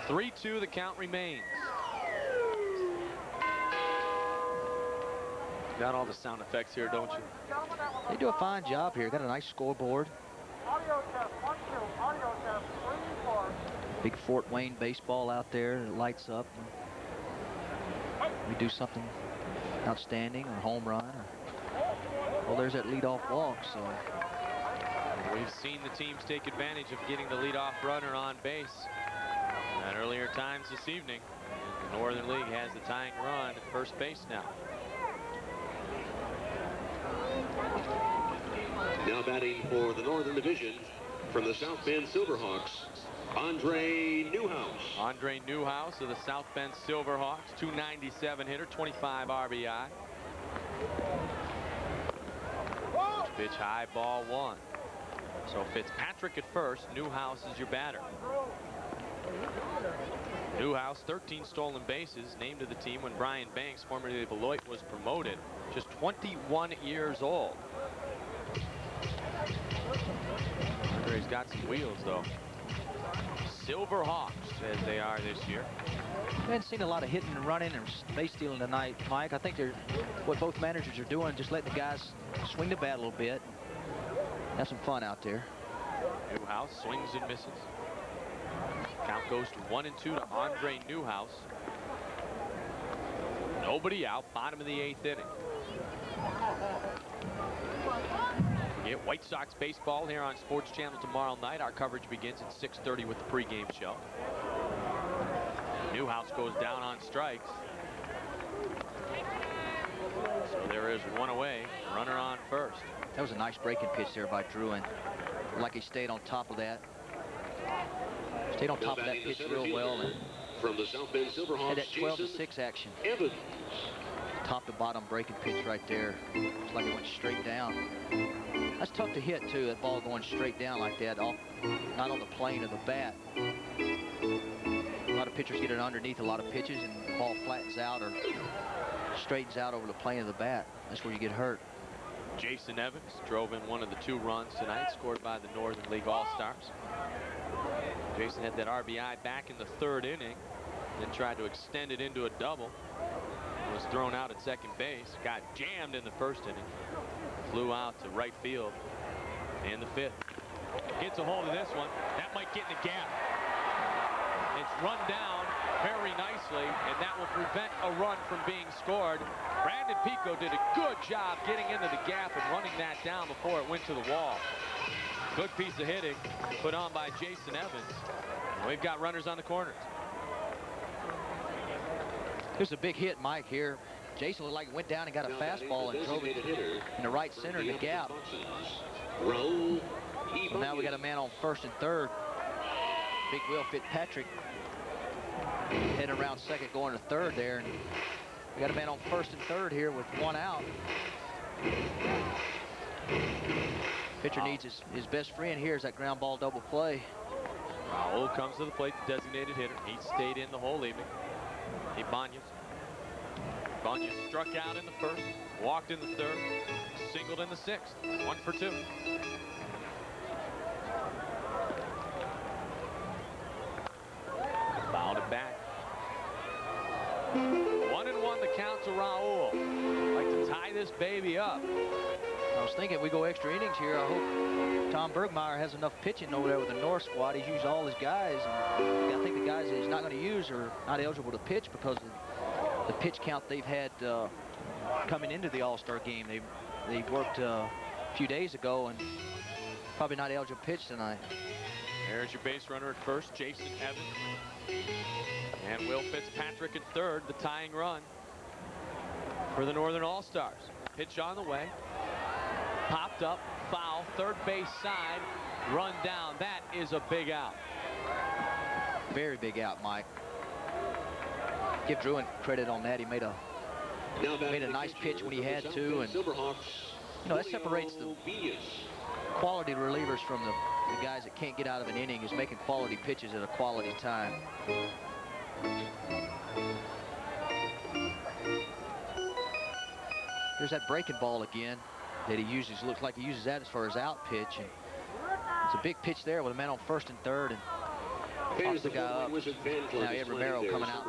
3-2 the count remains. Got all the sound effects here, don't you? They do a fine job here. Got a nice scoreboard. Audio test, 1, 2, audio test, 3, 4. Big Fort Wayne baseball out there. It lights up. We do something outstanding, or home run. Well, there's that leadoff walk, so. We've seen the teams take advantage of getting the leadoff runner on base at earlier times this evening. The Northern League has the tying run at first base now. Now batting for the Northern Division from the South Bend Silverhawks, Andre Newhouse. Andre Newhouse of the South Bend Silverhawks, 297 hitter, 25 RBI. Pitch high, ball 1. So Fitzpatrick at first. Newhouse is your batter. Newhouse, 13 stolen bases, named to the team when Brian Banks, formerly of Beloit, was promoted. Just 21 years old. Andre's got some wheels, though. Silverhawks, as they are this year. We haven't seen a lot of hitting and running and base stealing tonight, Mike. I think they're what both managers are doing, just letting the guys swing the bat a little bit. Have some fun out there. Newhouse swings and misses. Count goes to 1-2 to Andre Newhouse. Nobody out, bottom of the 8th inning. We get White Sox baseball here on Sports Channel tomorrow night. Our coverage begins at 6:30 with the pregame show. Newhouse goes down on strikes. So there is one away, runner on first. That was a nice breaking pitch there by Druin. Like he stayed on top of that. Stayed on top of that pitch real well. And from the South Bend Silverhawks, had that 12-6 action. Evans. Top to bottom breaking pitch right there. It's like it went straight down. That's tough to hit too, that ball going straight down like that, off, not on the plane of the bat. A lot of pitchers get it underneath a lot of pitches and the ball flattens out or straightens out over the plane of the bat. That's where you get hurt. Jason Evans drove in one of the 2 runs tonight, scored by the Northern League All-Stars. Jason had that RBI back in the 3rd inning, then tried to extend it into a double. Was thrown out at second base, got jammed in the 1st inning, flew out to right field in the 5th. Gets a hold of this one. That might get in the gap. It's run down very nicely, and that will prevent a run from being scored. Brandon Pico did a good job getting into the gap and running that down before it went to the wall. Good piece of hitting put on by Jason Evans. And we've got runners on the corners. There's a big hit, Mike, here. Jason looked like he went down and got a fastball and drove it in the right center in the gap. So now we got a man on 1st and 3rd. Big Will Fitzpatrick heading around 2nd, going to 3rd there. And we got a man on 1st and 3rd here with 1 out. Pitcher needs his best friend here is that ground ball double play. Raul comes to the plate, the designated hitter. He stayed in the whole evening. Ibanez. Ibanez struck out in the 1st, walked in the 3rd, singled in the 6th. 1 for 2. Fouled it back. 1-1 the count to Raul. Like to tie this baby up. I was thinking we go extra innings here. I hope Tom Bergmeyer has enough pitching over there with the North squad. He's used all his guys, and I think the guys that he's not going to use are not eligible to pitch because of the pitch count they've had coming into the All-Star game. They worked a few days ago and probably not eligible to pitch tonight. There's your base runner at first, Jason Evans. And Will Fitzpatrick at 3rd, the tying run for the Northern All-Stars. Pitch on the way. Popped up, foul, 3rd base side, run down. That is a big out. Very big out, Mike. Give Druin credit on that. He made a nice pitch when he had to, and you know that separates the quality relievers from the guys that can't get out of an inning, is making quality pitches at a quality time. There's that breaking ball again that he uses. Looks like he uses that as far as out pitch. And It's a big pitch there with a man on first and third, and Here's the guy up. Now Ed Romero coming out,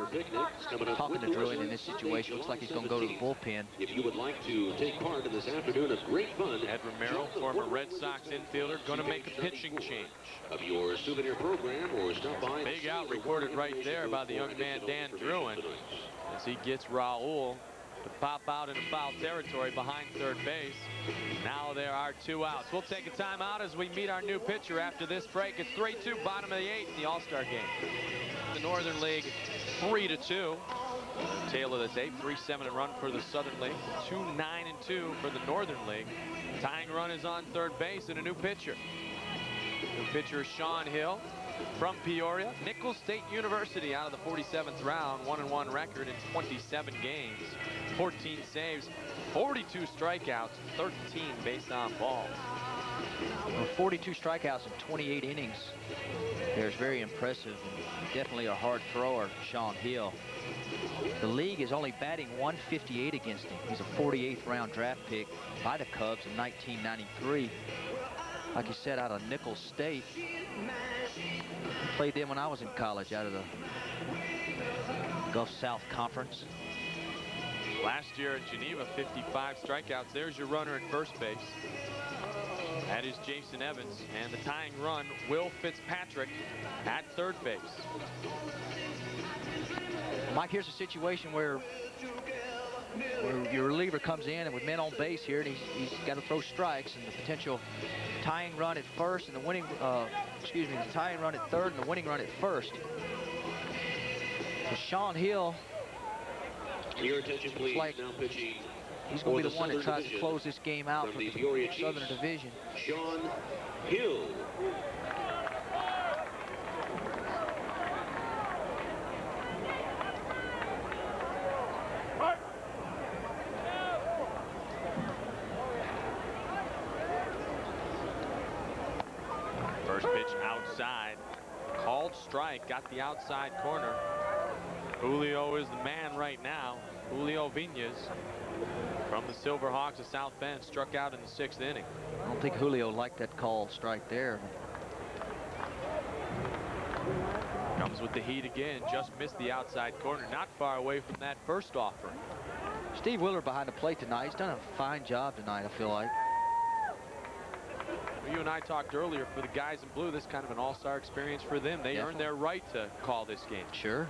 talking to Druin in this situation. Looks like he's going to go to the bullpen. If you would like to take part in this afternoon of great fun, Ed Romero, former Red Sox infielder, going to make a pitching change. Of your souvenir program, or stop by. Big out recorded right there by the young man Dan Druin as he gets Raul to pop out into foul territory behind third base. Now there are 2 outs. We'll take a timeout as we meet our new pitcher after this break. It's 3-2, bottom of the 8th in the All-Star game. The Northern League 3-2. Tail of this 8th, 3-7 run for the Southern League, 2-9-2 for the Northern League. Tying run is on third base and a new pitcher. New pitcher Sean Hill from Peoria. Nicholls State University out of the 47th round, 1-1 record in 27 games, 14 saves, 42 strikeouts, 13 based on balls. Well, 42 strikeouts in 28 innings. There's very impressive and definitely a hard thrower, Sean Hill. The league is only batting 158 against him. He's a 48th round draft pick by the Cubs in 1993. Like you said, out of Nicholls State. Played them when I was in college out of the Gulf South Conference. Last year in Geneva, 55 strikeouts. There's your runner at first base. That is Jason Evans, and the tying run, Will Fitzpatrick at third base. Mike, here's a situation where your reliever comes in and with men on base here, and he's got to throw strikes, and the potential tying run at first and the winning, the tying run at third and the winning run at first. So Sean Hill, your attention, please. Like now pitching. He's going to be the one that tries to close this game out for the Southern Division. Sean Hill. First pitch outside. Called strike, got the outside corner. Julio is the man right now. Julio Viñas from the Silverhawks of South Bend struck out in the 6th inning. I don't think Julio liked that call strike there. Comes with the heat again, just missed the outside corner, not far away from that first offering. Steve Willard behind the plate tonight. He's done a fine job tonight, I feel like. You and I talked earlier, for the guys in blue, this kind of an all-star experience for them. They earned their right to call this game. Sure.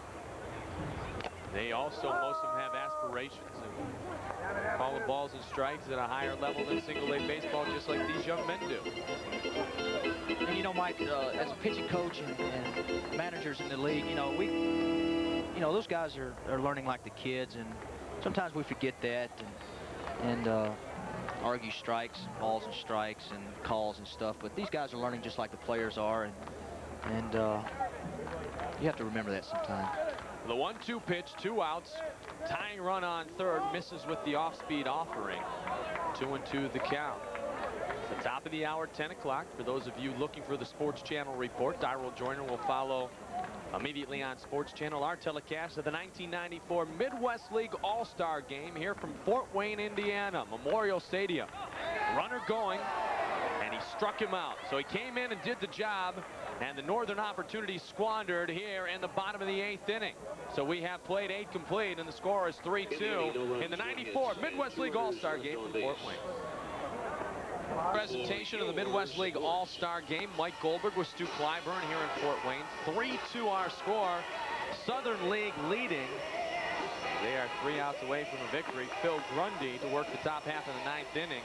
They also, most of them have aspirations and calling balls and strikes at a higher level than single-A baseball, just like these young men do. And you know, Mike, as a pitching coach and managers in the league, those guys are learning like the kids, and sometimes we forget that and argue strikes, balls and strikes and calls and stuff. But these guys are learning just like the players are, and you have to remember that sometimes. The 1-2 pitch, 2 outs. Tying run on third, misses with the off-speed offering. 2-2 the count. The top of the hour, 10 o'clock. For those of you looking for the Sports Channel report, Tyrell Joyner will follow immediately on Sports Channel our telecast of the 1994 Midwest League All-Star Game here from Fort Wayne, Indiana, Memorial Stadium. Runner going, and he struck him out. So he came in and did the job, and the Northern opportunity squandered here in the bottom of the 8th inning. So we have played 8 complete, and the score is 3-2 in the 94 Midwest League All-Star Game from Fort Wayne. Presentation of the Midwest League All-Star Game. Mike Goldberg with Stu Clyburn here in Fort Wayne. 3-2 our score. Southern League leading. They are 3 outs away from a victory. Phil Grundy to work the top half of the 9th inning.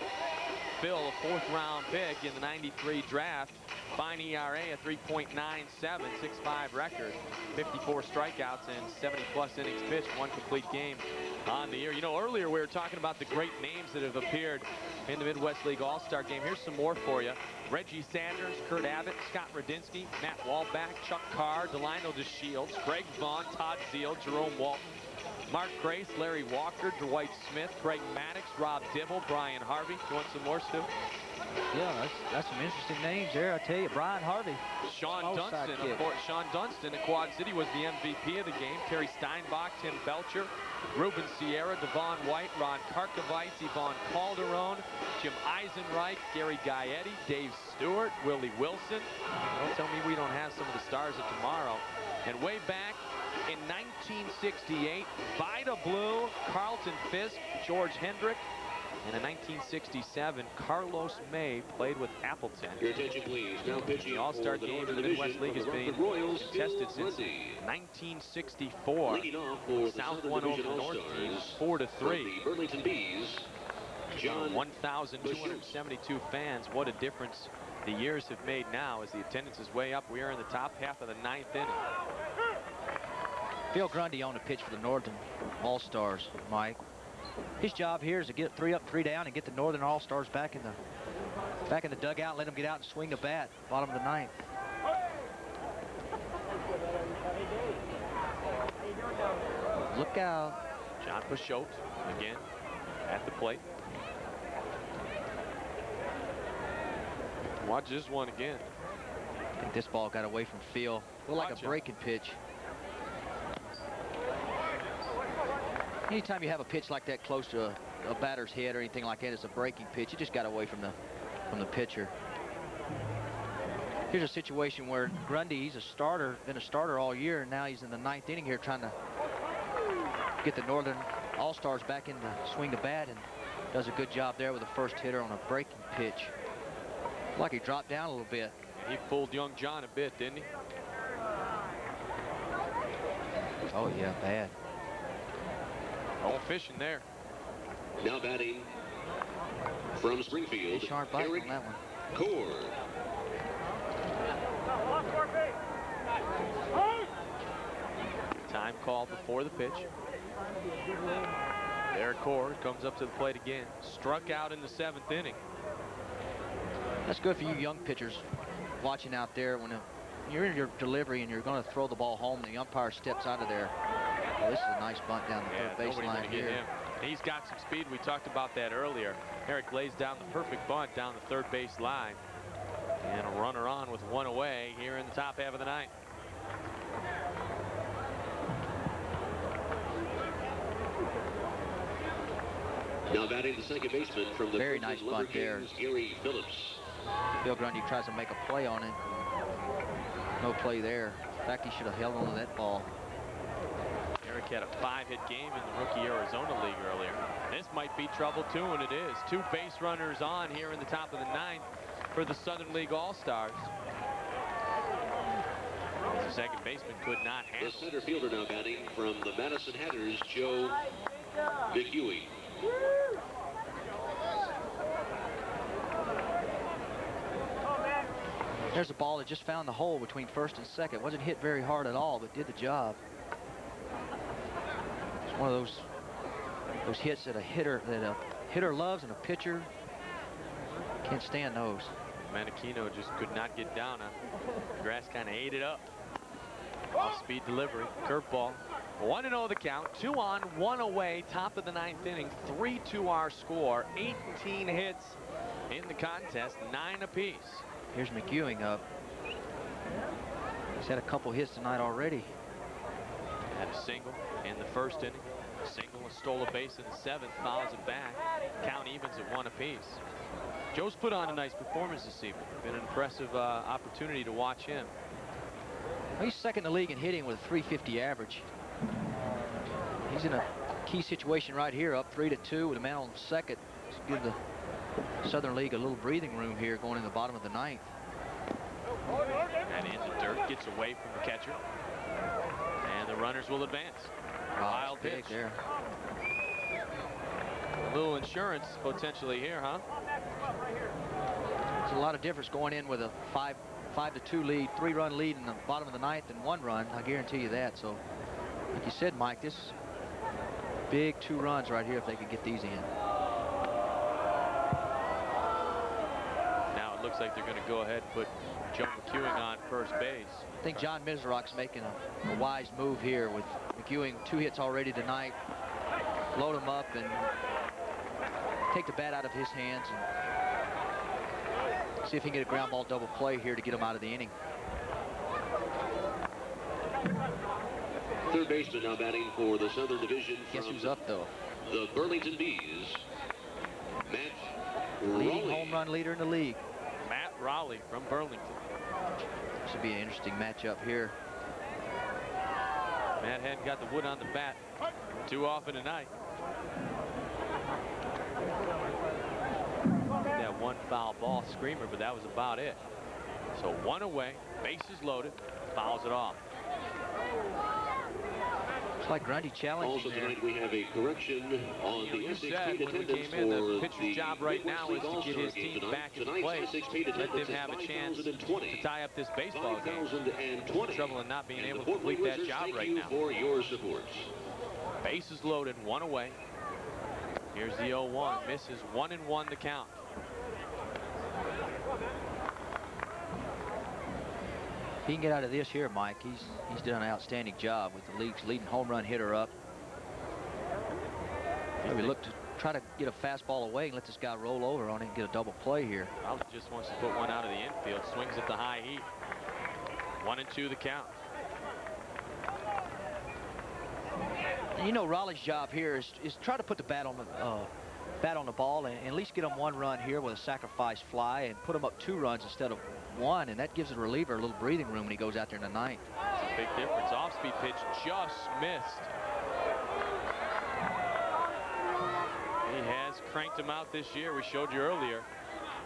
Phil, a 4th round pick in the 93 draft. Fine ERA, a 3.97, 6.5 record. 54 strikeouts and 70+ innings pitched. 1 complete game on the year. You know, earlier we were talking about the great names that have appeared in the Midwest League All-Star Game. Here's some more for you. Reggie Sanders, Kurt Abbott, Scott Radinsky, Matt Walback, Chuck Carr, Delino DeShields, Greg Vaughn, Todd Zeal, Jerome Walton, Mark Grace, Larry Walker, Dwight Smith, Craig Maddox, Rob Dibble, Brian Harvey. You want some more, Stu? Yeah, that's some interesting names there. I tell you, Brian Harvey. Sean Small Dunston, sidekick. of course. Sean Dunston at Quad City was the MVP of the game. Terry Steinbach, Tim Belcher, Ruben Sierra, Devon White, Ron Karkovice, Yvonne Calderon, Jim Eisenreich, Gary Gaetti, Dave Stewart, Willie Wilson. Don't tell me we don't have some of the stars of tomorrow. And way back in 1968, Vida Blue, Carlton Fisk, George Hendrick. And in 1967, Carlos May played with Appleton. Your attention, please. Now pitching. The All-Star for the game in Northern the Midwest Division League has from the been Rockford Royals, contested Phil since Lundy. 1964. Leading off for the South Southern won over Division the North team All-Stars 4-3. from the Burlington Bees, John 1,272 fans. What a difference the years have made now as the attendance is way up. We are in the top half of the 9th inning. Phil Grundy on the pitch for the Northern All-Stars, Mike. His job here is to get 3 up, 3 down, and get the Northern All-Stars back in the dugout, let them get out and swing the bat, bottom of the 9th. Look out. John Pashot again at the plate. Watch this one again. I think this ball got away from Phil. Looked like a breaking pitch. Anytime you have a pitch like that close to a batter's head or anything like that, it's a breaking pitch. It just got away from the pitcher. Here's a situation where Grundy, he's a starter, been a starter all year, and now he's in the 9th inning here trying to get the Northern All-Stars back in to swing the bat, and does a good job there with the first hitter on a breaking pitch. Like he dropped down a little bit. He fooled young John a bit, didn't he? Oh yeah, bad. No fishing there. now batting from Springfield, Sharp bite Eric on that one. Core. Time called before the pitch. Eric Core comes up to the plate again. Struck out in the 7th inning. That's good for you young pitchers watching out there when you're in your delivery and you're going to throw the ball home and the umpire steps out of there. Oh, this is a nice bunt down the third base line here. Him. He's got some speed. We talked about that earlier. Eric lays down the perfect bunt down the third base line. And a runner on with one away here in the top half of the 9th. Now batting the second baseman from the Very nice bunt there. Gary Phillips. Bill Grundy tries to make a play on it. No play there. In fact, he should have held on to that ball. Eric had a 5-hit game in the rookie Arizona League earlier. This might be trouble too, and it is. 2 base runners on here in the top of the 9th for the Southern League All-Stars. The second baseman could not handle. The center fielder now batting from the Madison Hatters, Joe McEwing. There's a ball that just found the hole between first and second. Wasn't hit very hard at all, but did the job. It's one of those hits that a hitter loves and a pitcher can't stand those. Manichino just could not get down on. Grass kind of ate it up. Off-speed delivery, curveball. 1-0 the count, 2 on, 1 away, top of the 9th inning, 3-2 our score, 18 hits in the contest, 9 apiece. Here's McEwing up. He's had a couple hits tonight already. Had a single in the 1st inning, a single and stole a base in the 7th, fouls it back. Count evens at 1 apiece. Joe's put on a nice performance this evening. Been an impressive opportunity to watch him. He's second in the league in hitting with a .350 average. He's in a key situation right here, up 3-2 with a man on second to give the Southern League a little breathing room here going in the bottom of the 9th. And in the dirt, gets away from the catcher. And the runners will advance. Wild pitch there. A little insurance potentially here, huh? There's a lot of difference going in with a 5-2 lead, 3-run lead in the bottom of the 9th and 1 run. I guarantee you that. So, like you said, Mike, this is big 2 runs right here if they could get these in. Now it looks like they're going to go ahead and put Joe McEwing on first base. I think John Mizrock's making a wise move here with McEwing 2 hits already tonight. Load him up and take the bat out of his hands and See if he can get a ground ball double play here to get him out of the inning. Third baseman now batting for the Southern Division. Guess who's up, though? The Burlington Bees. Matt Leading Raleigh. home run leader in the league. Matt Raleigh from Burlington. Should be an interesting matchup here. Matt hadn't got the wood on the bat too often tonight. That one foul ball screamer, but that was about it. So one away, bases loaded, fouls it off. It's like Grundy challenging Also there. tonight we have a correction on the You SXP said when we attendance came in, the for pitcher's job right now is to get his team back in place. Let them have a chance to tie up this baseball game. 5,020. Trouble in not being And able the to Fort complete Wayne that Wizards, job thank right you now. for your support. Bases loaded, one away. Here's the 0-1, misses 1-1 to count. He can get out of this here, Mike. He's done an outstanding job with the league's leading home run hitter up. Maybe look to try to get a fastball away and let this guy roll over on it and get a double play here. Raleigh just wants to put one out of the infield, swings at the high heat. 1-2 the count. And you know, Raleigh's job here is try to put the bat on the ball and at least get him one run here with a sacrifice fly and put him up 2 runs instead of 1, and that gives the reliever a little breathing room when he goes out there in the 9th. That's a big difference. Off-speed pitch just missed. He has cranked him out this year. We showed you earlier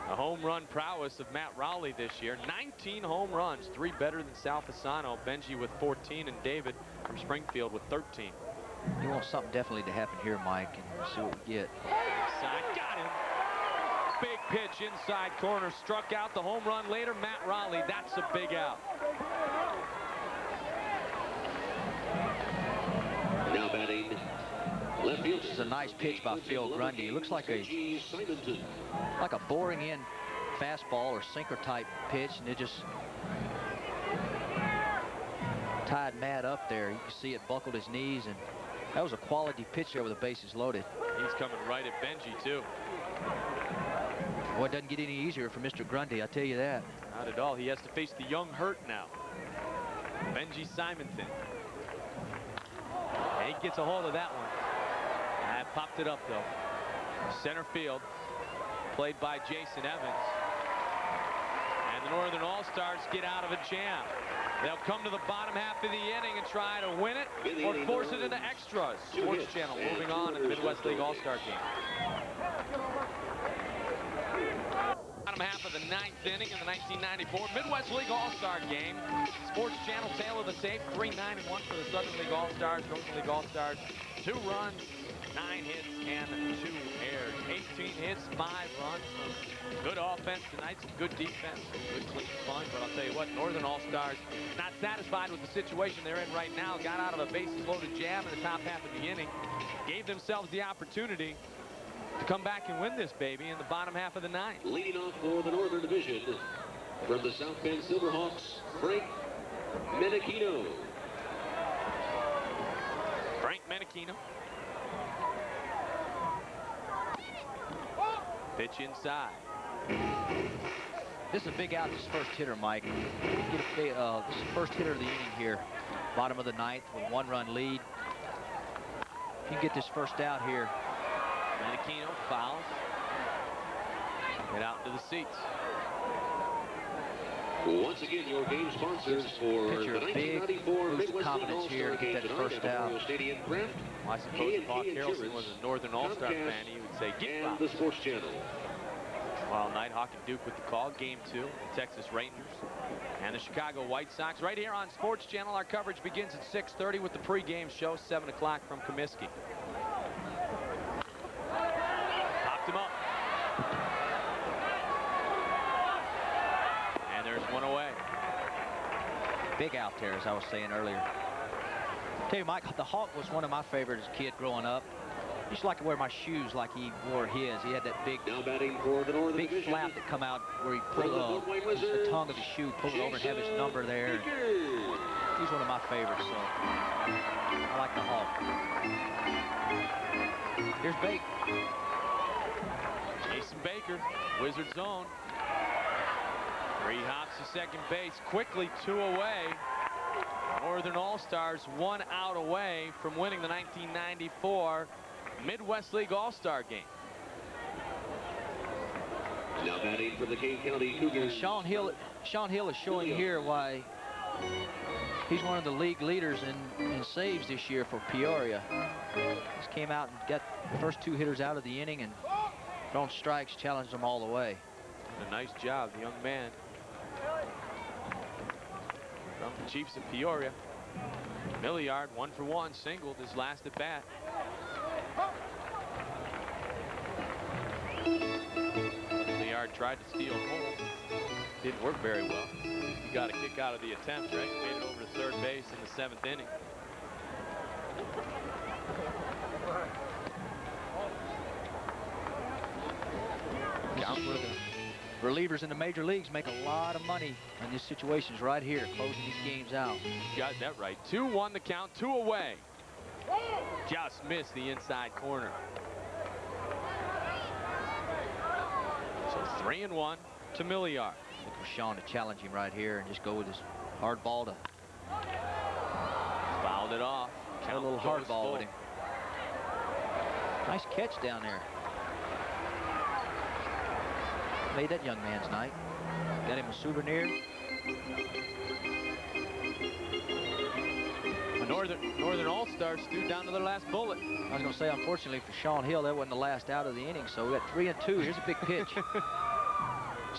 the home run prowess of Matt Raleigh this year. 19 home runs, 3 better than Sal Fasano, Benji with 14, and David from Springfield with 13. You want something definitely to happen here, Mike, and we'll see what we get. Inside, got him. Big pitch inside corner, struck out. The home run later, Matt Raleigh. That's a big out. Now batting left field. This is a nice pitch by Phil Grundy. It looks like a boring in fastball or sinker type pitch, and it just tied Matt up there. You can see it buckled his knees, and that was a quality pitch there with the bases loaded. He's coming right at Benji, too. Boy, it doesn't get any easier for Mr. Grundy, I tell you that. Not at all. He has to face the young hurt now. Benji Simonton. And he gets a hold of that one. Popped it up, though. Center field, played by Jason Evans. And the Northern All-Stars get out of a jam. They'll come to the bottom half of the inning and try to win it or force it into extras. Sports Channel moving on in the Midwest League All-Star game. Bottom half of the 9th inning in the 1994 Midwest League All-Star game. Sports Channel tail of the tape, 3-9-1 for the Southern League All-Stars. Northern League All-Stars, 2 runs, 9 hits, and 2 errors. 18 hits, 5 runs. Good offense tonight, some good defense, some good clean fun. But I'll tell you what, Northern All-Stars not satisfied with the situation they're in right now. Got out of a bases-loaded jam in the top half of the inning. Gave themselves the opportunity to come back and win this baby in the bottom half of the 9th. Leading off for the Northern Division from the South Bend Silverhawks, Frank Menachino. Frank Menachino. Pitch inside. This is a big out, this first hitter, Mike. Get a big, this is the first hitter of the inning here. Bottom of the 9th with 1-run lead. If you can get this first out here. Menachino fouls. Get out into the seats. Once again, your game sponsors for Pitcher, the big 1994 boost of Midwest League confidence here All-Star to get game that tonight first at out. Memorial Stadium. Kraft, Well, I suppose if Bob Carrollson was a Northern All-Star Comcast, fan, he would say, get and fouled. the Sports Channel. While Nighthawk and Duke with the call, game 2, the Texas Rangers and the Chicago White Sox. Right here on Sports Channel, our coverage begins at 6:30 with the pregame show, 7 o'clock from Comiskey. Popped him up. And there's one away. Big out there, as I was saying earlier. Tell you, Mike, the Hawk was one of my favorites as a kid growing up. I used to like to wear my shoes like he wore his. He had that big, Now batting for the Northern big Division. flap that come out where he From pulled the Fort Wayne Wizards, the tongue of his shoe, pull it over and have his number there. He's one of my favorites, so I like the Hawk. Here's Baker. Jason Baker, Wizard zone. Three hops to second base, quickly 2 away. Northern All-Stars 1 out away from winning the 1994 Midwest League All-Star game. Now batting for the Kane County Cougars. Sean Hill is showing here why he's one of the league leaders in saves this year for Peoria. Just came out and got the first 2 hitters out of the inning and thrown strikes, challenged them all the way. A nice job, the young man from the Chiefs of Peoria. Milliard 1 for 1, singled his last at bat. Milliard tried to steal home. Didn't work very well. He got a kick out of the attempt, right? Made it over to third base in the 7th inning. This is where the relievers in the major leagues make a lot of money in these situations right here, closing these games out. Got that right. 2-1 the count, 2 away. Just missed the inside corner. So 3-1 to Milliard. Look for Sean to challenge him right here and just go with his hard ball to Fouled it off. a little hard ball with him. Nice catch down there. Made that young man's night. Got him a souvenir. Northern All-Stars threw down to their last bullet. I was going to say, unfortunately for Sean Hill, that wasn't the last out of the inning, so we got 3-2. Here's a big pitch.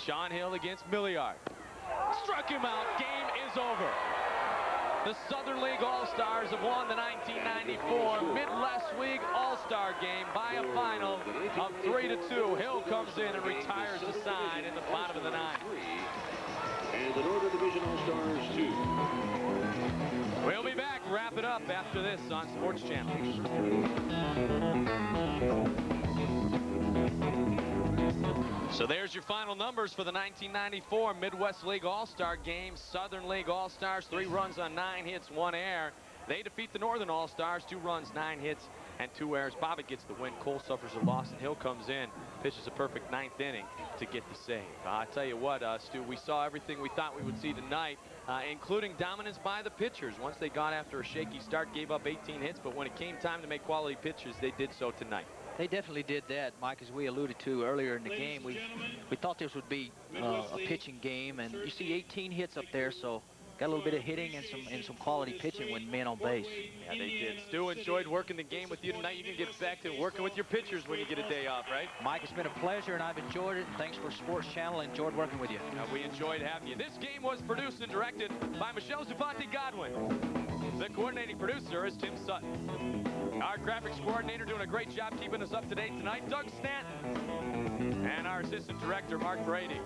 Sean Hill against Milliard. Struck him out. Game is over. The Southern League All-Stars have won the 1994 Midwest League All-Star game by a final of 3-2. Hill comes in and retires the sign in the bottom of the 9th. And the Northern Division All-Stars 2. We'll be back. Wrap it up after this on Sports Channel. So there's your final numbers for the 1994 Midwest League All-Star game. Southern League All-Stars, 3 runs on 9 hits, 1 error. They defeat the Northern All-Stars, 2 runs, 9 hits, and 2 errors. Bobbitt gets the win. Cole suffers a loss, and Hill comes in, pitches a perfect 9th inning to get the save. I tell you what, Stu, we saw everything we thought we would see tonight, including dominance by the pitchers. Once they got after a shaky start, gave up 18 hits, but when it came time to make quality pitches, they did so tonight. They definitely did that, Mike, as we alluded to earlier in the game. We thought this would be a pitching game, and you see 18 hits up there, so got a little bit of hitting and some quality pitching when men on base. Yeah, they did. Stu enjoyed working the game with you tonight. You can get back to working with your pitchers when you get a day off, right? Mike, it's been a pleasure, and I've enjoyed it. Thanks for Sports Channel. Enjoyed working with you. We enjoyed having you. This game was produced and directed by Michelle Zufanti Godwin. The coordinating producer is Tim Sutton. Our graphics coordinator doing a great job keeping us up to date tonight, Doug Stanton. And our assistant director, Mark Brady.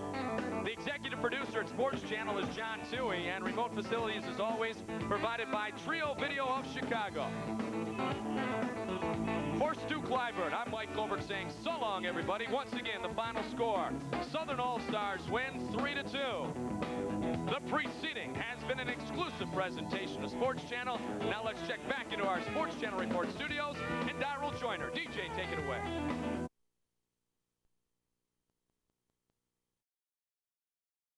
The executive producer at Sports Channel is John Toohey, and remote facilities, as always, provided by Trio Video of Chicago. For Stu Clyburn, I'm Mike Goldberg saying so long, everybody. Once again, the final score. Southern All-Stars win 3-2. The preceding has been an exclusive presentation of Sports Channel. Now let's check back into our Sports Channel Report studios